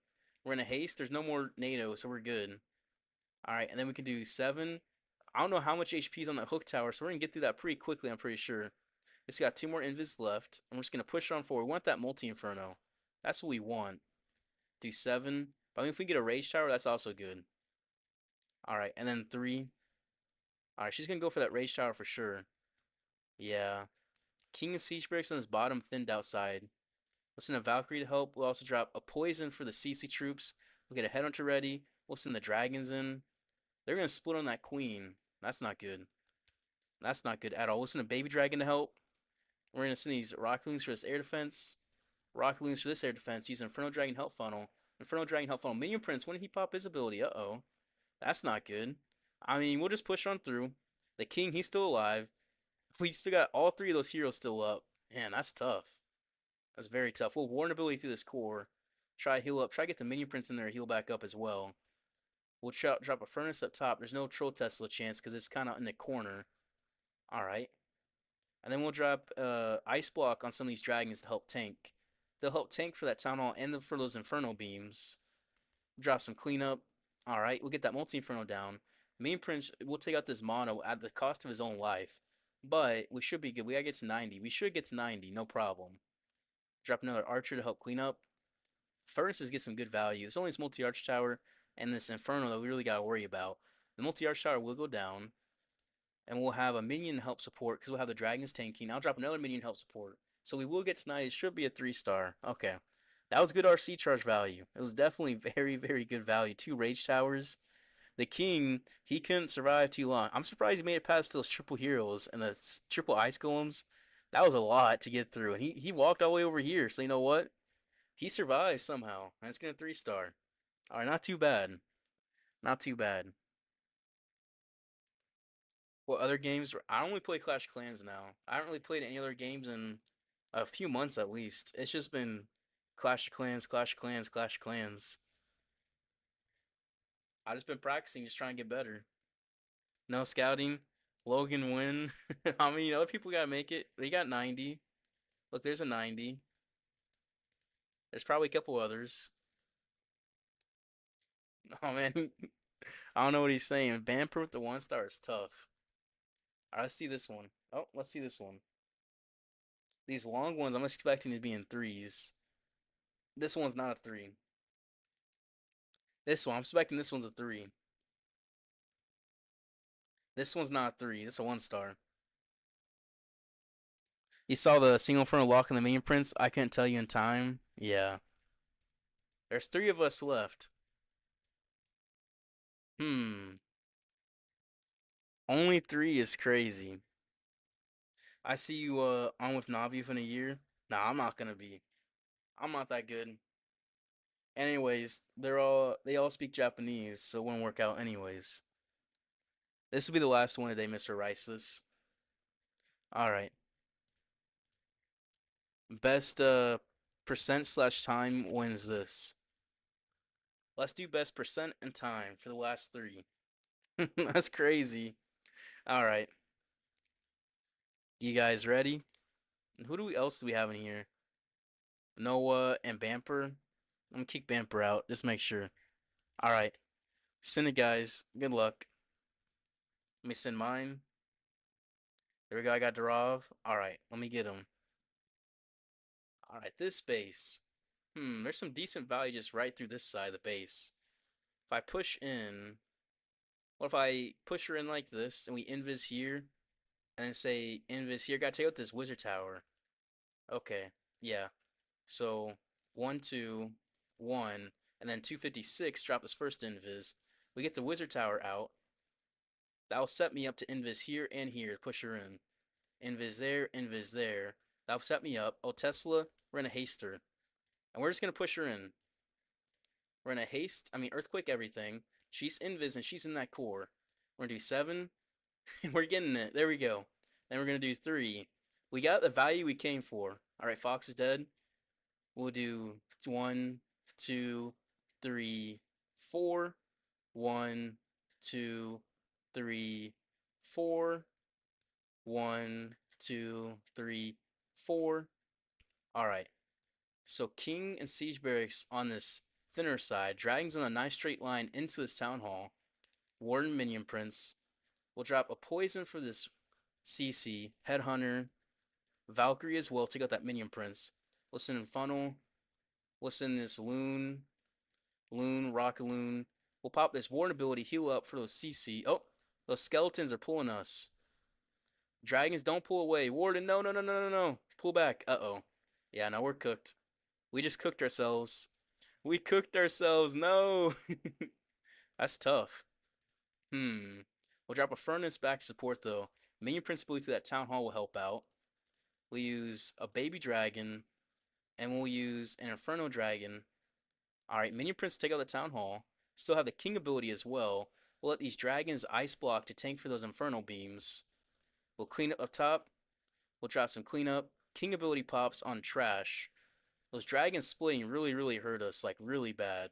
We're in a haste. There's no more NATO, so we're good. All right, and then we can do 7. I don't know how much HP is on that hook tower, so we're gonna get through that pretty quickly. I'm pretty sure. We just got 2 more invis left, and we're just gonna push on forward. We want that multi inferno. That's what we want. Do 7. But I mean, if we get a rage tower, that's also good. All right, and then 3. All right, she's gonna go for that rage tower for sure. Yeah. King and Siege Barracks on his bottom, thinned outside. We'll send a Valkyrie to help. We'll also drop a poison for the CC troops. We'll get a headhunter ready. We'll send the dragons in. They're gonna split on that queen. That's not good. That's not good at all. We'll send a baby dragon to help. We're gonna send these rock loons for this air defense. Rock loons for this air defense. Use Inferno Dragon Help Funnel. Inferno Dragon Help Funnel. Minion Prince. When did he pop his ability? Uh-oh. That's not good. I mean, we'll just push on through. The king, he's still alive. We still got all 3 of those heroes still up. Man, that's tough. That's very tough. We'll warn ability through this core. Try to heal up. Try to get the minion prince in there, heal back up as well. We'll drop a furnace up top. There's no troll Tesla chance because it's kind of in the corner. All right. And then we'll drop ice block on some of these dragons to help tank. They'll help tank for that town hall and for those inferno beams. Drop some cleanup. All right. We'll get that multi inferno down. Minion prince will take out this mono at the cost of his own life. But we should be good. We gotta get to 90. We should get to 90. No problem. Drop another archer to help clean up. Furnaces get some good value. It's only this multi-arch tower and this inferno that we really gotta worry about. The multi-arch tower will go down, and we'll have a minion help support because we'll have the dragons tanking. I'll drop another minion help support. So we will get tonight. It should be a 3-star. Okay. That was good RC charge value. It was definitely very, very good value. 2 rage towers. The king, he couldn't survive too long. I'm surprised he made it past those triple heroes and the triple ice golems. That was a lot to get through. And he walked all the way over here. So you know what? He survived somehow. And it's gonna 3-star. All right, not too bad. Not too bad. What other games? I only play Clash of Clans now. I haven't really played any other games in a few months at least. It's just been Clash of Clans, Clash of Clans, Clash of Clans. I just been practicing, just trying to get better. No scouting. Logan win. I mean, other people gotta make it. They got 90. Look, there's a 90. There's probably a couple others. Oh man, I don't know what he's saying. Bamper with the 1-star is tough. All right, let's see this one. Oh, let's see this one. These long ones, I'm expecting to be in 3s. This one's not a 3. This one, I'm expecting this one's a 3. This one's not a 3. This is a 1-star. You saw the single front lock in the minion prince? I couldn't tell you in time. Yeah. There's 3 of us left. Only 3 is crazy. I see you on with Navi for a year. Nah, I'm not gonna be. I'm not that good. Anyways, they all speak Japanese, so it won't work out anyways. This will be the last one today, Mr. Riceless. All right. Best percent slash time wins this. Let's do best percent and time for the last three. That's crazy. All right. You guys ready? Who do we else do we have in here? Noah and Bamper. I'm gonna kick Bamper out. Just make sure. All right. Send it, guys. Good luck. Let me send mine. There we go. I got Durov. All right. Let me get him. All right. This base. There's some decent value just right through this side of the base. If I push in, what if I push her in like this and we invis here and then say invis here? Gotta take out this wizard tower. Okay. Yeah. So 1, 2, 1, and then 256 drop this first invis. We get the wizard tower out. That will set me up to invis here and here. Push her in. Invis there, invis there. That will set me up. Oh, Tesla, we're gonna haste her. And we're just gonna push her in. We're gonna haste, earthquake everything. She's invis and she's in that core. We're gonna do 7. We're getting it. There we go. Then we're gonna do 3. We got the value we came for. Alright, Fox is dead. We'll do 1, 2, 3, 4. 1, 2, 3, 4. 1, 2, 3, 4. Alright. So King and Siege Barracks on this thinner side. Dragons on a nice straight line into this town hall. Warden Minion Prince. We'll drop a poison for this CC. Headhunter. Valkyrie as well. Take out that Minion Prince. We'll send in Funnel. We'll send this Loon. Loon, Rocket Loon. We'll pop this Warden ability. Heal up for those CC. Oh, those skeletons are pulling us. Dragons, don't pull away. Warden, no, no, no, no, no, no. Pull back. Uh-oh. Yeah, no, we're cooked. We just cooked ourselves. We cooked ourselves. No. That's tough. We'll drop a furnace back to support, though. Minion Principality to that town hall will help out. We'll use a baby dragon. And we'll use an inferno dragon. Alright, Minion Prince take out the town hall. Still have the king ability as well. We'll let these dragons ice block to tank for those infernal beams. We'll clean up top. We'll drop some cleanup. King ability pops on trash. Those dragons splitting really, really hurt us, like really bad.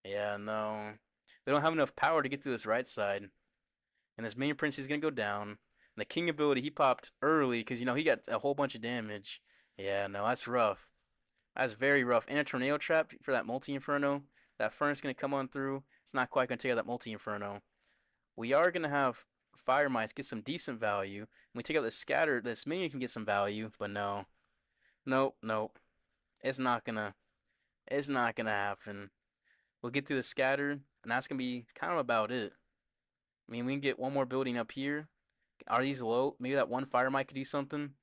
Yeah, no. We don't have enough power to get to this right side. And this Minion Prince is going to go down. And the King ability, he popped early because, he got a whole bunch of damage. Yeah, no, that's rough. That's very rough. And a Tornado Trap for that Multi-Inferno. That Furnace going to come on through. It's not quite going to take out that Multi-Inferno. We are going to have Fire Mites get some decent value. When we take out the Scatter, this Minion can get some value. But no. Nope, nope. It's not gonna happen. We'll get through the Scatter, and that's gonna be kind of about it. We can get one more building up here. Are these low? Maybe that one Fire Mite could do something?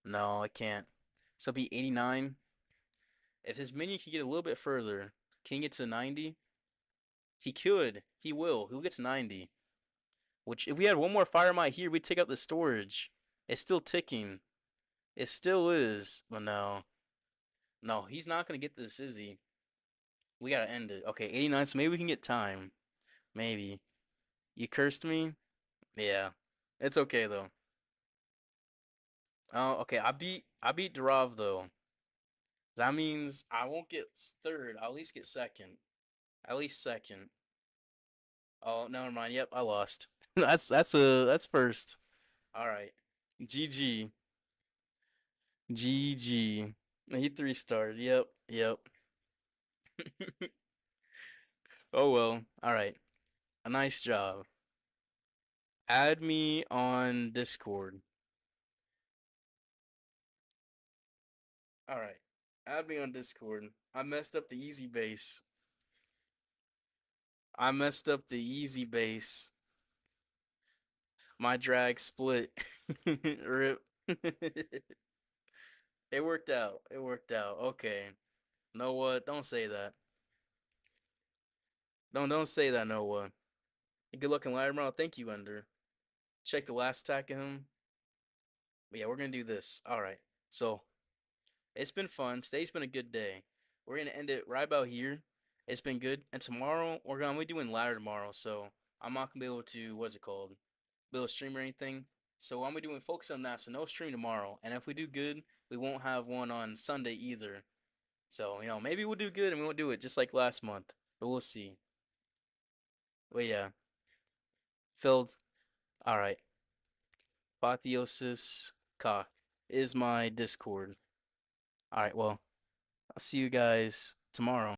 No, it can't. So it'll be 89. If his minion can get a little bit further, can he get to 90? He could. He will. He'll get to 90. Which, if we had one more Fire Mite here, we'd take up the storage. It's still ticking. It still is. But no. No, he's not going to get this, is he? We got to end it. Okay, 89, so maybe we can get time. Maybe. You cursed me? Yeah. It's okay, though. Oh, okay, I beat Durav, though. That means I won't get third. I'll at least get second. At least second. Oh, never mind. Yep, I lost. That's first. All right. GG. GG. He 3-starred. Yep. Yep. Oh well. All right. A nice job. Add me on Discord. All right. Add me on Discord. I messed up the easy base. I messed up the easy base. My drag split. Rip. It worked out. It worked out. Okay. Noah, don't say that. Don't say that, Noah. Good looking light tomorrow. Thank you, Ender. Check the last attack of him. But yeah, we're gonna do this. All right. So it's been fun. Today's been a good day. We're gonna end it right about here. It's been good, and tomorrow we're gonna be doing ladder tomorrow. So I'm not gonna be able to what's it called, be able to stream or anything. So I'm gonna be doing focus on that. So no stream tomorrow. And if we do good, we won't have one on Sunday either. So maybe we'll do good and we won't do it just like last month. But we'll see. But yeah, filled. All right. Apotheosis Cock is my Discord. All right. Well, I'll see you guys tomorrow.